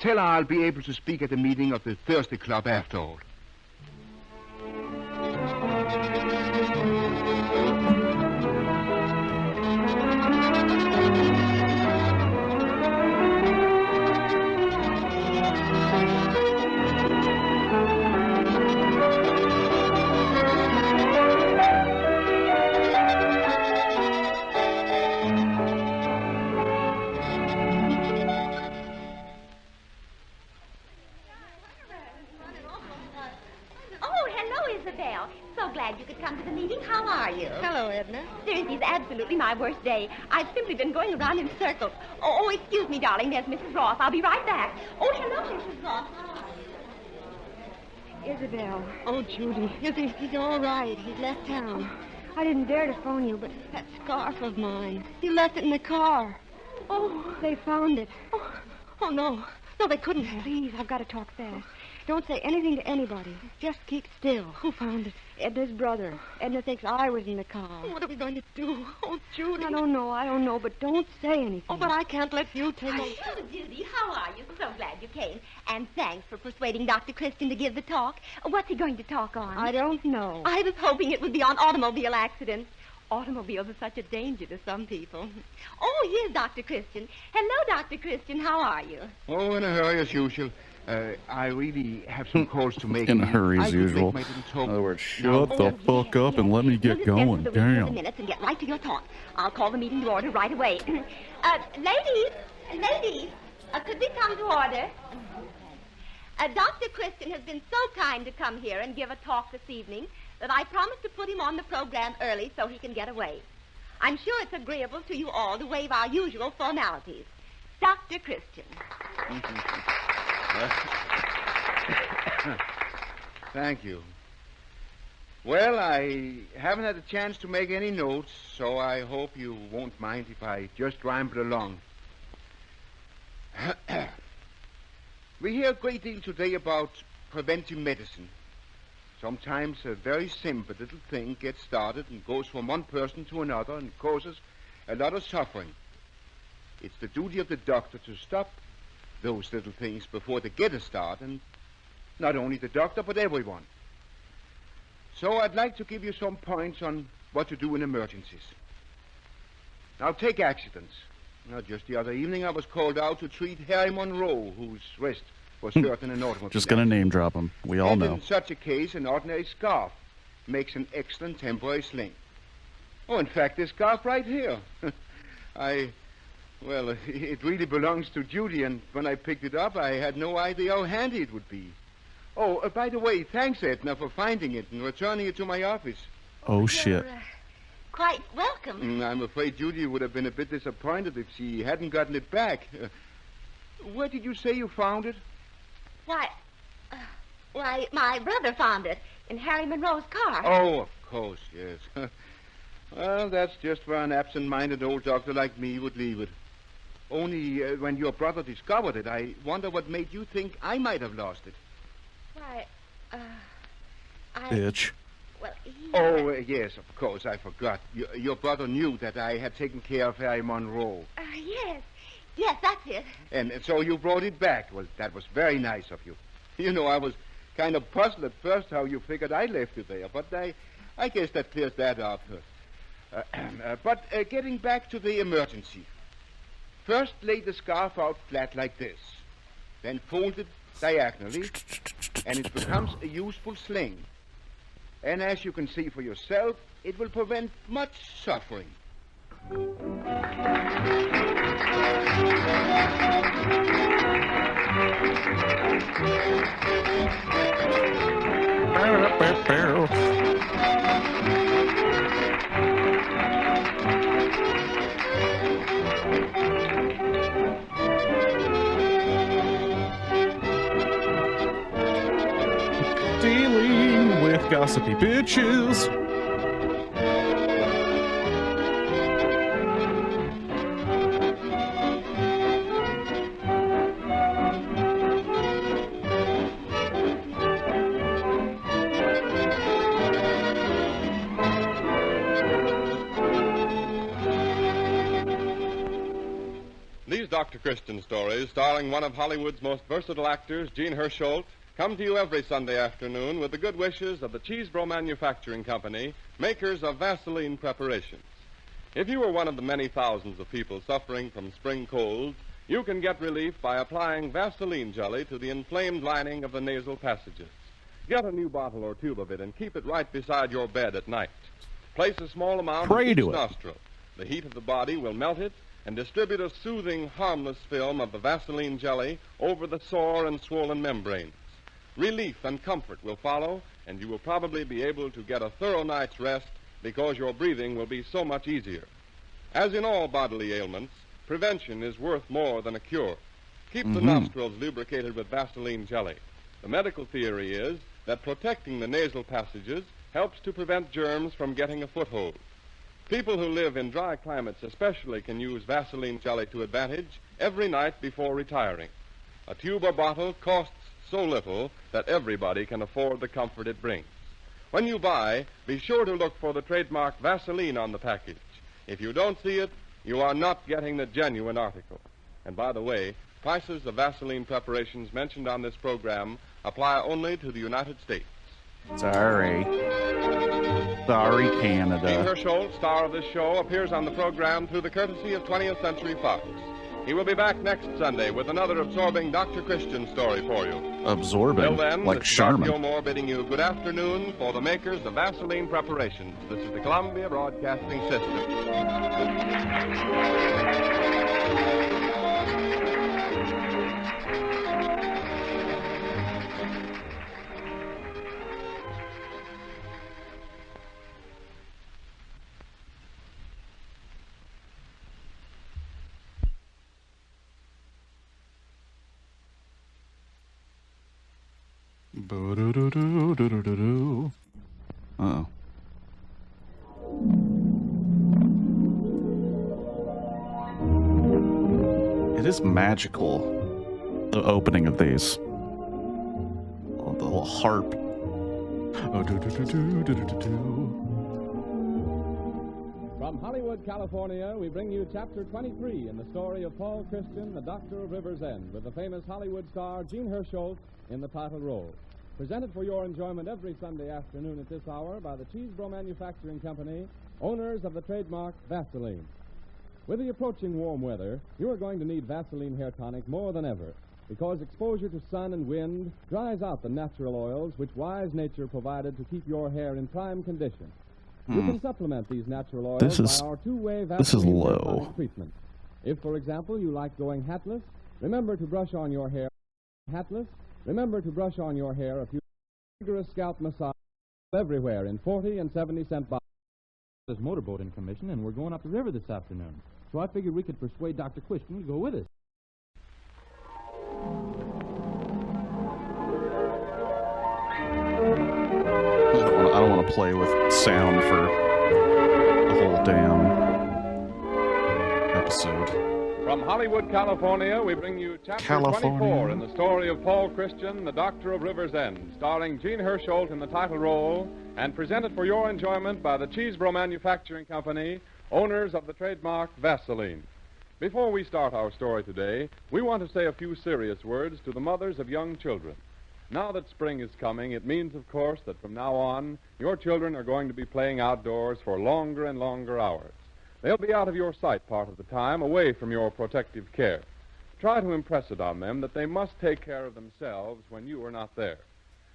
[SPEAKER 6] tell her I'll be able to speak at the meeting of the Thursday Club after all.
[SPEAKER 8] Absolutely my worst day. I've simply been going around in circles. Oh, excuse me, darling. There's Mrs. Ross. I'll be right back. Oh, hello, Mrs. Ross.
[SPEAKER 4] Isabel. Oh, Judy. He's all right. He's left town. I didn't dare to phone you, but that scarf of mine. He left it in the car. Oh. They found it. Oh, no. No, they couldn't have. Please, I've got to talk fast. Don't say anything to anybody. Just keep still. Who found it? Edna's brother. Edna thinks I was in the car. What are we going to do? Oh, Judy. I don't know, but don't say anything. Oh, but I can't let you take it.
[SPEAKER 8] Oh, Judy, how are you? So glad you came. And thanks for persuading Dr. Christian to give the talk. What's he going to talk on?
[SPEAKER 4] I don't know.
[SPEAKER 8] I was hoping it would be on automobile accidents. Automobiles are such a danger to some people. Oh, here's Dr. Christian. Hello, Dr. Christian. How are you?
[SPEAKER 6] Oh, in a hurry as usual. I really have some calls to make.
[SPEAKER 1] In a hurry as usual. In other words, shut the fuck up and let me get going. Damn.
[SPEAKER 8] Minutes and get right to your talk. I'll call the meeting to order right away. Ladies, could we come to order? Dr. Christian has been so kind to come here and give a talk this evening that I promised to put him on the program early so he can get away. I'm sure it's agreeable to you all to waive our usual formalities. Dr. Christian.
[SPEAKER 6] Thank you. Well, I haven't had a chance to make any notes, so I hope you won't mind if I just ramble along. We hear a great deal today about preventive medicine. Sometimes a very simple little thing gets started and goes from one person to another and causes a lot of suffering. It's the duty of the doctor to stop those little things before they get a start, and not only the doctor, but everyone. So I'd like to give you some points on what to do in emergencies. Now, take accidents. Now, just the other evening, I was called out to treat Harry Monroe, whose wrist was hurt in an automobile.
[SPEAKER 1] Just gonna name drop him. We all know.
[SPEAKER 6] In such a case, an ordinary scarf makes an excellent temporary sling. Oh, in fact, this scarf right here. Well, it really belongs to Judy, and when I picked it up, I had no idea how handy it would be. Oh, by the way, thanks, Edna, for finding it and returning it to my office.
[SPEAKER 1] Oh, shit.
[SPEAKER 8] Quite welcome.
[SPEAKER 6] I'm afraid Judy would have been a bit disappointed if she hadn't gotten it back. Where did you say you found it?
[SPEAKER 8] Why, my brother found it in Harry Monroe's car.
[SPEAKER 6] Oh, of course, yes. Well, that's just where an absent-minded old doctor like me would leave it. Only when your brother discovered it, I wonder what made you think I might have lost it.
[SPEAKER 8] Why,
[SPEAKER 1] Bitch.
[SPEAKER 8] Well,
[SPEAKER 6] Oh, yes, of course, I forgot. Your brother knew that I had taken care of Harry Monroe.
[SPEAKER 8] Yes, that's it.
[SPEAKER 6] And so you brought it back. Well, that was very nice of you. You know, I was kind of puzzled at first how you figured I left it there, but I guess that clears that up. But getting back to the emergency. First, lay the scarf out flat like this. Then fold it diagonally, and it becomes a useful sling. And as you can see for yourself, it will prevent much suffering.
[SPEAKER 1] Dealing with gossipy bitches.
[SPEAKER 19] These Dr. Christian stories, starring one of Hollywood's most versatile actors, Gene Hersholt, come to you every Sunday afternoon with the good wishes of the Cheesebro Manufacturing Company, makers of Vaseline preparations. If you are one of the many thousands of people suffering from spring colds, you can get relief by applying Vaseline jelly to the inflamed lining of the nasal passages. Get a new bottle or tube of it and keep it right beside your bed at night. Place a small amount
[SPEAKER 1] Pray
[SPEAKER 19] in
[SPEAKER 1] to
[SPEAKER 19] each
[SPEAKER 1] it.
[SPEAKER 19] nostril. The heat of the body will melt it and distribute a soothing, harmless film of the Vaseline jelly over the sore and swollen membranes. Relief and comfort will follow, and you will probably be able to get a thorough night's rest because your breathing will be so much easier. As in all bodily ailments, prevention is worth more than a cure. Keep the nostrils lubricated with Vaseline jelly. The medical theory is that protecting the nasal passages helps to prevent germs from getting a foothold. People who live in dry climates especially can use Vaseline jelly to advantage every night before retiring. A tube or bottle costs so little that everybody can afford the comfort it brings. When you buy, be sure to look for the trademark Vaseline on the package. If you don't see it, you are not getting the genuine article. And by the way, prices of Vaseline preparations mentioned on this program apply only to the United States.
[SPEAKER 1] Sorry. Sorry,
[SPEAKER 19] Gene
[SPEAKER 1] Canada.
[SPEAKER 19] Hersholt, star of this show, appears on the program through the courtesy of 20th Century Fox. He will be back next Sunday with another absorbing Dr. Christian story for you.
[SPEAKER 1] Absorbing,
[SPEAKER 19] Till then,
[SPEAKER 1] like
[SPEAKER 19] this is Art
[SPEAKER 1] Charmin.
[SPEAKER 19] Gilmore bidding you good afternoon for the makers of Vaseline preparations. This is the Columbia Broadcasting System.
[SPEAKER 1] Boo-doo-doo-doo-doo-doo-doo. Uh-oh. It is magical, the opening of these. Oh, the little harp. Oh, do-do-do-do-do-do-do-do.
[SPEAKER 2] From Hollywood, California, we bring you Chapter 23 in the story of Paul Christian, the Doctor of River's End, with the famous Hollywood star Gene Hersholt in the title role. Presented for your enjoyment every Sunday afternoon at this hour by the Cheesebro Manufacturing Company, owners of the trademark Vaseline. With the approaching warm weather, you are going to need Vaseline hair tonic more than ever, because exposure to sun and wind dries out the natural oils which wise nature provided to keep your hair in prime condition. You can supplement these natural oils by our two-way Vaseline hair tonic treatment. If, for example, you like going hatless, remember to brush on your hair a few vigorous scalp massage everywhere in 40 and 70-cent bottles.
[SPEAKER 20] There's motorboat in commission, and we're going up the river this afternoon. So I figured we could persuade Dr. Christian to go with us.
[SPEAKER 1] I don't want to play with sound for the whole damn episode.
[SPEAKER 2] From Hollywood, California, we bring you Chapter 24 in the story of Paul Christian, the Doctor of River's End, starring Gene Hersholt in the title role, and presented for your enjoyment by the Cheesebro Manufacturing Company, owners of the trademark Vaseline. Before we start our story today, we want to say a few serious words to the mothers of young children. Now that spring is coming, it means, of course, that from now on, your children are going to be playing outdoors for longer and longer hours. They'll be out of your sight part of the time, away from your protective care. Try to impress it on them that they must take care of themselves when you are not there.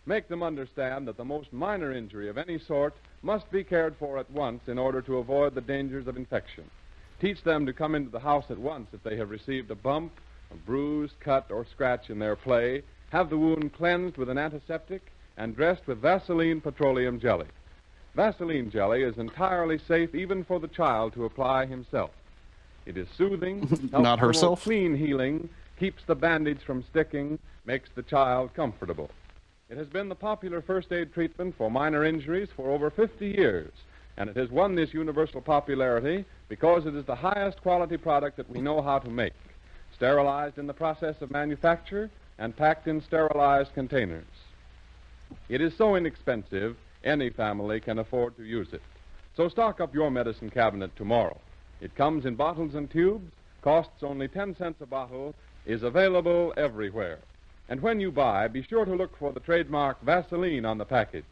[SPEAKER 2] Make them understand that the most minor injury of any sort must be cared for at once in order to avoid the dangers of infection. Teach them to come into the house at once if they have received a bump, a bruise, cut, or scratch in their play. Have the wound cleansed with an antiseptic and dressed with Vaseline petroleum jelly. Vaseline jelly is entirely safe even for the child to apply himself. It is soothing, helps
[SPEAKER 1] Not
[SPEAKER 2] promote
[SPEAKER 1] herself.
[SPEAKER 2] clean healing, keeps the bandage from sticking, makes the child comfortable. It has been the popular first aid treatment for minor injuries for over 50 years, and it has won this universal popularity because it is the highest quality product that we know how to make, sterilized in the process of manufacture and packed in sterilized containers. It is so inexpensive, any family can afford to use it. So stock up your medicine cabinet tomorrow. It comes in bottles and tubes, costs only 10 cents a bottle, is available everywhere. And when you buy, be sure to look for the trademark Vaseline on the package.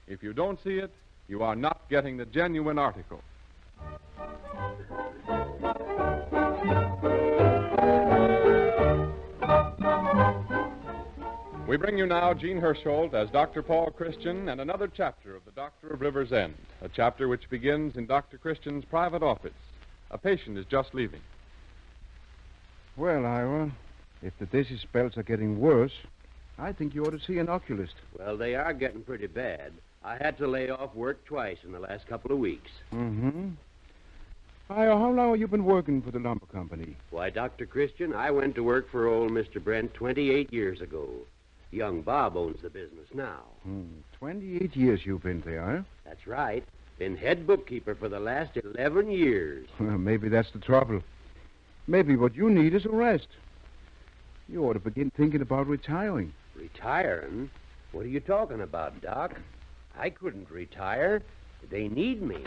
[SPEAKER 2] If you don't see it, you are not getting the genuine article. We bring you now Gene Hersholt as Dr. Paul Christian and another chapter of The Doctor of River's End, a chapter which begins in Dr. Christian's private office. A patient is just leaving.
[SPEAKER 6] Well, Ira, if the dizzy spells are getting worse, I think you ought to see an oculist.
[SPEAKER 16] Well, they are getting pretty bad. I had to lay off work twice in the last couple of weeks.
[SPEAKER 6] Mm-hmm. Ira, how long have you been working for the lumber company?
[SPEAKER 16] Why, Dr. Christian, I went to work for old Mr. Brent 28 years ago. Young Bob owns the business now.
[SPEAKER 6] 28 years you've been there, huh?
[SPEAKER 16] That's right. Been head bookkeeper for the last 11 years.
[SPEAKER 6] Well, maybe that's the trouble. Maybe what you need is a rest. You ought to begin thinking about retiring.
[SPEAKER 16] Retiring? What are you talking about, Doc? I couldn't retire. They need me.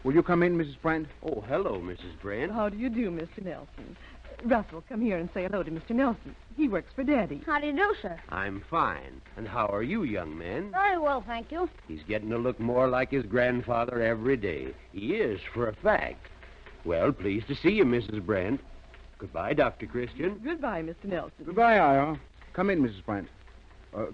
[SPEAKER 6] Will you come in, Mrs. Brent?
[SPEAKER 16] Oh, hello, Mrs. Brent.
[SPEAKER 18] How do you do, Mr. Nelson? Russell, come here and say hello to Mr. Nelson. He works for Daddy.
[SPEAKER 4] How do you do, sir?
[SPEAKER 16] I'm fine. And how are you, young men?
[SPEAKER 4] Very well, thank you.
[SPEAKER 16] He's getting to look more like his grandfather every day. He is, for a fact. Well, pleased to see you, Mrs. Brent. Goodbye, Dr. Christian.
[SPEAKER 18] Goodbye, Mr. Nelson.
[SPEAKER 6] Goodbye, Ira. Come in, Mrs. Brent.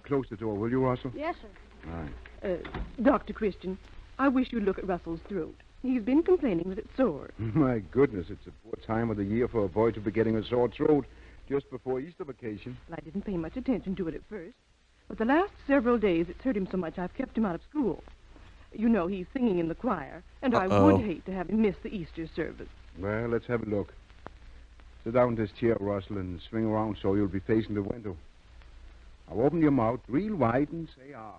[SPEAKER 6] Close the door, will you, Russell?
[SPEAKER 4] Yes, sir.
[SPEAKER 6] All right.
[SPEAKER 18] Dr. Christian, I wish you'd look at Russell's throat. He's been complaining that it's sore.
[SPEAKER 6] My goodness, it's a poor time of the year for a boy to be getting a sore throat just before Easter vacation.
[SPEAKER 18] Well, I didn't pay much attention to it at first. But the last several days, it's hurt him so much I've kept him out of school. You know, he's singing in the choir, and I would hate to have him miss the Easter service.
[SPEAKER 6] Well, let's have a look. Sit down in this chair, Russell, and swing around so you'll be facing the window. Now open your mouth real wide and say ah.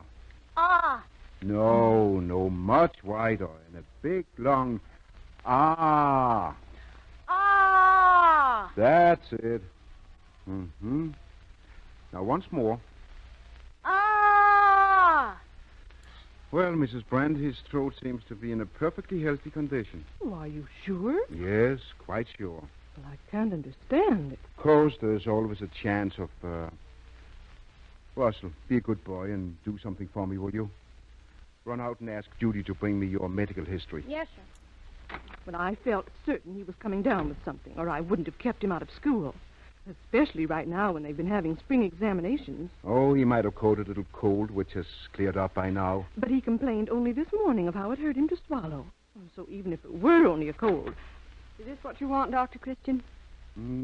[SPEAKER 4] Ah.
[SPEAKER 6] No, much wider, and a big, long ah.
[SPEAKER 4] Ah.
[SPEAKER 6] That's it. Mm-hmm. Now once more.
[SPEAKER 4] Ah.
[SPEAKER 6] Well, Mrs. Brand, his throat seems to be in a perfectly healthy condition.
[SPEAKER 18] Oh, are you sure?
[SPEAKER 6] Yes, quite sure.
[SPEAKER 18] Well, I can't understand it.
[SPEAKER 6] Of course, there's always a chance of, Russell, be a good boy and do something for me, will you? Run out and ask Judy to bring me your medical history.
[SPEAKER 4] Yes, sir.
[SPEAKER 18] But I felt certain he was coming down with something, or I wouldn't have kept him out of school. Especially right now when they've been having spring examinations.
[SPEAKER 6] Oh, he might have caught a little cold, which has cleared up by now.
[SPEAKER 18] But he complained only this morning of how it hurt him to swallow. So even if it were only a cold.
[SPEAKER 4] Is this what you want, Dr. Christian?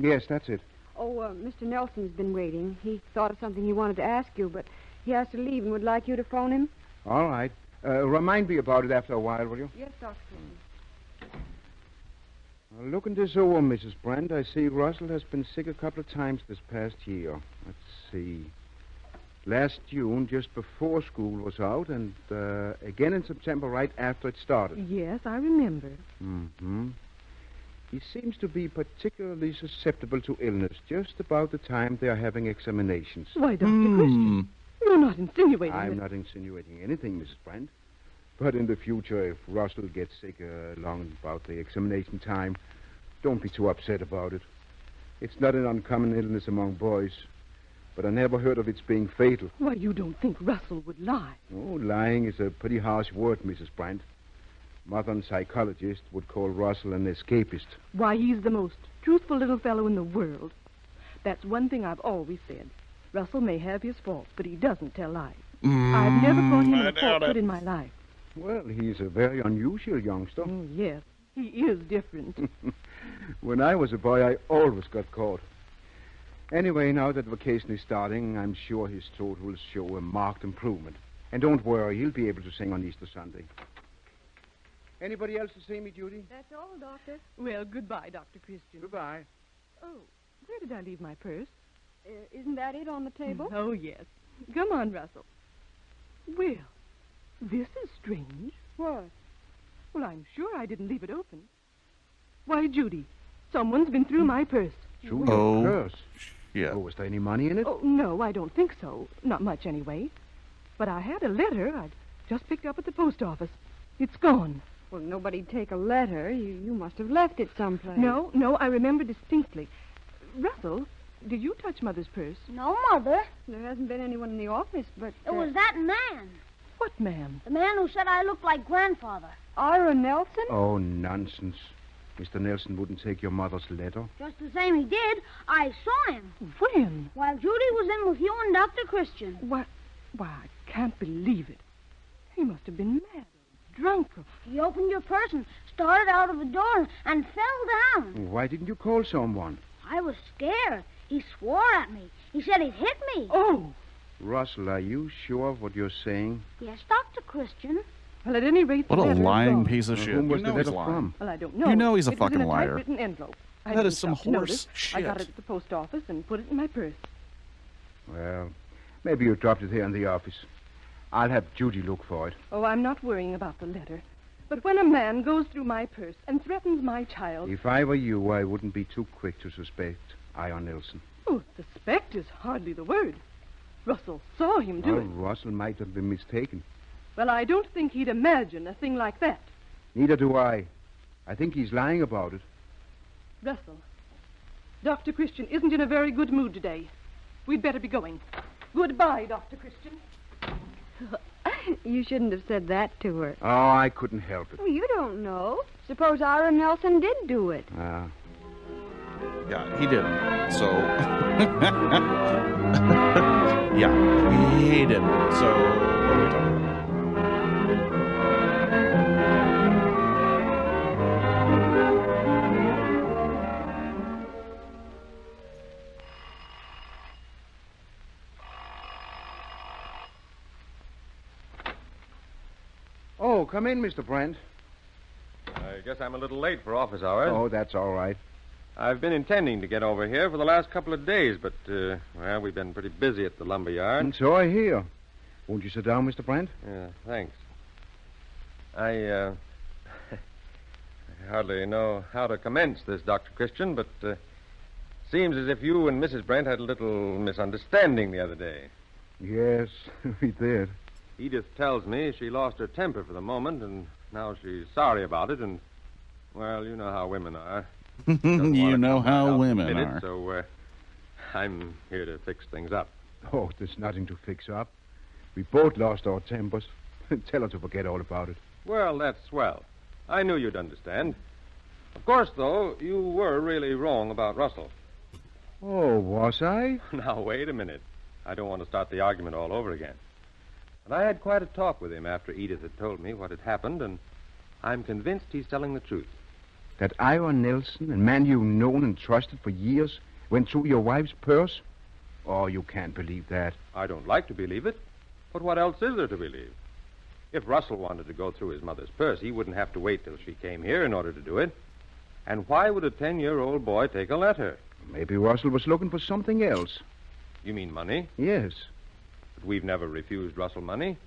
[SPEAKER 6] Yes, that's it.
[SPEAKER 4] Oh, Mr. Nelson's been waiting. He thought of something he wanted to ask you, but he has to leave and would like you to phone him.
[SPEAKER 6] All right. Remind me about it after a while, will you?
[SPEAKER 4] Yes, Dr. Christian.
[SPEAKER 6] Looking this over, Mrs. Brand, I see Russell has been sick a couple of times this past year. Let's see. Last June, just before school was out, and again in September, right after it started.
[SPEAKER 18] Yes, I remember.
[SPEAKER 6] Mm-hmm. He seems to be particularly susceptible to illness just about the time they are having examinations.
[SPEAKER 18] Why, Dr. Christian, you're not insinuating
[SPEAKER 6] I'm
[SPEAKER 18] that...
[SPEAKER 6] not insinuating anything, Mrs. Brand. But in the future, if Russell gets sick along about the examination time, don't be too upset about it. It's not an uncommon illness among boys, but I never heard of its being fatal.
[SPEAKER 18] Why, you don't think Russell would lie?
[SPEAKER 6] Oh, lying is a pretty harsh word, Mrs. Brand. Modern psychologists would call Russell an escapist.
[SPEAKER 18] Why, he's the most truthful little fellow in the world. That's one thing I've always said. Russell may have his faults, but he doesn't tell lies. I've never caught him in a falsehood in my life.
[SPEAKER 6] Well, he's a very unusual youngster.
[SPEAKER 18] Oh, yes. He is different.
[SPEAKER 6] When I was a boy, I always got caught. Anyway, now that vacation is starting, I'm sure his throat will show a marked improvement. And don't worry, he'll be able to sing on Easter Sunday. Anybody else to see me, Judy?
[SPEAKER 4] That's all, Doctor.
[SPEAKER 21] Well, goodbye, Dr. Christian.
[SPEAKER 6] Goodbye.
[SPEAKER 21] Oh, where did I leave my purse?
[SPEAKER 4] Isn't that it on the table?
[SPEAKER 21] Oh, yes. Come on, Russell. Well, this is strange.
[SPEAKER 4] What?
[SPEAKER 21] Well, I'm sure I didn't leave it open. Why, Judy, someone's been through my purse.
[SPEAKER 6] Through your purse?
[SPEAKER 1] Yeah.
[SPEAKER 6] Oh, was there any money in it?
[SPEAKER 21] Oh, no, I don't think so. Not much, anyway. But I had a letter I'd just picked up at the post office. It's gone.
[SPEAKER 4] Well, nobody'd take a letter. You must have left it someplace.
[SPEAKER 21] No, I remember distinctly. Russell, did you touch Mother's purse?
[SPEAKER 4] No, Mother. There hasn't been anyone in the office, but...
[SPEAKER 8] It was that man.
[SPEAKER 21] What man?
[SPEAKER 8] The man who said I looked like Grandfather.
[SPEAKER 4] Ira Nelson?
[SPEAKER 6] Oh, nonsense. Mr. Nelson wouldn't take your mother's letter.
[SPEAKER 8] Just the same he did. I saw him.
[SPEAKER 21] When?
[SPEAKER 8] While Judy was in with you and Dr. Christian.
[SPEAKER 21] Why, I can't believe it. He must have been mad or drunk or...
[SPEAKER 8] He opened your purse and started out of the door and fell down.
[SPEAKER 6] Why didn't you call someone?
[SPEAKER 8] I was scared. He swore at me. He said he'd hit me.
[SPEAKER 21] Oh!
[SPEAKER 6] Russell, are you sure of what you're saying?
[SPEAKER 8] Yes, Dr. Christian.
[SPEAKER 21] Well, at any rate,
[SPEAKER 1] What
[SPEAKER 21] the
[SPEAKER 1] a
[SPEAKER 21] letter is
[SPEAKER 1] lying
[SPEAKER 21] gone.
[SPEAKER 1] piece of shit.
[SPEAKER 6] Whom was
[SPEAKER 1] You
[SPEAKER 6] the
[SPEAKER 1] know he's
[SPEAKER 6] letter
[SPEAKER 1] lying.
[SPEAKER 6] from?
[SPEAKER 21] Well, I don't know.
[SPEAKER 1] You know he's a
[SPEAKER 21] It was
[SPEAKER 1] fucking
[SPEAKER 21] in a
[SPEAKER 1] liar.
[SPEAKER 21] typewritten envelope. I
[SPEAKER 1] That
[SPEAKER 21] didn't
[SPEAKER 1] is some
[SPEAKER 21] stop to notice.
[SPEAKER 1] horse
[SPEAKER 21] I got
[SPEAKER 1] shit.
[SPEAKER 21] it at the post office and put it in my purse.
[SPEAKER 6] Well, maybe you dropped it here in the office. I'll have Judy look for it.
[SPEAKER 21] Oh, I'm not worrying about the letter. But when a man goes through my purse and threatens my child...
[SPEAKER 6] If I were you, I wouldn't be too quick to suspect Ira Nelson.
[SPEAKER 21] Oh, suspect is hardly the word. Russell saw him do
[SPEAKER 6] Well,
[SPEAKER 21] it.
[SPEAKER 6] Russell might have been mistaken.
[SPEAKER 21] Well, I don't think he'd imagine a thing like that.
[SPEAKER 6] Neither do I. I think he's lying about it.
[SPEAKER 21] Russell, Dr. Christian isn't in a very good mood today. We'd better be going. Goodbye, Dr. Christian.
[SPEAKER 4] You shouldn't have said that to her.
[SPEAKER 6] Oh, I couldn't help it.
[SPEAKER 4] Well, you don't know. Suppose Ira Nelson did do it.
[SPEAKER 1] Yeah, he didn't. So... yeah, he didn't. So, what are we talking about?
[SPEAKER 6] Oh, come in, Mr. Brent.
[SPEAKER 17] I guess I'm a little late for office hours.
[SPEAKER 6] Oh, that's all right.
[SPEAKER 17] I've been intending to get over here for the last couple of days, but, well, we've been pretty busy at the lumber yard.
[SPEAKER 6] And so I hear. Won't you sit down, Mr. Brent?
[SPEAKER 17] Yeah, thanks. I hardly know how to commence this, Dr. Christian, but seems as if you and Mrs. Brent had a little misunderstanding the other day.
[SPEAKER 6] Yes, we did.
[SPEAKER 17] Edith tells me she lost her temper for the moment, and now she's sorry about it, and, well, you know how women are.
[SPEAKER 1] You know how women are.
[SPEAKER 17] So, I'm here to fix things up.
[SPEAKER 6] Oh, there's nothing to fix up. We both lost our tempers. Tell her to forget all about it.
[SPEAKER 17] Well, that's swell. I knew you'd understand. Of course, though, you were really wrong about Russell.
[SPEAKER 6] Oh, was I?
[SPEAKER 17] Now, wait a minute. I don't want to start the argument all over again. But I had quite a talk with him after Edith had told me what had happened, and I'm convinced he's telling the truth.
[SPEAKER 6] That Ira Nelson, a man you've known and trusted for years, went through your wife's purse? Oh, you can't believe that.
[SPEAKER 17] I don't like to believe it. But what else is there to believe? If Russell wanted to go through his mother's purse, he wouldn't have to wait till she came here in order to do it. And why would a 10-year-old boy take a letter?
[SPEAKER 6] Maybe Russell was looking for something else.
[SPEAKER 17] You mean money?
[SPEAKER 6] Yes.
[SPEAKER 17] But we've never refused Russell money.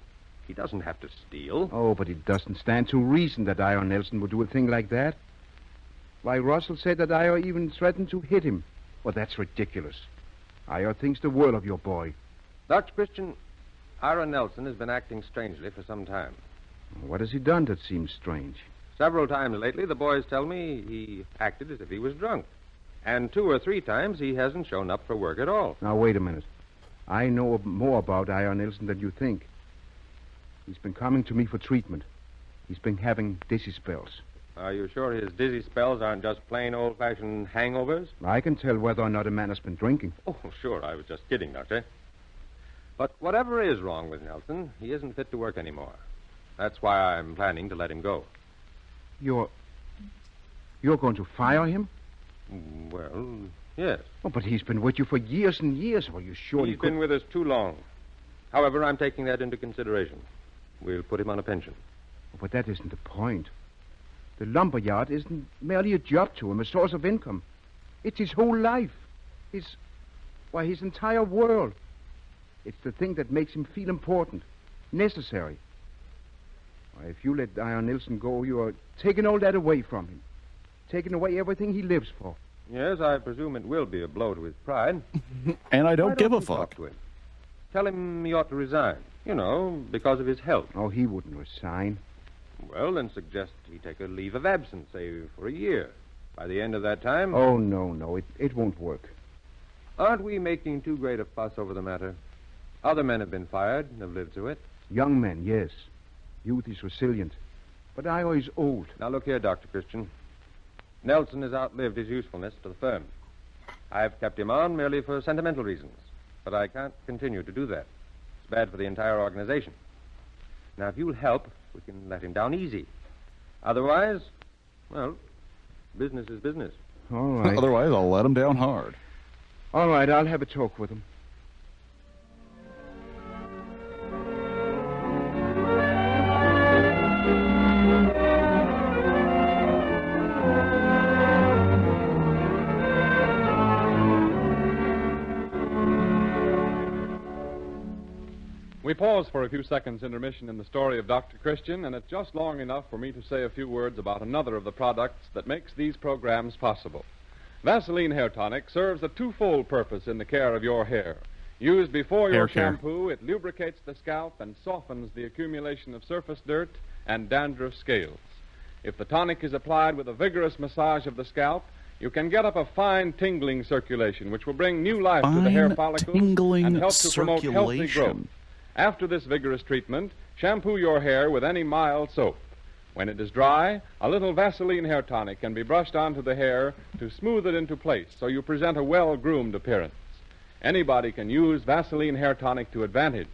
[SPEAKER 17] He doesn't have to steal.
[SPEAKER 6] Oh, but it doesn't stand to reason that Ira Nelson would do a thing like that. Why, Russell said that Ira even threatened to hit him. Well, that's ridiculous. Ira thinks the world of your boy.
[SPEAKER 17] Dr. Christian, Ira Nelson has been acting strangely for some time.
[SPEAKER 6] What has he done that seems strange?
[SPEAKER 17] Several times lately, the boys tell me he acted as if he was drunk. And 2 or 3 times he hasn't shown up for work at all.
[SPEAKER 6] Now, wait a minute. I know more about Ira Nelson than you think. He's been coming to me for treatment. He's been having dizzy spells.
[SPEAKER 17] Are you sure his dizzy spells aren't just plain old-fashioned hangovers?
[SPEAKER 6] I can tell whether or not a man has been drinking.
[SPEAKER 17] Oh, sure. I was just kidding, Doctor. But whatever is wrong with Nelson, he isn't fit to work anymore. That's why I'm planning to let him go.
[SPEAKER 6] You're going to fire him?
[SPEAKER 17] Well, yes.
[SPEAKER 6] Oh, but he's been with you for years and years. Are you sure
[SPEAKER 17] He's been with us too long. However, I'm taking that into consideration. We'll put him on a pension.
[SPEAKER 6] But that isn't the point. The lumberyard isn't merely a job to him, a source of income. It's his whole life. His entire world. It's the thing that makes him feel important, necessary. Why, if you let Iron Nilsson go, you are taking all that away from him. Taking away everything he lives for.
[SPEAKER 17] Yes, I presume it will be a blow to his pride.
[SPEAKER 1] And I
[SPEAKER 17] Why
[SPEAKER 1] don't give a
[SPEAKER 17] you
[SPEAKER 1] fuck.
[SPEAKER 17] talk to him? Tell him he ought to resign. You know, because of his health.
[SPEAKER 6] Oh, he wouldn't resign.
[SPEAKER 17] Well, then suggest he take a leave of absence, say, for a year. By the end of that time...
[SPEAKER 6] Oh, no. It won't work.
[SPEAKER 17] Aren't we making too great a fuss over the matter? Other men have been fired and have lived through it.
[SPEAKER 6] Young men, yes. Youth is resilient. But Io is old.
[SPEAKER 17] Now, look here, Dr. Christian. Nelson has outlived his usefulness to the firm. I've kept him on merely for sentimental reasons. But I can't continue to do that. It's bad for the entire organization. Now, if you'll help, we can let him down easy. Otherwise, well, business is business.
[SPEAKER 6] All right.
[SPEAKER 1] Otherwise, I'll let him down hard.
[SPEAKER 6] All right, I'll have a talk with him.
[SPEAKER 2] We pause for a few seconds intermission in the story of Dr. Christian, and it's just long enough for me to say a few words about another of the products that makes these programs possible. Vaseline Hair Tonic serves a twofold purpose in the care of your hair. Used before your
[SPEAKER 1] Hair care.
[SPEAKER 2] shampoo, it lubricates the scalp and softens the accumulation of surface dirt and dandruff scales. If the tonic is applied with a vigorous massage of the scalp, you can get up a fine tingling circulation which will bring new life to the hair
[SPEAKER 1] Fine
[SPEAKER 2] follicles
[SPEAKER 1] tingling
[SPEAKER 2] and help to promote healthy growth.
[SPEAKER 1] circulation.
[SPEAKER 2] After this vigorous treatment, shampoo your hair with any mild soap. When it is dry, a little Vaseline Hair Tonic can be brushed onto the hair to smooth it into place so you present a well-groomed appearance. Anybody can use Vaseline Hair Tonic to advantage.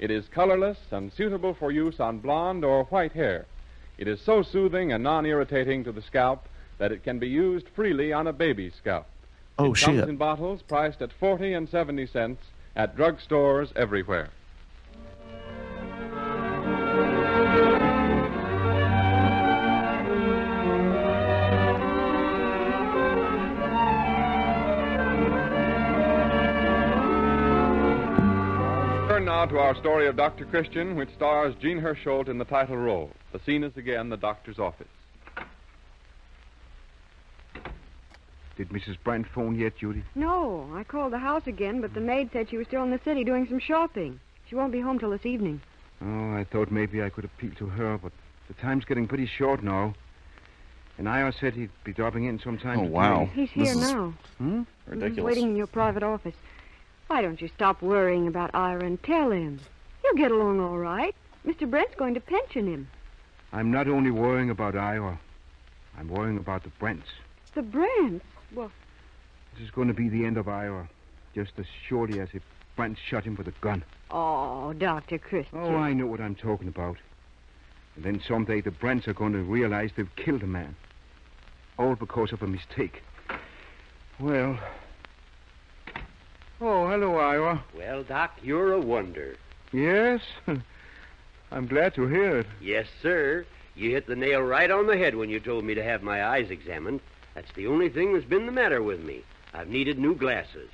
[SPEAKER 2] It is colorless and suitable for use on blonde or white hair. It is so soothing and non-irritating to the scalp that it can be used freely on a baby's scalp.
[SPEAKER 1] Oh,
[SPEAKER 2] it
[SPEAKER 1] shit.
[SPEAKER 2] comes in bottles priced at 40 and 70 cents at drugstores everywhere. Turn now to our story of Dr. Christian, which stars Jean Hersholt in the title role. The scene is again the doctor's office.
[SPEAKER 6] Did Mrs. Brandt phone yet, Judy?
[SPEAKER 4] No, I called the house again, but the maid said she was still in the city doing some shopping. She won't be home till this evening.
[SPEAKER 6] Oh, I thought maybe I could appeal to her, but the time's getting pretty short now. And Io said he'd be dropping in sometime
[SPEAKER 1] Oh,
[SPEAKER 6] today.
[SPEAKER 1] wow.
[SPEAKER 4] He's here now.
[SPEAKER 6] Hmm?
[SPEAKER 4] He's waiting in your private office. Why don't you stop worrying about Ira and tell him? He'll get along all right. Mr. Brent's going to pension him.
[SPEAKER 6] I'm not only worrying about Ira. I'm worrying about the Brents.
[SPEAKER 4] The Brents? Well,
[SPEAKER 6] This is going to be the end of Ira. Just as surely as if Brent shot him with a gun.
[SPEAKER 4] oh, Dr. Christian.
[SPEAKER 6] Oh, I know what I'm talking about. And then someday the Brents are going to realize they've killed a man. All because of a mistake. Well... Oh, hello, Ira.
[SPEAKER 9] Well, Doc, you're a wonder.
[SPEAKER 6] Yes? I'm glad to hear it.
[SPEAKER 9] Yes, sir. You hit the nail right on the head when you told me to have my eyes examined. That's the only thing that's been the matter with me. I've needed new glasses.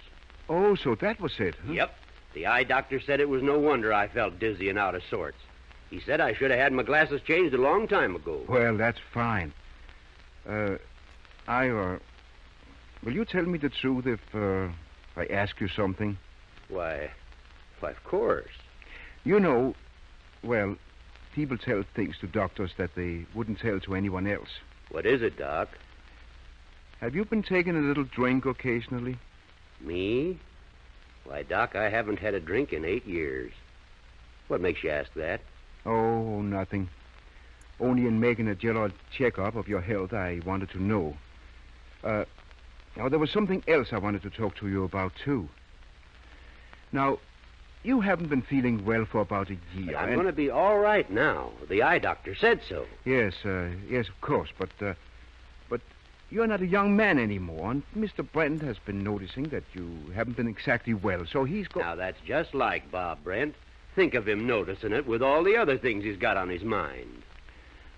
[SPEAKER 6] Oh, so that was it, huh?
[SPEAKER 9] Yep. The eye doctor said it was no wonder I felt dizzy and out of sorts. He said I should have had my glasses changed a long time ago.
[SPEAKER 6] Well, that's fine. Ira, will you tell me the truth if I ask you something?
[SPEAKER 9] Why, of course.
[SPEAKER 6] You know, well, people tell things to doctors that they wouldn't tell to anyone else.
[SPEAKER 9] What is it, Doc?
[SPEAKER 6] Have you been taking a little drink occasionally?
[SPEAKER 9] Me? Why, Doc, I haven't had a drink in 8 years. What makes you ask that?
[SPEAKER 6] Oh, nothing. Only in making a general checkup of your health, I wanted to know. Now, there was something else I wanted to talk to you about, too. Now, you haven't been feeling well for about a year.
[SPEAKER 9] But I'm going to be all right now. The eye doctor said so.
[SPEAKER 6] Yes, yes, of course, but you're not a young man anymore, and Mr. Brent has been noticing that you haven't been exactly well, so he's
[SPEAKER 9] Now, that's just like Bob Brent. Think of him noticing it with all the other things he's got on his mind.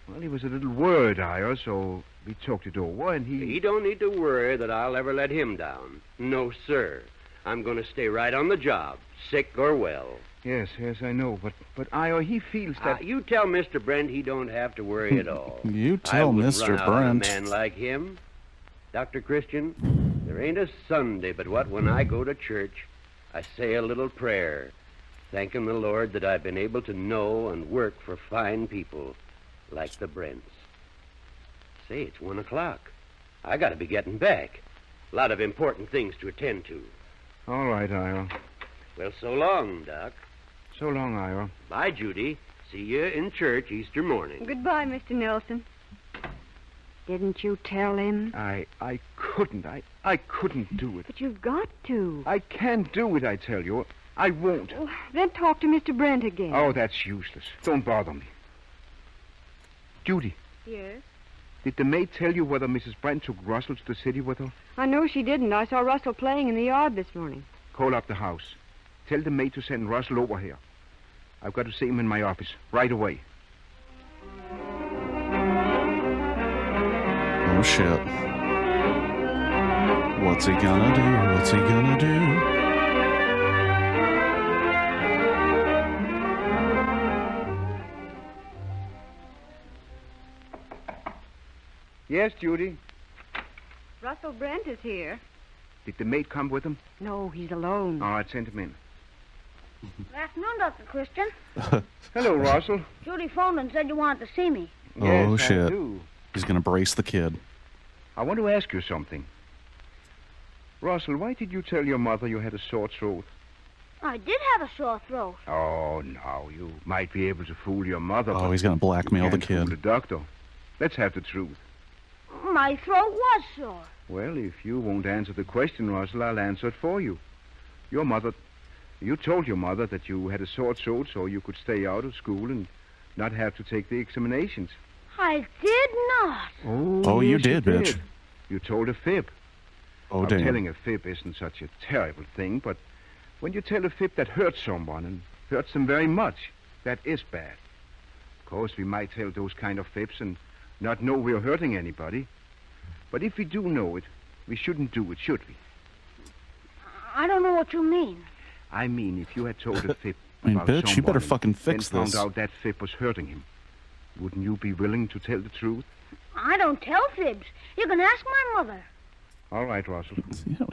[SPEAKER 6] Well, he was a little worried, Ira, so we talked it over, and
[SPEAKER 9] He don't need to worry that I'll ever let him down. No, sir. I'm going to stay right on the job, sick or well.
[SPEAKER 6] Yes, I know, but Ira, he feels that...
[SPEAKER 9] You tell Mr. Brent he don't have to worry at all.
[SPEAKER 1] You tell Mr.
[SPEAKER 9] Run out on a
[SPEAKER 1] Brent.
[SPEAKER 9] man like him. Dr. Christian, there ain't a Sunday but what when I go to church, I say a little prayer, thanking the Lord that I've been able to know and work for fine people like the Brents. Say, it's 1 o'clock. I got to be getting back. A lot of important things to attend to.
[SPEAKER 6] All right, Ira.
[SPEAKER 9] Well, so long, Doc.
[SPEAKER 6] So long, Ira.
[SPEAKER 9] Bye, Judy. See you in church Easter morning.
[SPEAKER 4] Goodbye, Mr. Nelson. Didn't you tell him?
[SPEAKER 6] I couldn't. I couldn't do it.
[SPEAKER 4] But you've got to.
[SPEAKER 6] I can't do it, I tell you. I won't.
[SPEAKER 4] Oh, then talk to Mr. Brent again.
[SPEAKER 6] Oh, that's useless. Don't bother me. Judy,
[SPEAKER 4] Yes?
[SPEAKER 6] did the maid tell you whether Mrs. Brent took Russell to the city with her?
[SPEAKER 4] I know she didn't. I saw Russell playing in the yard this morning.
[SPEAKER 6] Call up the house. Tell the maid to send Russell over here. I've got to see him in my office right away.
[SPEAKER 1] Oh, shit. What's he gonna do? What's he gonna do?
[SPEAKER 6] Yes, Judy.
[SPEAKER 4] Russell Brent is here.
[SPEAKER 6] Did the maid come with him?
[SPEAKER 4] No, he's alone.
[SPEAKER 6] All right, send him in.
[SPEAKER 3] Good afternoon, Dr. Christian.
[SPEAKER 6] Hello, Russell.
[SPEAKER 3] Judy phoned and said you wanted to see me.
[SPEAKER 1] Oh,
[SPEAKER 6] Yes, I
[SPEAKER 1] shit.
[SPEAKER 6] do.
[SPEAKER 1] He's gonna brace the kid.
[SPEAKER 6] I want to ask you something. Russell, why did you tell your mother you had a sore throat?
[SPEAKER 3] I did have a sore throat.
[SPEAKER 6] Oh, no, you might be able to fool your mother.
[SPEAKER 1] Oh,
[SPEAKER 6] but
[SPEAKER 1] he's gonna blackmail
[SPEAKER 6] you
[SPEAKER 1] the
[SPEAKER 6] can't fool
[SPEAKER 1] kid.
[SPEAKER 6] the doctor. Let's have the truth.
[SPEAKER 3] My throat was sore.
[SPEAKER 6] Well, if you won't answer the question, Russell, I'll answer it for you. You told your mother that you had a sore throat so you could stay out of school and not have to take the examinations.
[SPEAKER 3] I did not.
[SPEAKER 1] Oh, you
[SPEAKER 6] yes,
[SPEAKER 1] did, bitch.
[SPEAKER 6] You told a fib.
[SPEAKER 1] Oh,
[SPEAKER 6] now,
[SPEAKER 1] damn.
[SPEAKER 6] telling a fib isn't such a terrible thing, but when you tell a fib that hurts someone and hurts them very much, that is bad. Of course, we might tell those kind of fibs and not know we're hurting anybody. But if we do know it, we shouldn't do it, should we?
[SPEAKER 3] I don't know what you mean.
[SPEAKER 6] I mean, if you had told a fib
[SPEAKER 1] I mean,
[SPEAKER 6] about
[SPEAKER 1] bitch, you better
[SPEAKER 6] someone
[SPEAKER 1] fucking
[SPEAKER 6] and
[SPEAKER 1] fix
[SPEAKER 6] then
[SPEAKER 1] this.
[SPEAKER 6] found out that fib was hurting him, wouldn't you be willing to tell the truth?
[SPEAKER 3] I don't tell fibs. You can ask my mother.
[SPEAKER 6] All right, Russell.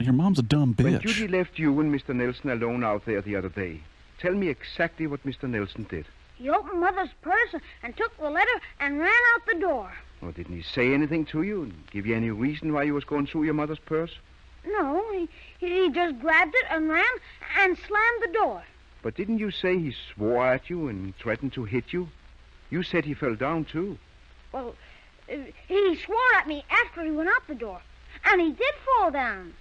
[SPEAKER 1] Your mom's a dumb
[SPEAKER 6] When
[SPEAKER 1] bitch.
[SPEAKER 6] Judy left you and Mr. Nelson alone out there the other day, tell me exactly what Mr. Nelson did.
[SPEAKER 3] He opened Mother's purse and took the letter and ran out the door.
[SPEAKER 6] Or didn't he say anything to you and give you any reason why you was going through your mother's purse?
[SPEAKER 3] No, he just grabbed it and ran and slammed the door.
[SPEAKER 6] But didn't you say he swore at you and threatened to hit you? You said he fell down, too.
[SPEAKER 3] Well, he swore at me after he went out the door. And he did fall down.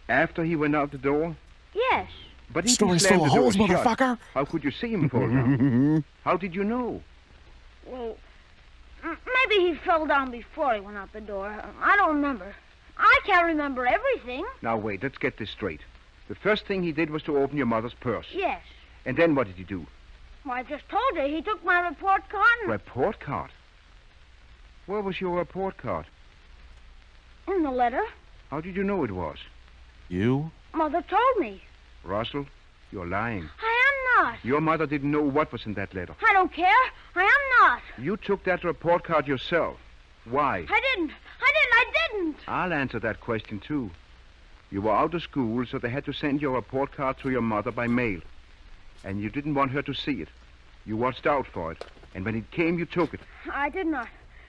[SPEAKER 6] After he went out the door?
[SPEAKER 3] Yes.
[SPEAKER 6] But if
[SPEAKER 1] Story's
[SPEAKER 6] he slammed
[SPEAKER 1] full of
[SPEAKER 6] the door
[SPEAKER 1] holes,
[SPEAKER 6] shut,
[SPEAKER 1] motherfucker.
[SPEAKER 6] how could you see him fall down? How did you know?
[SPEAKER 3] Well, maybe he fell down before he went out the door. I don't remember. I can't remember everything.
[SPEAKER 6] Now, wait, let's get this straight. The first thing he did was to open your mother's purse.
[SPEAKER 3] Yes.
[SPEAKER 6] And then what did he do?
[SPEAKER 3] Well, I just told you. He took my report card and...
[SPEAKER 6] Report card? Where was your report card?
[SPEAKER 3] In the letter.
[SPEAKER 6] How did you know it was?
[SPEAKER 1] You?
[SPEAKER 3] Mother told me.
[SPEAKER 6] Russell, you're lying.
[SPEAKER 3] I am not.
[SPEAKER 6] Your mother didn't know what was in that letter.
[SPEAKER 3] I don't care. I am not.
[SPEAKER 6] You took that report card yourself. Why?
[SPEAKER 3] I didn't. I didn't.
[SPEAKER 6] I'll answer that question, too. You were out of school, so they had to send your report card to your mother by mail. And you didn't want her to see it. You watched out for it. And when it came, you took it.
[SPEAKER 3] I did not.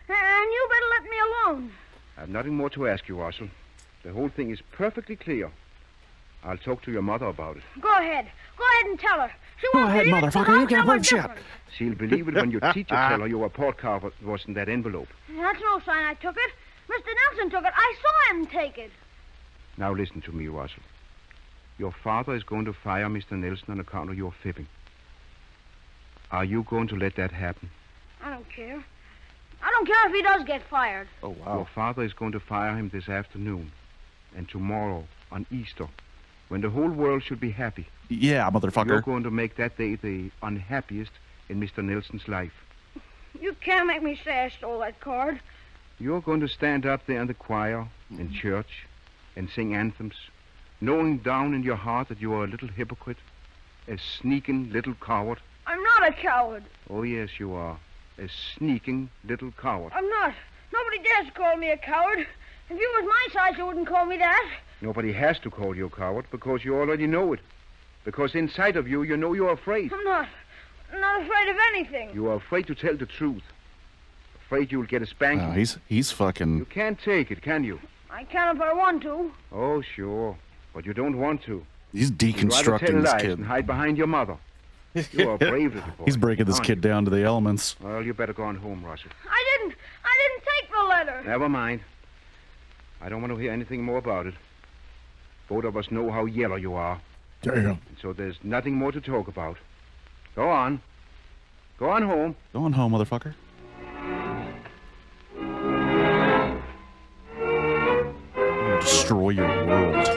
[SPEAKER 3] And you better let me alone.
[SPEAKER 6] I've nothing more to ask you, Russell. The whole thing is perfectly clear. I'll talk to your mother about it.
[SPEAKER 3] Go ahead. Go ahead and tell her. She
[SPEAKER 1] Go
[SPEAKER 3] won't
[SPEAKER 1] ahead,
[SPEAKER 3] believe it,
[SPEAKER 1] motherfucker.
[SPEAKER 3] so
[SPEAKER 1] You
[SPEAKER 3] I'll
[SPEAKER 1] can't
[SPEAKER 3] tell her
[SPEAKER 1] prove shit.
[SPEAKER 3] different.
[SPEAKER 6] She'll believe it when your teacher tell her your report card was in that envelope.
[SPEAKER 3] That's no sign I took it. Mr. Nelson took it. I saw him take it.
[SPEAKER 6] Now listen to me, Russell. Your father is going to fire Mr. Nelson on account of your fibbing. Are you going to let that happen?
[SPEAKER 3] I don't care. I don't care if he does get fired.
[SPEAKER 1] Oh,
[SPEAKER 6] Your father is going to fire him this afternoon. And tomorrow, on Easter, when the whole world should be happy.
[SPEAKER 1] Yeah,
[SPEAKER 6] You're
[SPEAKER 1] motherfucker.
[SPEAKER 6] going to make that day the unhappiest in Mr. Nelson's life.
[SPEAKER 3] You can't make me say I stole that card.
[SPEAKER 6] You're going to stand up there in the choir, in church, and sing anthems, knowing down in your heart that you are a little hypocrite, a sneaking little coward.
[SPEAKER 3] I'm not a coward.
[SPEAKER 6] Oh, yes, you are. A sneaking little coward.
[SPEAKER 3] I'm not. Nobody dares call me a coward. If you was my size, you wouldn't call me that.
[SPEAKER 6] Nobody has to call you a coward because you already know it. Because inside of you, you know you're afraid.
[SPEAKER 3] I'm not afraid of anything.
[SPEAKER 6] You are afraid to tell the truth. Afraid you'll get a spanking.
[SPEAKER 1] Oh, he's fucking...
[SPEAKER 6] You can't take it, can you?
[SPEAKER 3] I can if I want to.
[SPEAKER 6] Oh, sure. But you don't want to.
[SPEAKER 1] He's deconstructing
[SPEAKER 6] tell
[SPEAKER 1] this
[SPEAKER 6] lies
[SPEAKER 1] kid.
[SPEAKER 6] And hide behind your mother. You are a brave little boy.
[SPEAKER 1] He's breaking this kid down to the elements.
[SPEAKER 6] Well, you better go on home, Russell.
[SPEAKER 3] I didn't take the letter.
[SPEAKER 6] Never mind. I don't want to hear anything more about it. Both of us know how yellow you are.
[SPEAKER 1] Damn.
[SPEAKER 6] And so there's nothing more to talk about. Go on. Go on home.
[SPEAKER 1] Go on home, motherfucker. I'm gonna destroy your world.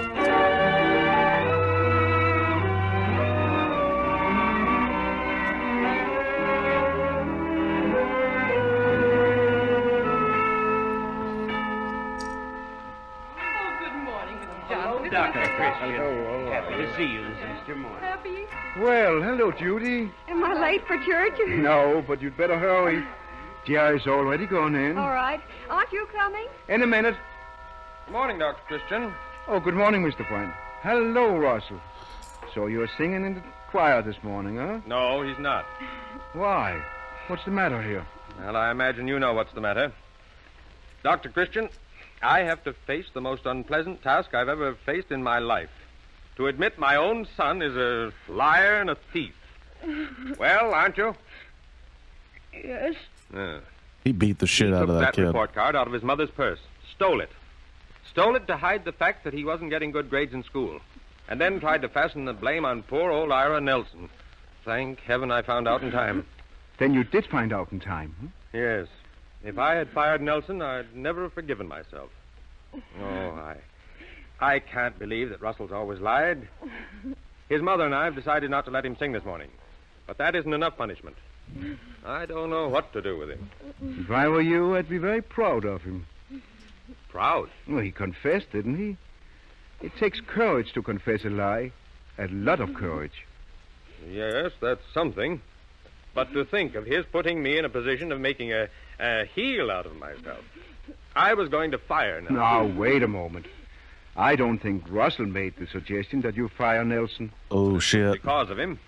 [SPEAKER 16] Dr. Christian. Happy to see you, Mr. Moore.
[SPEAKER 18] Happy?
[SPEAKER 6] Well, hello, Judy.
[SPEAKER 4] Am I late for church?
[SPEAKER 6] No, but you'd better hurry. Jerry's already gone in.
[SPEAKER 4] All right. Aren't you coming?
[SPEAKER 6] In a minute.
[SPEAKER 17] Good morning, Dr. Christian.
[SPEAKER 6] Oh, good morning, Mr. Brent. Hello, Russell. So you're singing in the choir this morning, huh?
[SPEAKER 17] No, he's not.
[SPEAKER 6] Why? What's the matter here?
[SPEAKER 17] Well, I imagine you know what's the matter. Dr. Christian, I have to face the most unpleasant task I've ever faced in my life. To admit my own son is a liar and a thief. Well, aren't you?
[SPEAKER 3] Yes.
[SPEAKER 1] He beat the shit out of that
[SPEAKER 17] Took that
[SPEAKER 1] kid.
[SPEAKER 17] report card out of his mother's purse. Stole it. Stole it to hide the fact that he wasn't getting good grades in school. And then tried to fasten the blame on poor old Ira Nelson. Thank heaven I found out in time.
[SPEAKER 6] Then you did find out in time, huh?
[SPEAKER 17] Yes. If I had fired Nelson, I'd never have forgiven myself. Oh, I can't believe that Russell's always lied. His mother and I have decided not to let him sing this morning. But that isn't enough punishment. I don't know what to do with him.
[SPEAKER 6] If I were you, I'd be very proud of him.
[SPEAKER 17] Proud?
[SPEAKER 6] Well, he confessed, didn't he? It takes courage to confess a lie. A lot of courage.
[SPEAKER 17] Yes, that's something. But to think of his putting me in a position of making a heel out of myself. I was going to fire Nelson.
[SPEAKER 6] Now, wait a moment. I don't think Russell made the suggestion that you fire Nelson.
[SPEAKER 1] Oh, shit.
[SPEAKER 17] Because of him.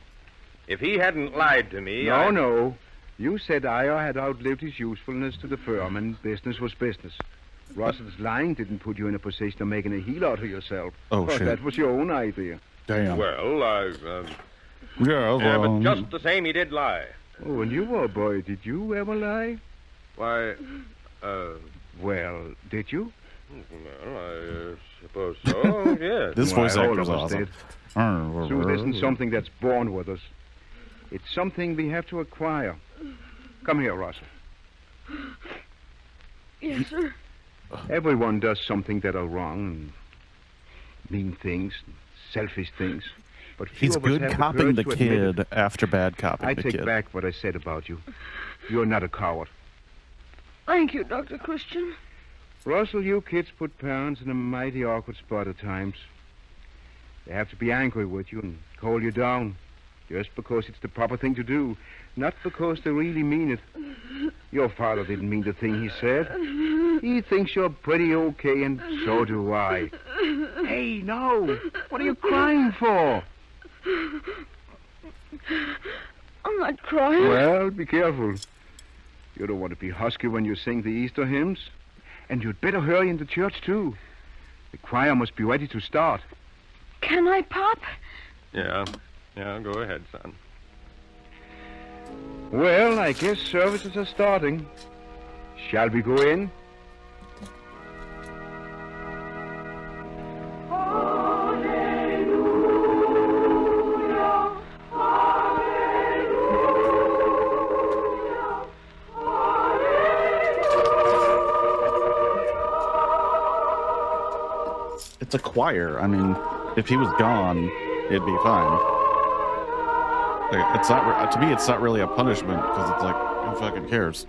[SPEAKER 17] If he hadn't lied to me...
[SPEAKER 6] No. You said Ira had outlived his usefulness to the firm and business was business. Russell's lying didn't put you in a position of making a heel out of yourself.
[SPEAKER 1] Oh, shit.
[SPEAKER 6] That was your own idea.
[SPEAKER 1] Damn.
[SPEAKER 17] Well,
[SPEAKER 1] Yeah, well...
[SPEAKER 17] but just the same, he did lie.
[SPEAKER 6] Oh, when you were a boy, did you ever lie?
[SPEAKER 17] Why,
[SPEAKER 6] Well, did you?
[SPEAKER 17] Well, I suppose so, yes.
[SPEAKER 1] This voice
[SPEAKER 6] Why, all
[SPEAKER 1] actor's
[SPEAKER 6] of us
[SPEAKER 1] awesome.
[SPEAKER 6] did. So it isn't something that's born with us. It's something we have to acquire. Come here, Russell.
[SPEAKER 3] Yes, sir.
[SPEAKER 6] Everyone does something that are wrong, and mean things, selfish things. But few
[SPEAKER 1] He's
[SPEAKER 6] of us
[SPEAKER 1] good
[SPEAKER 6] have
[SPEAKER 1] copying the
[SPEAKER 6] courage to admit
[SPEAKER 1] kid
[SPEAKER 6] it.
[SPEAKER 1] after bad copying
[SPEAKER 6] I
[SPEAKER 1] the
[SPEAKER 6] take
[SPEAKER 1] kid.
[SPEAKER 6] back what I said about you. You're not a coward.
[SPEAKER 3] Thank you, Dr. Christian.
[SPEAKER 6] Russell, you kids put parents in a mighty awkward spot at times. They have to be angry with you and call you down, just because it's the proper thing to do, not because they really mean it. Your father didn't mean the thing he said. He thinks you're pretty okay, and so do I. Hey, no! What are you crying for?
[SPEAKER 3] I'm not crying.
[SPEAKER 6] Well, be careful. You don't want to be husky when you sing the Easter hymns. And you'd better hurry into church, too. The choir must be ready to start.
[SPEAKER 3] Can I, Pop?
[SPEAKER 17] Yeah, go ahead, son.
[SPEAKER 6] Well, I guess services are starting. Shall we go in?
[SPEAKER 1] It's a choir. I mean, if he was gone, it'd be fine. Like, it's not to me. It's not really a punishment because it's like Who fucking cares?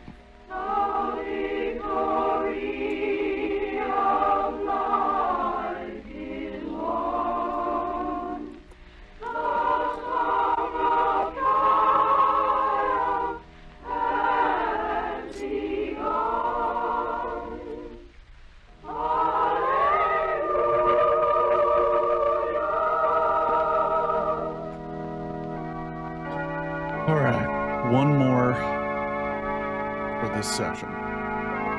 [SPEAKER 1] Alright, one more for this session.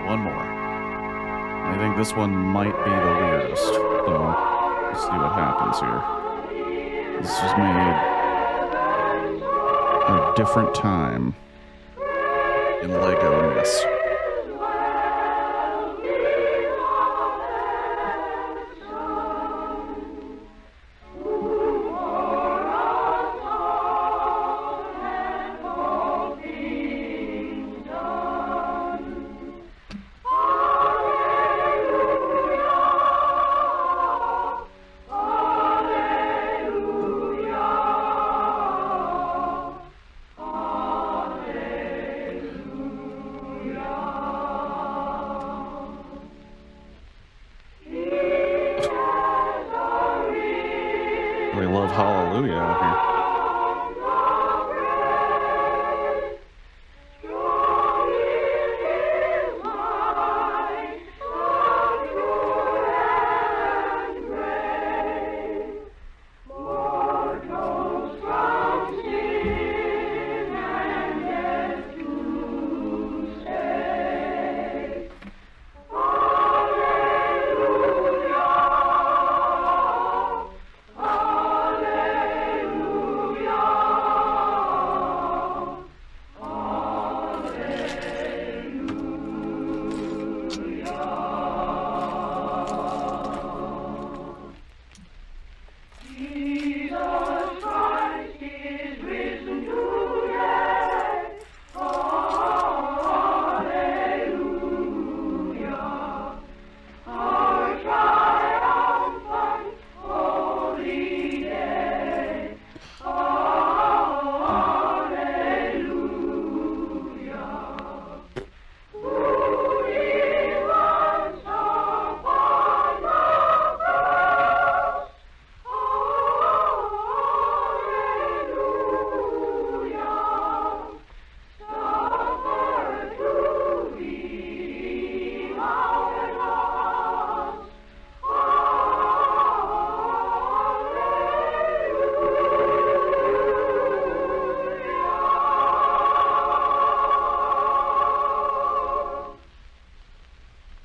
[SPEAKER 1] One more. I think this one might be the weirdest, so let's see what happens here. This was made at a different time in Lego-ness. We love Hallelujah out here.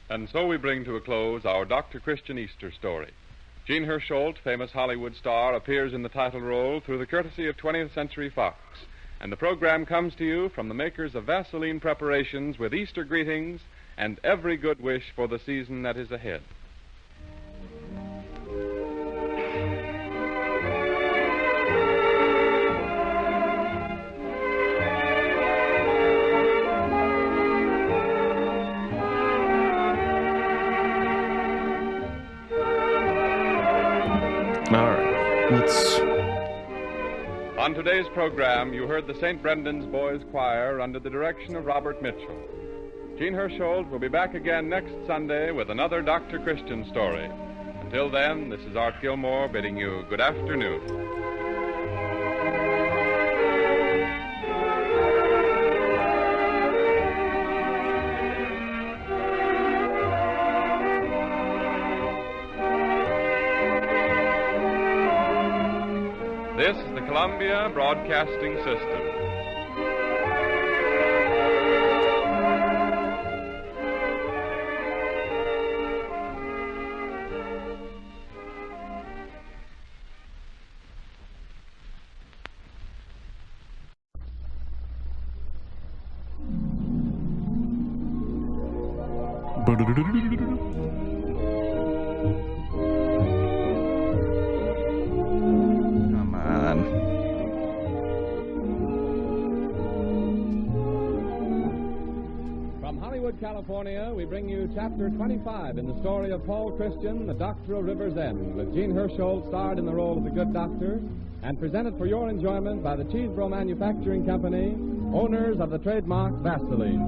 [SPEAKER 2] And so we bring to a close our Dr. Christian Easter story. Jean Hersholt, famous Hollywood star, appears in the title role through the courtesy of 20th Century Fox. And the program comes to you from the makers of Vaseline preparations with Easter greetings and every good wish for the season that is ahead.
[SPEAKER 1] All right, let's...
[SPEAKER 2] On today's program, you heard the St. Brendan's Boys Choir under the direction of Robert Mitchell. Jean Hersholt will be back again next Sunday with another Dr. Christian story. Until then, this is Art Gilmore bidding you good afternoon. This is the Columbia Broadcasting System.
[SPEAKER 1] Come on.
[SPEAKER 20] From Hollywood, California, we bring you Chapter 25 in the story of Paul Christian, the Doctor of River's End, with Gene Hersholt starred in the role of the good doctor, and presented for your enjoyment by the Cheesebro Manufacturing Company, owners of the trademark Vaseline.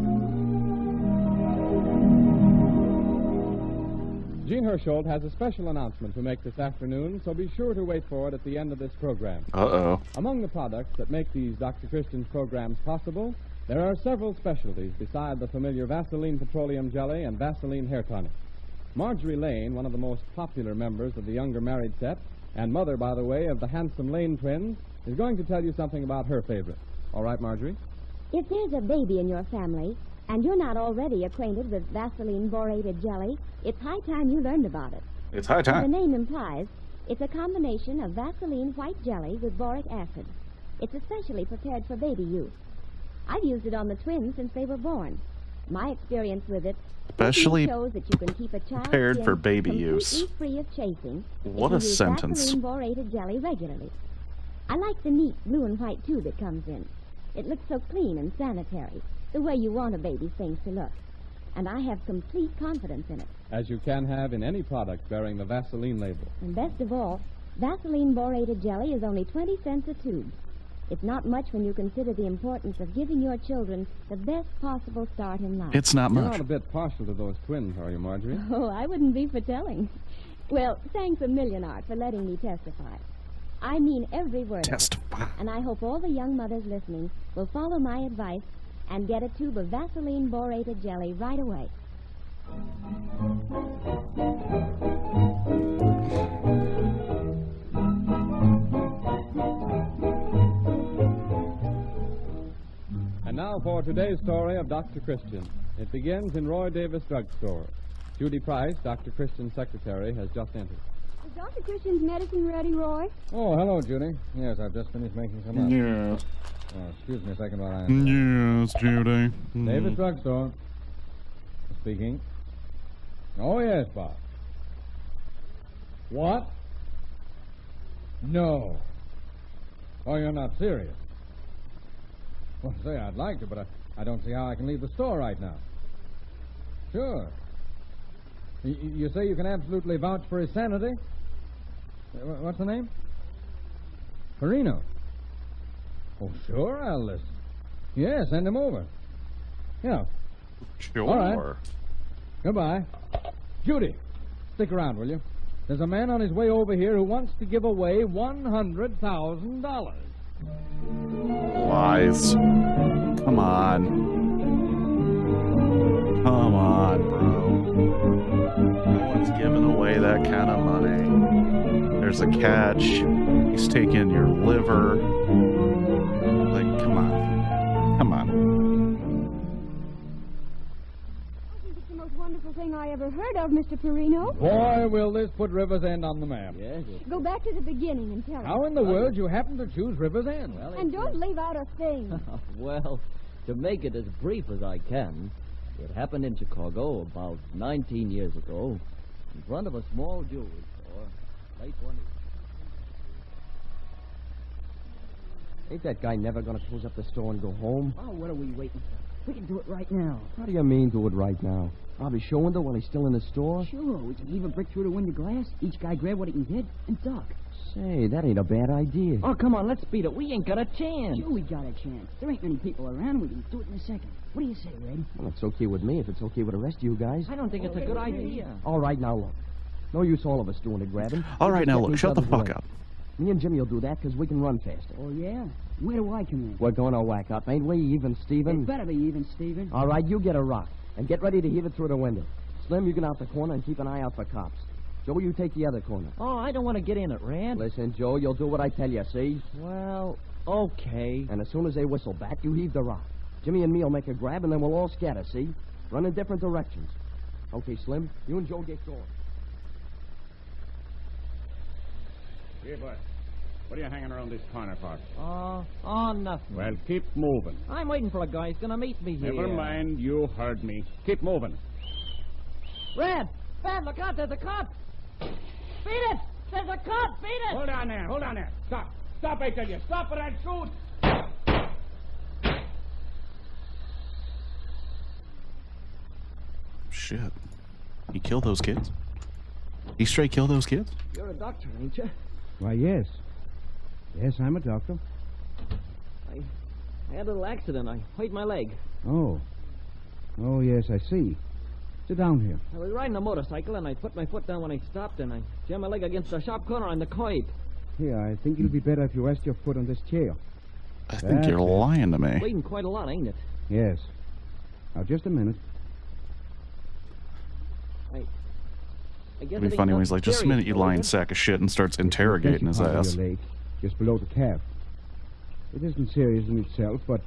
[SPEAKER 20] Gene Hersholt has a special announcement to make this afternoon, so be sure to wait for it at the end of this program.
[SPEAKER 1] Uh-oh.
[SPEAKER 20] Among the products that make these Dr. Christian's programs possible, there are several specialties beside the familiar Vaseline Petroleum Jelly and Vaseline Hair Tonic. Marjorie Lane, one of the most popular members of the younger married set, and mother, by the way, of the handsome Lane twins, is going to tell you something about her favorite. All right, Marjorie?
[SPEAKER 8] If there's a baby in your family, and you're not already acquainted with Vaseline borated jelly, it's high time you learned about it.
[SPEAKER 1] It's high
[SPEAKER 8] As
[SPEAKER 1] time.
[SPEAKER 8] the name implies, it's a combination of Vaseline white jelly with boric acid. It's especially prepared for baby use. I've used it on the twins since they were born. My experience with it
[SPEAKER 1] Especially
[SPEAKER 8] shows that you can keep a child's
[SPEAKER 1] prepared
[SPEAKER 8] skin
[SPEAKER 1] for baby
[SPEAKER 8] completely
[SPEAKER 1] use.
[SPEAKER 8] free of chafing.
[SPEAKER 1] What
[SPEAKER 8] if
[SPEAKER 1] a
[SPEAKER 8] you use
[SPEAKER 1] sentence.
[SPEAKER 8] Vaseline borated jelly regularly. I like the neat blue and white tube it comes in. It looks so clean and sanitary, the way you want a baby's things to look. And I have complete confidence in it.
[SPEAKER 20] As you can have in any product bearing the Vaseline label.
[SPEAKER 8] And best of all, Vaseline borated jelly is only 20 cents a tube. It's not much when you consider the importance of giving your children the best possible start in life.
[SPEAKER 1] It's not
[SPEAKER 20] You're
[SPEAKER 1] much.
[SPEAKER 20] not a bit partial to those twins, are you, Marjorie?
[SPEAKER 8] Oh, I wouldn't be for telling. Well, thanks a million, Art, for letting me testify. I mean every word.
[SPEAKER 1] Testify.
[SPEAKER 8] And I hope all the young mothers listening will follow my advice and get a tube of Vaseline borated jelly right away.
[SPEAKER 20] And now for today's story of Dr. Christian. It begins in Roy Davis Drugstore. Judy Price, Dr. Christian's secretary, has just entered.
[SPEAKER 4] Is Dr. Christian's medicine ready, Roy?
[SPEAKER 20] Oh, hello, Judy. Yes, I've just finished making some up.
[SPEAKER 1] Yes.
[SPEAKER 20] Oh, excuse me a second while I...
[SPEAKER 1] Yes, Judy.
[SPEAKER 20] Davis Drugstore. Speaking. Oh, yes, Bob. What? No. Oh, you're not serious. Well, say, I'd like to, but I don't see how I can leave the store right now. Sure. You say you can absolutely vouch for his sanity? What's the name? Perino. Oh, sure, I'll listen. Yeah, send him over. Yeah.
[SPEAKER 1] Sure.
[SPEAKER 20] All right. Goodbye. Judy, stick around, will you? There's a man on his way over here who wants to give away $100,000.
[SPEAKER 1] Lies. Come on. Come on, bro. No one's giving away that kind of money. There's a catch. He's taking your liver. Like, come on. Come on.
[SPEAKER 4] I think it's the most wonderful thing I ever heard of, Mr. Perino.
[SPEAKER 20] Boy, will this put River's End on the map.
[SPEAKER 12] Yes.
[SPEAKER 4] Go back to the beginning and tell us.
[SPEAKER 20] How in the world you happen to choose River's End?
[SPEAKER 4] And don't leave out a thing.
[SPEAKER 12] Well, to make it as brief as I can, it happened in Chicago about 19 years ago, in front of a small jewelry store, late one evening.
[SPEAKER 10] Ain't that guy never going to close up the store and go home?
[SPEAKER 22] Oh, what are we waiting for? We can do it right now.
[SPEAKER 10] How do you mean do it right now? Rob his show window while he's still in the store?
[SPEAKER 22] Sure, we can leave a brick through the window glass, each guy grab what he can get, and duck.
[SPEAKER 10] Say, that ain't a bad idea.
[SPEAKER 22] Oh, come on, let's beat it. We ain't got a chance. Sure, we got a chance. There ain't many people around. We can do it in a second. What do you say, Red?
[SPEAKER 10] Well, it's okay with me if it's okay with the rest of you guys.
[SPEAKER 22] I don't think it's a good idea.
[SPEAKER 10] All right, now look. No use all of us doing the grabbing.
[SPEAKER 1] All right, now
[SPEAKER 10] We'll
[SPEAKER 1] look,
[SPEAKER 10] just
[SPEAKER 1] shut
[SPEAKER 10] get
[SPEAKER 1] the
[SPEAKER 10] in each
[SPEAKER 1] fuck
[SPEAKER 10] other's
[SPEAKER 1] up.
[SPEAKER 10] way. Me and Jimmy will do that because we can run faster.
[SPEAKER 22] Oh, yeah? Where do I come in?
[SPEAKER 10] We're going to whack up, ain't we, even, Stephen?
[SPEAKER 22] It better be even, Stephen.
[SPEAKER 10] All right, you get a rock and get ready to heave it through the window. Slim, you get out the corner and keep an eye out for cops. Joe, you take the other corner.
[SPEAKER 12] Oh, I don't want to get in it, Rand.
[SPEAKER 10] Listen, Joe, you'll do what I tell you, see?
[SPEAKER 12] Well, okay.
[SPEAKER 10] And as soon as they whistle back, you heave the rock. Jimmy and me will make a grab, and then we'll all scatter, see? Run in different directions. Okay, Slim, you and Joe get going.
[SPEAKER 23] Here, bud. What are you hanging around this corner for?
[SPEAKER 12] Nothing.
[SPEAKER 23] Well, keep moving.
[SPEAKER 12] I'm waiting for a guy who's going to meet me here.
[SPEAKER 23] Never mind, you heard me. Keep moving.
[SPEAKER 12] Red! Red, look out, there's a cop! Beat it! There's a cop! Beat it!
[SPEAKER 23] Hold on there. Stop. Stop, I tell you. Stop or I'll shoot.
[SPEAKER 1] shit. He killed those kids? He straight killed those kids?
[SPEAKER 10] You're a doctor, ain't you?
[SPEAKER 6] Why, yes. Yes, I'm a doctor.
[SPEAKER 10] I had a little accident. I hurt my leg.
[SPEAKER 6] Oh. Oh, yes, I see. Sit down here.
[SPEAKER 10] I was riding a motorcycle, and I put my foot down when I stopped, and I jammed my leg against a sharp corner on the curb.
[SPEAKER 6] Here, I think it'll be better if you rest your foot on this chair.
[SPEAKER 1] I think you're lying to me.
[SPEAKER 10] Bleeding quite a lot, ain't it?
[SPEAKER 6] Yes. Now, just a minute.
[SPEAKER 10] I guess
[SPEAKER 1] It'd be funny when he's like, just a minute, you lying sack of shit, and starts interrogating his
[SPEAKER 6] Part of
[SPEAKER 1] ass.
[SPEAKER 6] your leg, just below the calf. It isn't serious in itself, but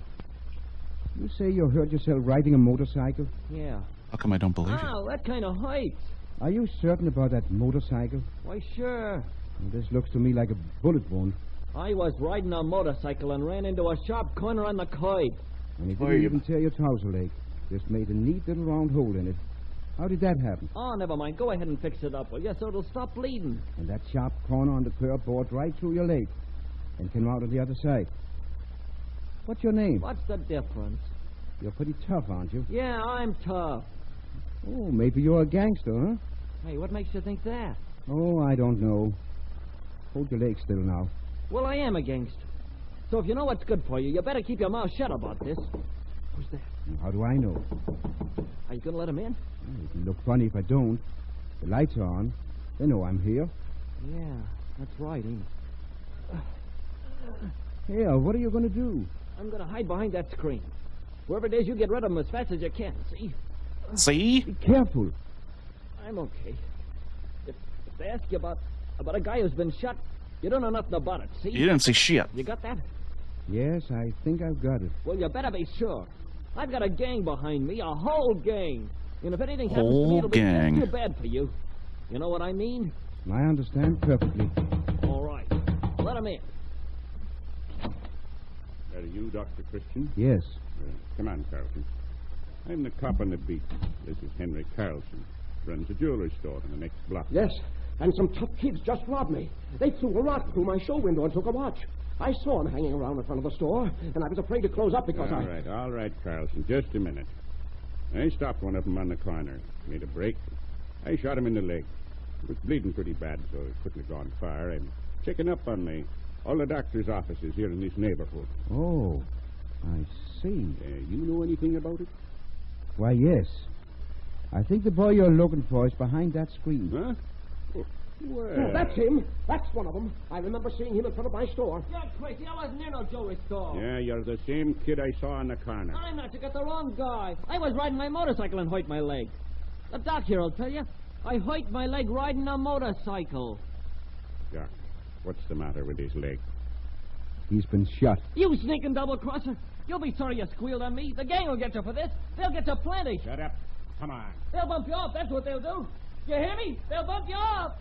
[SPEAKER 6] you say you hurt yourself riding a motorcycle?
[SPEAKER 10] Yeah.
[SPEAKER 1] How come I don't believe you?
[SPEAKER 10] Oh, that kind of hurts.
[SPEAKER 6] Are you certain about that motorcycle?
[SPEAKER 10] Why, sure.
[SPEAKER 6] Well, this looks to me like a bullet wound.
[SPEAKER 10] I was riding a motorcycle and ran into a sharp corner on the curb.
[SPEAKER 6] And it didn't even tear your trouser leg. Just made a neat little round hole in it. How did that happen?
[SPEAKER 10] Oh, never mind. Go ahead and fix it up, will you, so it'll stop bleeding.
[SPEAKER 6] And that sharp corner on the curb bored right through your leg and came out on the other side. What's your name?
[SPEAKER 10] What's the difference?
[SPEAKER 6] You're pretty tough, aren't you?
[SPEAKER 10] Yeah, I'm tough.
[SPEAKER 6] Oh, maybe you're a gangster, huh?
[SPEAKER 10] Hey, what makes you think that?
[SPEAKER 6] Oh, I don't know. Hold your leg still now.
[SPEAKER 10] Well, I am a gangster. So if you know what's good for you, you better keep your mouth shut about this. Who's that?
[SPEAKER 6] How do I know?
[SPEAKER 10] Are you going to let him in?
[SPEAKER 6] It'll look funny if I don't. The lights are on. They know I'm here.
[SPEAKER 10] Yeah, that's right, ain't it?
[SPEAKER 6] Here, what are you going to do?
[SPEAKER 10] I'm going to hide behind that screen. Whoever it is, you get rid of him as fast as you can, see?
[SPEAKER 1] See?
[SPEAKER 6] Be careful.
[SPEAKER 10] I'm okay. If they ask you about a guy who's been shot, you don't know nothing about it, see?
[SPEAKER 1] You didn't see shit.
[SPEAKER 10] You got that?
[SPEAKER 6] Yes, I think I've got it.
[SPEAKER 10] Well, you better be sure. I've got a gang behind me, a whole gang. And if anything happens to
[SPEAKER 1] Whole
[SPEAKER 10] me, it'll be
[SPEAKER 1] gang.
[SPEAKER 10] just too bad for you. You know what I mean?
[SPEAKER 6] I understand perfectly.
[SPEAKER 10] All right. Let him in.
[SPEAKER 23] Are you Dr. Christian?
[SPEAKER 6] Yes.
[SPEAKER 23] Come on, Carlson. I'm the cop on the beat. This is Henry Carlson. Runs a jewelry store in the next block.
[SPEAKER 16] Yes, and some tough kids just robbed me. They threw a rock through my show window and took a watch. I saw them hanging around in front of the store, and I was afraid to close up because
[SPEAKER 23] All right, Carlson. Just a minute. I stopped one of them on the corner. Made a break. I shot him in the leg. He was bleeding pretty bad, so it couldn't have gone far. I'm checking up on all the doctor's offices here in this neighborhood.
[SPEAKER 6] Oh, I see.
[SPEAKER 23] You know anything about it?
[SPEAKER 6] Why, yes. I think the boy you're looking for is behind that screen.
[SPEAKER 23] Huh? Well...
[SPEAKER 16] Oh, that's him. That's one of them. I remember seeing him in front of my store.
[SPEAKER 10] You're crazy. I wasn't near no jewelry store.
[SPEAKER 23] Yeah, you're the same kid I saw on the corner.
[SPEAKER 10] I'm not. You got the wrong guy. I was riding my motorcycle and hurt my leg. The doc here will tell you. I hurt my leg riding a motorcycle.
[SPEAKER 23] Doc, what's the matter with his leg?
[SPEAKER 6] He's been shot.
[SPEAKER 10] You sneaking double-crosser. You'll be sorry you squealed on me. The gang will get you for this. They'll get you plenty.
[SPEAKER 23] Shut up. Come on.
[SPEAKER 10] They'll bump you off. That's what they'll do. You hear me? They'll bump you off.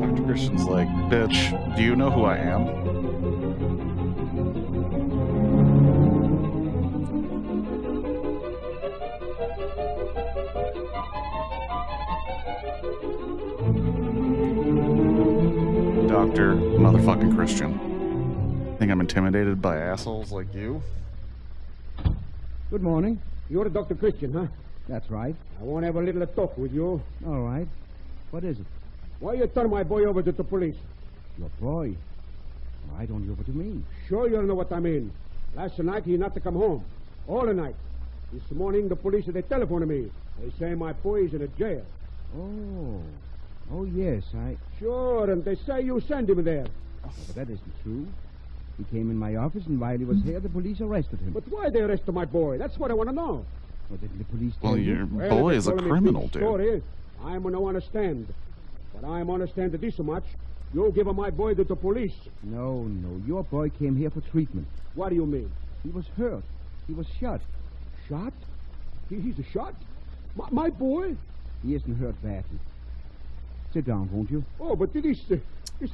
[SPEAKER 1] Dr. Christian's like, bitch, do you know who I am? Dr. Motherfucking Christian. Think I'm intimidated by assholes like you?
[SPEAKER 6] Good morning.
[SPEAKER 16] You're Dr. Christian, huh?
[SPEAKER 6] That's right.
[SPEAKER 16] I want to have a little talk with you.
[SPEAKER 6] All right. What is it?
[SPEAKER 16] Why you turn my boy over to the police?
[SPEAKER 6] Your boy? Why don't you? What do you mean?
[SPEAKER 16] Sure you know what I mean. Last night he not to come home. All the night. This morning the police, they telephoned me. They say my boy is in a jail.
[SPEAKER 6] Oh. Oh, yes,
[SPEAKER 16] Sure, and they say you send him there.
[SPEAKER 6] Oh, but that isn't true. He came in my office, and while he was here, the police arrested him.
[SPEAKER 16] But why they arrested my boy? That's what I want to know.
[SPEAKER 6] Well, didn't the police tell
[SPEAKER 1] Well,
[SPEAKER 6] you?
[SPEAKER 1] your boy is a criminal, dude.
[SPEAKER 16] Story, I'm going to understand. But I'm understand this much. You give my boy to the police.
[SPEAKER 6] No. Your boy came here for treatment.
[SPEAKER 16] What do you mean?
[SPEAKER 6] He was hurt. He was shot.
[SPEAKER 16] Shot? He's a shot? My boy?
[SPEAKER 6] He isn't hurt badly. Sit down, won't you?
[SPEAKER 16] Oh, but this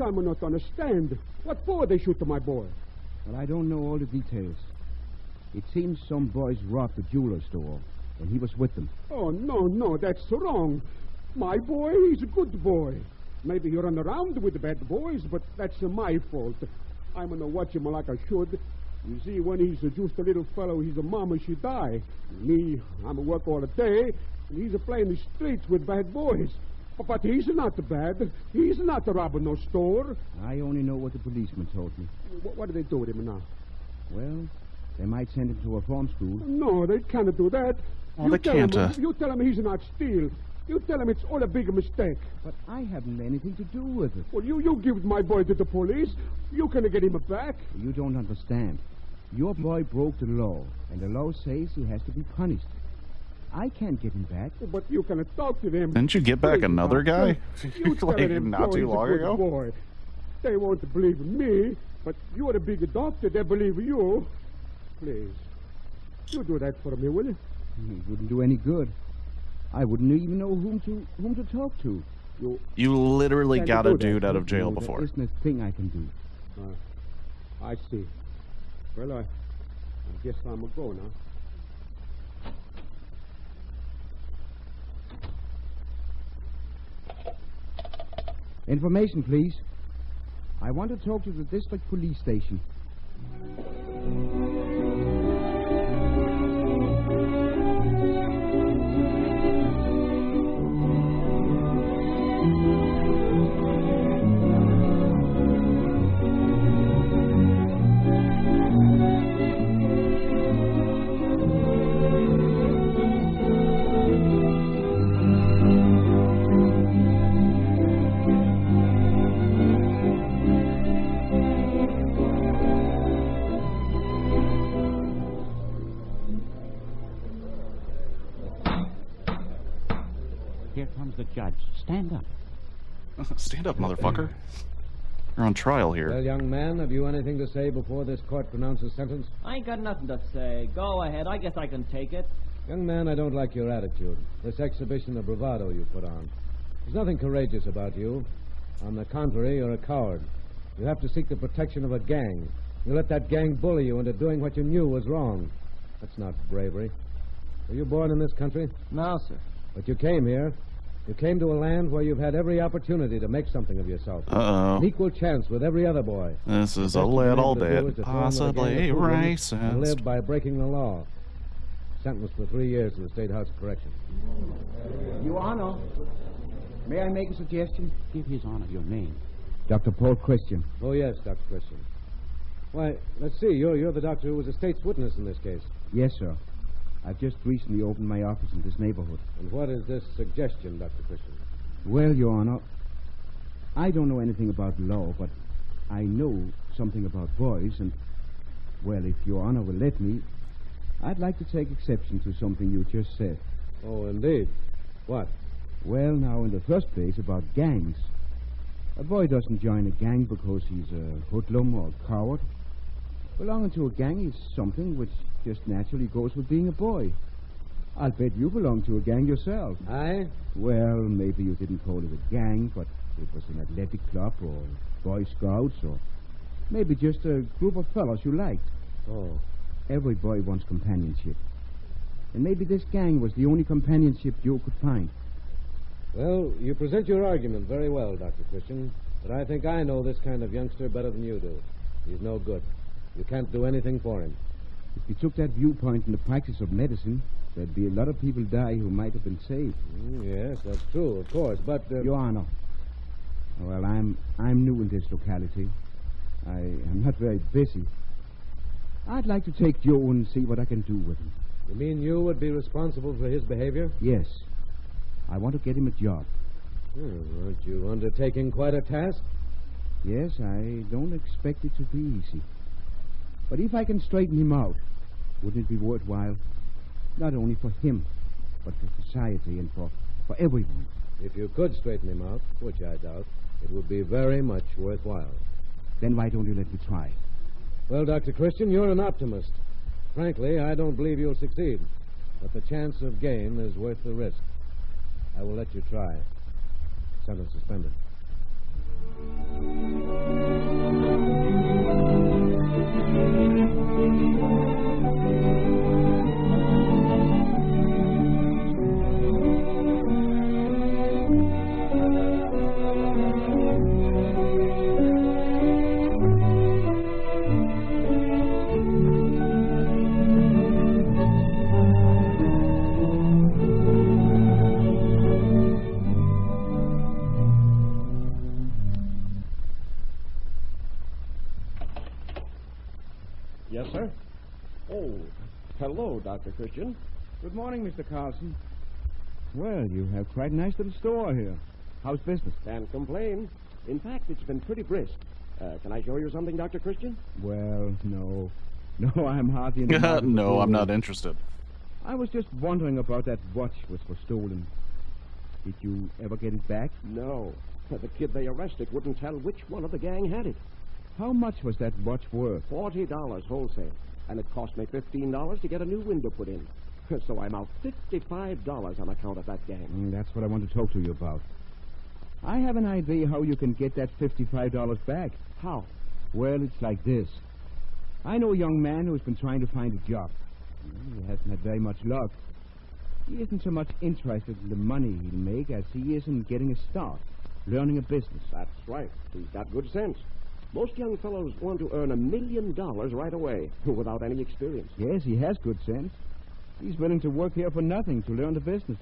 [SPEAKER 16] I'm not understand. What for they shoot to my boy?
[SPEAKER 6] Well, I don't know all the details. It seems some boys robbed the jeweler store, and he was with them.
[SPEAKER 16] Oh, no, that's wrong. My boy, he's a good boy. Maybe you run around with the bad boys, but that's my fault. I'm going to watch him like I should.
[SPEAKER 11] You see, when he's just a little fellow, he's a mama, she die. Me, I'm a work all the day, and he's a playing the streets with bad boys. But he's not the bad. He's not the robbing no store.
[SPEAKER 6] I only know what the policeman told me.
[SPEAKER 11] What do they do with him now?
[SPEAKER 6] Well, they might send him to a farm school.
[SPEAKER 11] No, they can't do that.
[SPEAKER 1] Oh, they can't.
[SPEAKER 11] You tell him he's not steal. You tell him it's all a big mistake.
[SPEAKER 6] But I haven't anything to do with it.
[SPEAKER 11] Well, you give my boy to the police. You can get him back.
[SPEAKER 6] You don't understand. Your boy broke the law, and the law says he has to be punished. I can't get him back.
[SPEAKER 11] But you can talk to them.
[SPEAKER 1] Didn't you get back another guy?
[SPEAKER 11] Like
[SPEAKER 1] not too long ago?
[SPEAKER 11] Boy. They won't believe in me, but you're the big doctor. They believe you. Please, you do that for me, will you?
[SPEAKER 6] It wouldn't do any good. I wouldn't even know whom to talk to.
[SPEAKER 1] You literally got a dude out of jail before.
[SPEAKER 6] There isn't a thing I can do.
[SPEAKER 11] I see. Well, I guess I'm a go now.
[SPEAKER 6] Information, please. I want to talk to the district police station.
[SPEAKER 13] Here comes the judge. Stand up.
[SPEAKER 1] Stand up, motherfucker. You're on trial here.
[SPEAKER 20] Well, young man, have you anything to say before this court pronounces sentence?
[SPEAKER 12] I ain't got nothing to say. Go ahead. I guess I can take it.
[SPEAKER 20] Young man, I don't like your attitude. This exhibition of bravado you put on. There's nothing courageous about you. On the contrary, you're a coward. You have to seek the protection of a gang. You let that gang bully you into doing what you knew was wrong. That's not bravery. Were you born in this country?
[SPEAKER 12] No, sir.
[SPEAKER 20] But you came here. You came to a land where you've had every opportunity to make something of yourself.
[SPEAKER 1] Uh-oh.
[SPEAKER 20] An equal chance with every other boy.
[SPEAKER 1] This is a little bit possibly
[SPEAKER 20] And
[SPEAKER 1] racist.
[SPEAKER 20] live by breaking the law. Sentenced for 3 years in the State House of Correction.
[SPEAKER 13] Your Honor, may I make a suggestion? Give His Honor your name.
[SPEAKER 6] Dr. Paul Christian.
[SPEAKER 20] Oh, yes, Dr. Christian. Why, let's see. You're the doctor who was a state's witness in this case.
[SPEAKER 6] Yes, sir. I've just recently opened my office in this neighborhood.
[SPEAKER 20] And what is this suggestion, Dr. Christian?
[SPEAKER 6] Well, Your Honor, I don't know anything about law, but I know something about boys, and, well, if Your Honor will let me, I'd like to take exception to something you just said.
[SPEAKER 20] Oh, indeed. What?
[SPEAKER 6] Well, now, in the first place, about gangs. A boy doesn't join a gang because he's a hoodlum or a coward. Belonging to a gang is something which just naturally goes with being a boy. I'll bet you belong to a gang yourself.
[SPEAKER 20] Aye?
[SPEAKER 6] Well, maybe you didn't call it a gang, but it was an athletic club or Boy Scouts or maybe just a group of fellows you liked.
[SPEAKER 20] Oh.
[SPEAKER 6] Every boy wants companionship. And maybe this gang was the only companionship you could find.
[SPEAKER 20] Well, you present your argument very well, Dr. Christian, but I think I know this kind of youngster better than you do. He's no good. You can't do anything for him.
[SPEAKER 6] If you took that viewpoint in the practice of medicine, there'd be a lot of people die who might have been saved.
[SPEAKER 20] Yes, that's true, of course, but...
[SPEAKER 6] Your Honor. Well, I'm new in this locality. I'm not very busy. I'd like to take Joe and see what I can do with him.
[SPEAKER 20] You mean you would be responsible for his behavior?
[SPEAKER 6] Yes. I want to get him a job.
[SPEAKER 20] Aren't you undertaking quite a task?
[SPEAKER 6] Yes, I don't expect it to be easy. But if I can straighten him out, wouldn't it be worthwhile? Not only for him, but for society and for everyone.
[SPEAKER 20] If you could straighten him out, which I doubt, it would be very much worthwhile.
[SPEAKER 6] Then why don't you let me try?
[SPEAKER 20] Well, Dr. Christian, you're an optimist. Frankly, I don't believe you'll succeed. But the chance of gain is worth the risk. I will let you try. Sentence suspended.
[SPEAKER 7] Dr. Christian.
[SPEAKER 13] Good morning, Mr. Carlson. Well, you have quite a nice little store here. How's business?
[SPEAKER 7] Can't complain. In fact, it's been pretty brisk. Can I show you something, Dr. Christian?
[SPEAKER 13] Well, no. No, I'm hardly in the market for
[SPEAKER 1] No, I'm
[SPEAKER 13] jewelry.
[SPEAKER 1] not interested.
[SPEAKER 13] I was just wondering about that watch which was stolen. Did you ever get it back?
[SPEAKER 7] No. The kid they arrested wouldn't tell which one of the gang had it.
[SPEAKER 13] How much was that watch worth?
[SPEAKER 7] $40 wholesale. And it cost me $15 to get a new window put in. So I'm out $55 on account of that gang.
[SPEAKER 13] That's what I want to talk to you about. I have an idea how you can get that $55 back.
[SPEAKER 7] How?
[SPEAKER 13] Well, it's like this. I know a young man who's been trying to find a job. He hasn't had very much luck. He isn't so much interested in the money he'll make as he is in getting a start, learning a business.
[SPEAKER 7] That's right. He's got good sense. Most young fellows want to earn $1 million right away without any experience.
[SPEAKER 13] Yes, he has good sense. He's willing to work here for nothing to learn the business.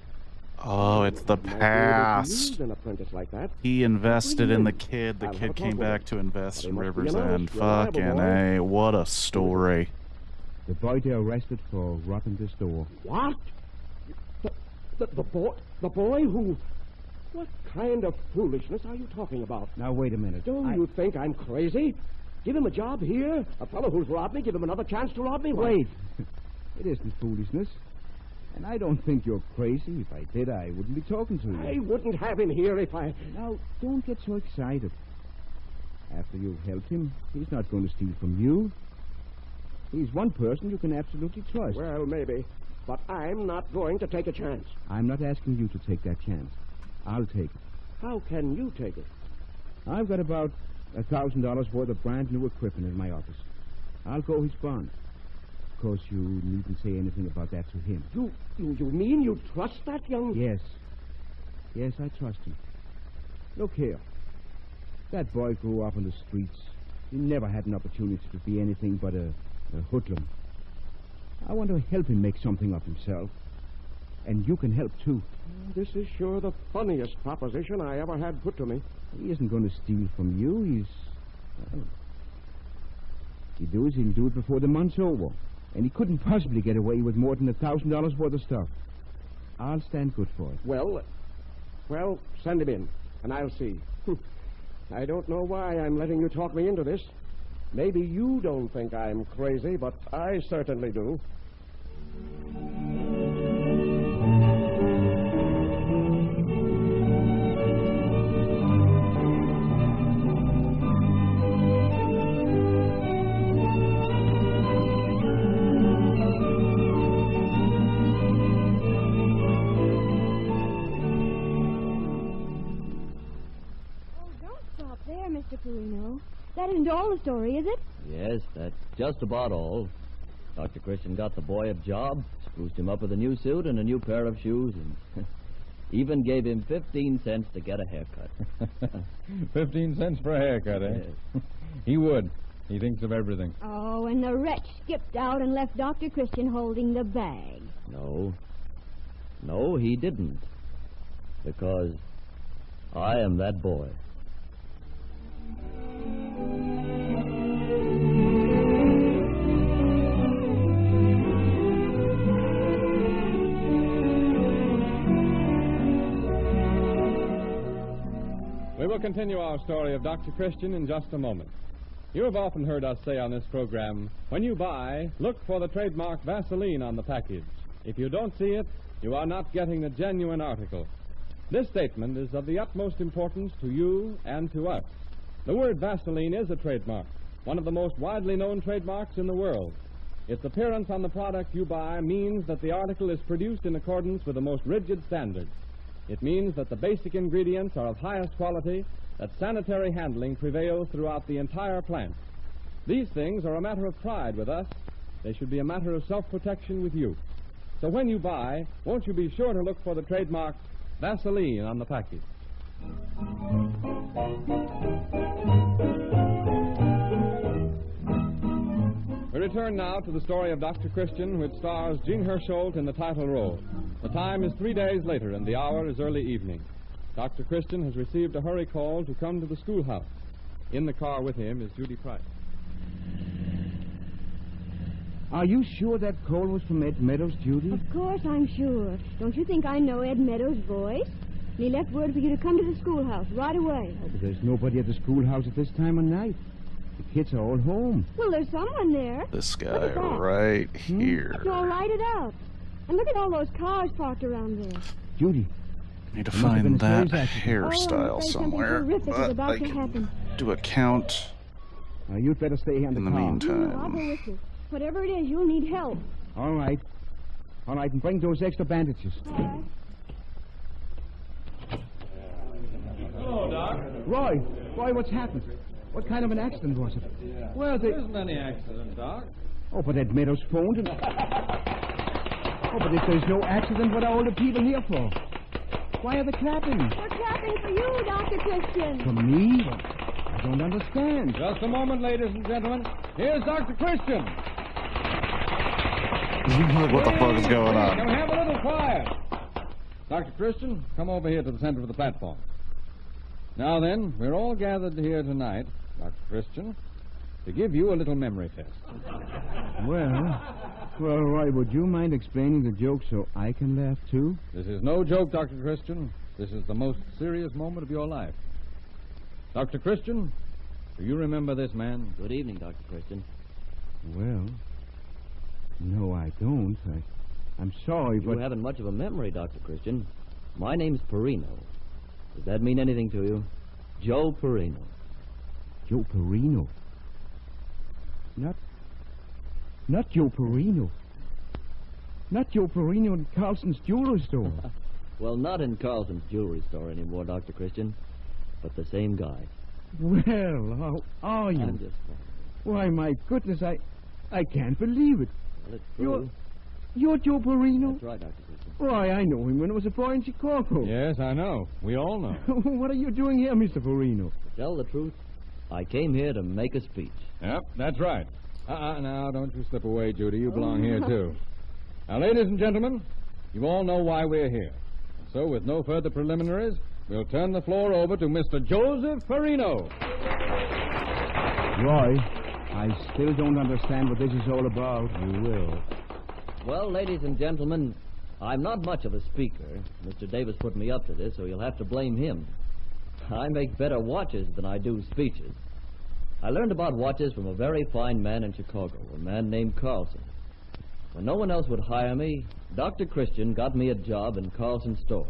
[SPEAKER 1] Oh, it's the past.
[SPEAKER 7] An apprentice like that.
[SPEAKER 1] He invested in the kid. The kid came back to invest in Rivers End. Fucking A. What a story.
[SPEAKER 13] The boy they arrested for robbing the store.
[SPEAKER 7] What? The boy who... What kind of foolishness are you talking about?
[SPEAKER 13] Now, wait a minute.
[SPEAKER 7] Do you think I'm crazy? Give him a job here? A fellow who's robbed me, give him another chance to rob me?
[SPEAKER 13] Wait. It isn't foolishness. And I don't think you're crazy. If I did, I wouldn't be talking to you.
[SPEAKER 7] I wouldn't have him here if I...
[SPEAKER 13] Now, don't get so excited. After you've helped him, he's not going to steal from you. He's one person you can absolutely trust.
[SPEAKER 7] Well, maybe. But I'm not going to take a chance.
[SPEAKER 13] I'm not asking you to take that chance. I'll take it.
[SPEAKER 7] How can you take it?
[SPEAKER 13] I've got about $1,000 worth of brand new equipment in my office. I'll go his bond. Of course, you needn't say anything about that to him.
[SPEAKER 7] You mean you trust that young...
[SPEAKER 13] Yes. Yes, I trust him. Look here. That boy grew up on the streets. He never had an opportunity to be anything but a hoodlum. I want to help him make something of himself. And you can help, too.
[SPEAKER 7] This is sure the funniest proposition I ever had put to me.
[SPEAKER 13] He isn't going to steal from you. Well, he'll do it before the month's over. And he couldn't possibly get away with more than $1,000 worth of stuff. I'll stand good for it.
[SPEAKER 7] Well, send him in, and I'll see. I don't know why I'm letting you talk me into this. Maybe you don't think I'm crazy, but I certainly do.
[SPEAKER 4] That isn't all the story, is it?
[SPEAKER 12] Yes, that's just about all. Dr. Christian got the boy a job, spruced him up with a new suit and a new pair of shoes, and even gave him 15 cents to get a haircut.
[SPEAKER 20] 15 cents for a haircut, eh?
[SPEAKER 12] Yes.
[SPEAKER 20] He would. He thinks of everything.
[SPEAKER 4] Oh, and the wretch skipped out and left Dr. Christian holding the bag.
[SPEAKER 12] No, he didn't. Because I am that boy.
[SPEAKER 2] We will continue our story of Dr. Christian in just a moment. You have often heard us say on this program, when you buy, look for the trademark Vaseline on the package. If you don't see it, you are not getting the genuine article. This statement is of the utmost importance to you and to us. The word Vaseline is a trademark, one of the most widely known trademarks in the world. Its appearance on the product you buy means that the article is produced in accordance with the most rigid standards. It means that the basic ingredients are of highest quality, that sanitary handling prevails throughout the entire plant. These things are a matter of pride with us. They should be a matter of self-protection with you. So when you buy, won't you be sure to look for the trademark Vaseline on the package? We return now to the story of Dr. Christian, which stars Jean Hersholt in the title role. The time is 3 days later, and the hour is early evening. Dr. Christian has received a hurry call to come to the schoolhouse. In the car with him is Judy Price.
[SPEAKER 13] Are you sure that call was from Ed Meadows, Judy?
[SPEAKER 5] Of course I'm sure. Don't you think I know Ed Meadows' voice? And he left word for you to come to the schoolhouse right away.
[SPEAKER 13] Oh, but there's nobody at the schoolhouse at this time of night. The kids are all home.
[SPEAKER 5] Well, there's someone there.
[SPEAKER 1] This guy right here.
[SPEAKER 5] It's all lighted out. And look at all those cars parked around there.
[SPEAKER 13] Judy.
[SPEAKER 1] Need to
[SPEAKER 13] There must have
[SPEAKER 1] find
[SPEAKER 13] been a
[SPEAKER 1] that
[SPEAKER 13] serious accident.
[SPEAKER 1] hairstyle somewhere.
[SPEAKER 5] Terrific is
[SPEAKER 1] But
[SPEAKER 5] about
[SPEAKER 1] I
[SPEAKER 5] to
[SPEAKER 1] can
[SPEAKER 5] happen.
[SPEAKER 1] do a count
[SPEAKER 13] Now, you'd better stay here in the
[SPEAKER 1] in the
[SPEAKER 13] car.
[SPEAKER 5] No, I'll
[SPEAKER 1] meantime.
[SPEAKER 5] go with you. Whatever it is, you'll need help.
[SPEAKER 13] All right. All right, and bring those extra bandages.
[SPEAKER 5] All right.
[SPEAKER 20] Hello, Doc.
[SPEAKER 13] Roy, what's happened? What kind of an accident was it? Well,
[SPEAKER 20] There isn't any accident, Doc.
[SPEAKER 13] Oh, but Ed Meadows phoned and... Oh, but if there's no accident, what are all the people here for? Why are they clapping?
[SPEAKER 5] We're clapping for you, Dr. Christian.
[SPEAKER 13] For me? I don't understand.
[SPEAKER 20] Just a moment, ladies and gentlemen. Here's Dr. Christian.
[SPEAKER 1] What the fuck is going
[SPEAKER 20] Can we
[SPEAKER 1] on?
[SPEAKER 20] have a little quiet? Dr. Christian, come over here to the center of the platform. Now then, we're all gathered here tonight, Dr. Christian, to give you a little memory test.
[SPEAKER 13] Well, Roy, would you mind explaining the joke so I can laugh, too?
[SPEAKER 20] This is no joke, Dr. Christian. This is the most serious moment of your life. Dr. Christian, do you remember this man?
[SPEAKER 12] Good evening, Dr. Christian.
[SPEAKER 13] Well, no, I don't. I'm sorry,
[SPEAKER 12] You
[SPEAKER 13] but...
[SPEAKER 12] haven't much of a memory, Dr. Christian. My name's Perino. Does that mean anything to you? Joe Perino.
[SPEAKER 13] Joe Perino? Not Joe Perino. Not Joe Perino in Carlson's jewelry store.
[SPEAKER 12] Well, not in Carlson's jewelry store anymore, Dr. Christian, but the same guy.
[SPEAKER 13] Well, how are you?
[SPEAKER 12] I'm just...
[SPEAKER 13] Why, my goodness, I can't believe it.
[SPEAKER 12] Well, it's true.
[SPEAKER 13] You're Joe Perino?
[SPEAKER 12] That's right, Dr. Christian.
[SPEAKER 13] Why, I know him when I was a boy in Chicago.
[SPEAKER 20] Yes, I know. We all know.
[SPEAKER 13] What are you doing here, Mr. Perino?
[SPEAKER 12] To tell the truth, I came here to make a speech.
[SPEAKER 20] Yep, that's right. Now, don't you slip away, Judy. You belong here, too. Now, ladies and gentlemen, you all know why we're here. So, with no further preliminaries, we'll turn the floor over to Mr. Joseph Perino.
[SPEAKER 13] Roy, I still don't understand what this is all about.
[SPEAKER 12] You will. Well, ladies and gentlemen, I'm not much of a speaker. Mr. Davis put me up to this, so you'll have to blame him. I make better watches than I do speeches. I learned about watches from a very fine man in Chicago, a man named Carlson. When no one else would hire me, Dr. Christian got me a job in Carlson's store.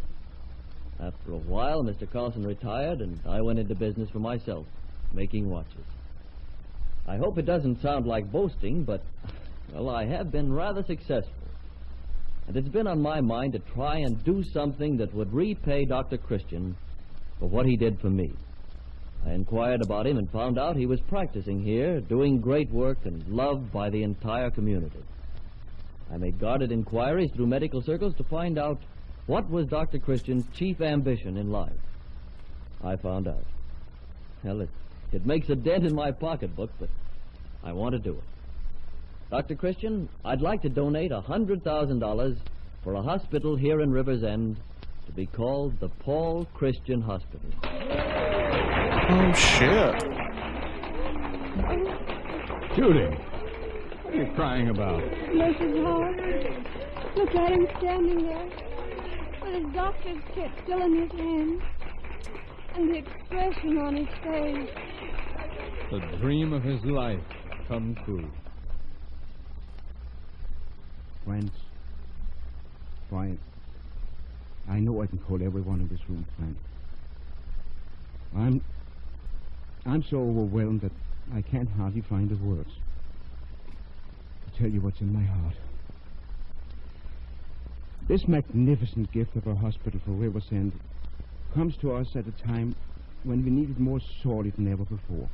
[SPEAKER 12] After a while, Mr. Carlson retired, and I went into business for myself, making watches. I hope it doesn't sound like boasting, but, well, I have been rather successful. And it's been on my mind to try and do something that would repay Dr. Christian for what he did for me. I inquired about him and found out he was practicing here, doing great work and loved by the entire community. I made guarded inquiries through medical circles to find out what was Dr. Christian's chief ambition in life. I found out. Well, it makes a dent in my pocketbook, but I want to do it. Dr. Christian, I'd like to donate $100,000 for a hospital here in River's End to be called the Paul Christian Hospital.
[SPEAKER 1] Oh, shit.
[SPEAKER 20] Judy, what are you crying about?
[SPEAKER 5] Bless his heart. Look at him standing there with his doctor's kit still in his hand and the expression on his face.
[SPEAKER 20] The dream of his life come true.
[SPEAKER 13] Friends, quiet. I know I can call everyone in this room friend. I'm so overwhelmed that I can't hardly find the words to tell you what's in my heart. This magnificent gift of a hospital for River's End comes to us at a time when we need it more sorely than ever before.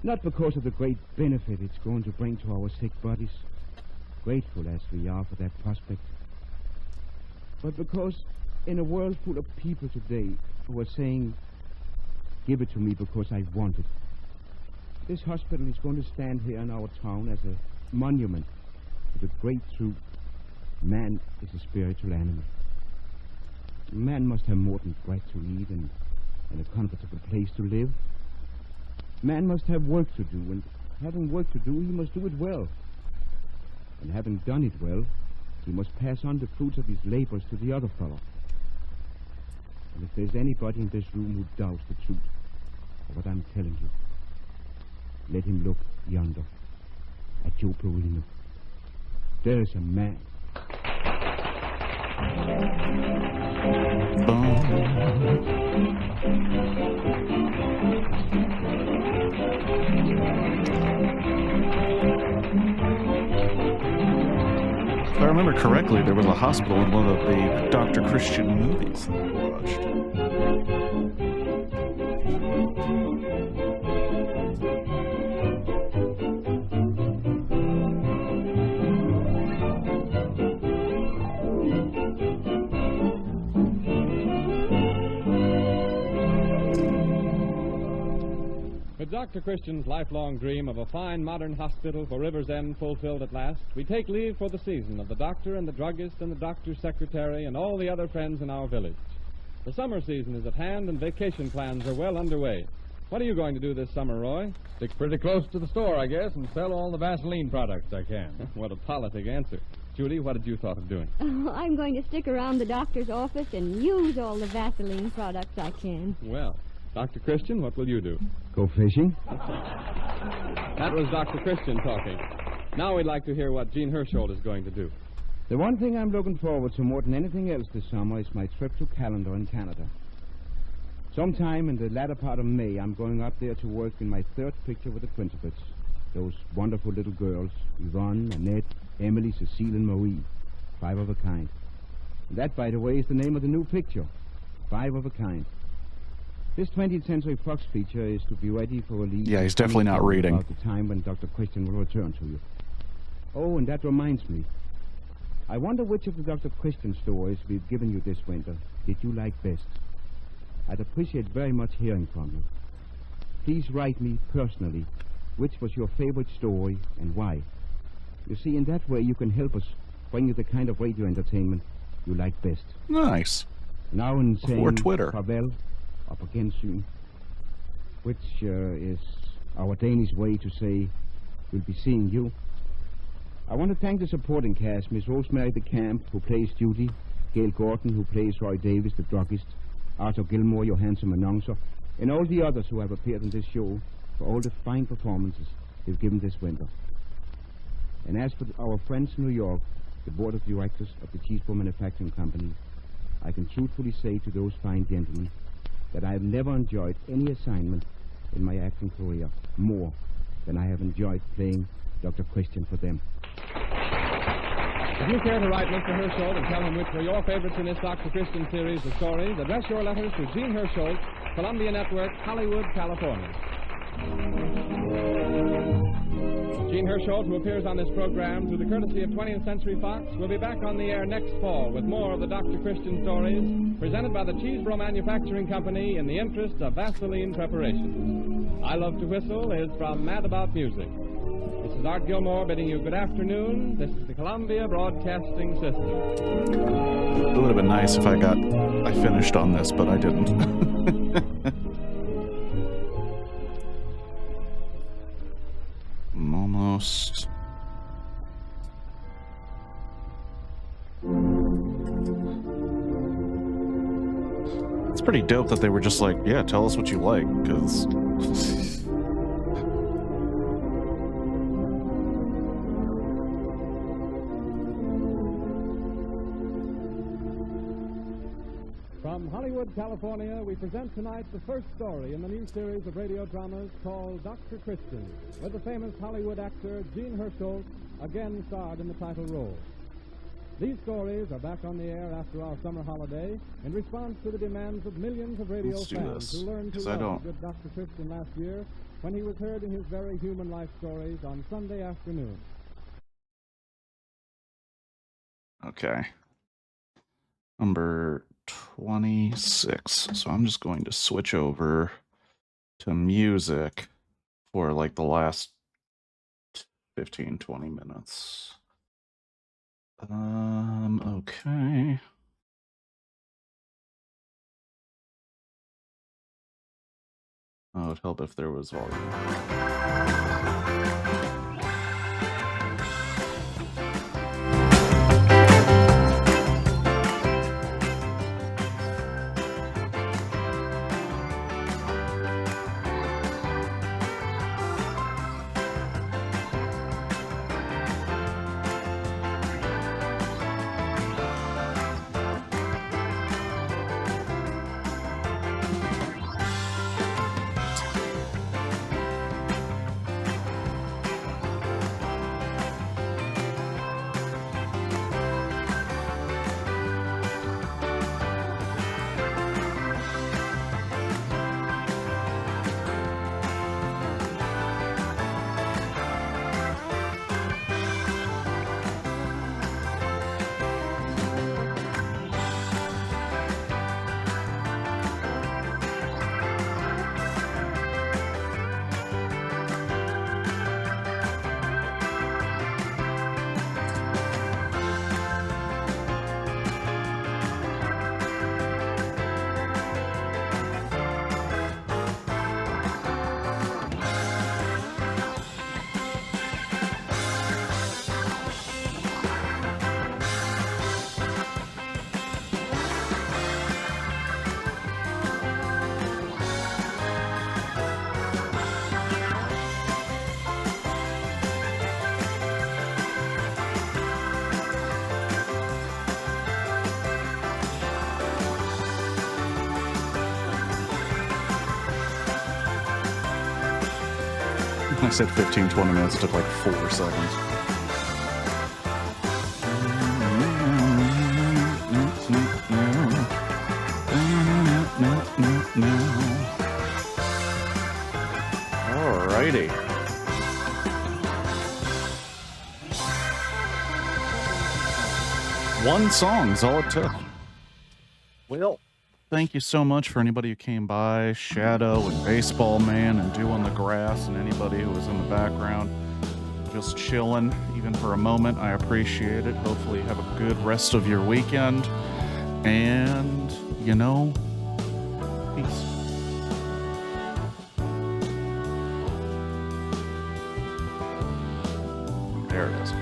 [SPEAKER 13] Not because of the great benefit it's going to bring to our sick bodies, grateful as we are for that prospect, but because in a world full of people today who are saying, give it to me because I want it, this hospital is going to stand here in our town as a monument to the great truth: man is a spiritual animal. Man must have more than bread to eat and a comfortable place to live. Man must have work to do, having work to do, he must do it well. And having done it well, he must pass on the fruits of his labors to the other fellow. And if there's anybody in this room who doubts the truth of what I'm telling you, let him look yonder at Joe Perino. There's a man.
[SPEAKER 1] If I remember correctly, there was a hospital in one of the Dr. Christian movies that we watched.
[SPEAKER 2] With Dr. Christian's lifelong dream of a fine modern hospital for River's End fulfilled at last, we take leave for the season of the doctor and the druggist and the doctor's secretary and all the other friends in our village. The summer season is at hand and vacation plans are well underway. What are you going to do this summer, Roy?
[SPEAKER 20] Stick pretty close to the store, I guess, and sell all the Vaseline products I can.
[SPEAKER 2] What a politic answer. Judy, what had you thought of doing?
[SPEAKER 5] Oh, I'm going to stick around the doctor's office and use all the Vaseline products I can.
[SPEAKER 2] Well, Dr. Christian, what will you do?
[SPEAKER 13] Go fishing?
[SPEAKER 2] That was Dr. Christian talking. Now we'd like to hear what Gene Hersholt is going to do.
[SPEAKER 13] The one thing I'm looking forward to more than anything else this summer is my trip to Callendar in Canada. Sometime in the latter part of May, I'm going up there to work in my third picture with the Principals. Those wonderful little girls, Yvonne, Annette, Emily, Cecile, and Marie. 5 of a kind. And that, by the way, is the name of the new picture. 5 of a kind. This 20th Century Fox feature is to be ready for release.
[SPEAKER 1] Yeah, he's definitely not reading.
[SPEAKER 13] About the time when Dr. Christian will return to you. Oh, and that reminds me. I wonder which of the Dr. Christian stories we've given you this winter did you like best. I'd appreciate very much hearing from you. Please write me personally which was your favorite story and why. You see, in that way you can help us bring you the kind of radio entertainment you like best.
[SPEAKER 1] Nice.
[SPEAKER 13] Now in saying
[SPEAKER 1] Or Twitter.
[SPEAKER 13] farewell, up again soon, which is our Danish way to say we'll be seeing you. I want to thank the supporting cast, Miss Rosemary de Camp, who plays Judy, Gail Gordon, who plays Roy Davis, the druggist, Arthur Gilmore, your handsome announcer, and all the others who have appeared in this show for all the fine performances they've given this winter. And as for our friends in New York, the board of directors of the Cheesebro Manufacturing Company, I can truthfully say to those fine gentlemen that I have never enjoyed any assignment in my acting career more than I have enjoyed playing Dr. Christian for them.
[SPEAKER 2] If you care to write Mr. Hersholt and tell him which were your favorites in this Dr. Christian series of stories, address your letters to Gene Hersholt, Columbia Network, Hollywood, California. Gene Hersholt, who appears on this program through the courtesy of 20th Century Fox, will be back on the air next fall with more of the Dr. Christian stories presented by the Cheesebro Manufacturing Company in the interest of Vaseline preparations. I Love to Whistle is from Mad About Music. This is Art Gilmore bidding you good afternoon. This is the Columbia Broadcasting System.
[SPEAKER 1] It would have been nice if I finished on this, but I didn't. I'm almost. It's pretty dope that they were just like, yeah, tell us what you like, because.
[SPEAKER 2] From Hollywood, California, we present tonight the first story in the new series of radio dramas called Dr. Christian, with the famous Hollywood actor Gene Hersholt again starred in the title role. These stories are back on the air after our summer holiday in response to the demands of millions of radio
[SPEAKER 1] Let's do
[SPEAKER 2] fans
[SPEAKER 1] this,
[SPEAKER 2] who learned to
[SPEAKER 1] 'cause I
[SPEAKER 2] love
[SPEAKER 1] don't-
[SPEAKER 2] good Dr. Christian last year when he was heard in his very human life stories on Sunday afternoon.
[SPEAKER 1] Okay. Number 26. So I'm just going to switch over to music for like the last 15, 20 minutes. Okay. Oh, it'd help if there was volume. I said 15, 20 minutes, took like 4 seconds. Alrighty. One song is all it took. Well, thank you so much for anybody who came by, Shadow and Baseball Man and Dew on the Grass, and anybody who was in the background just chilling, even for a moment. I appreciate it. Hopefully you have a good rest of your weekend. And, you know, peace. There it is.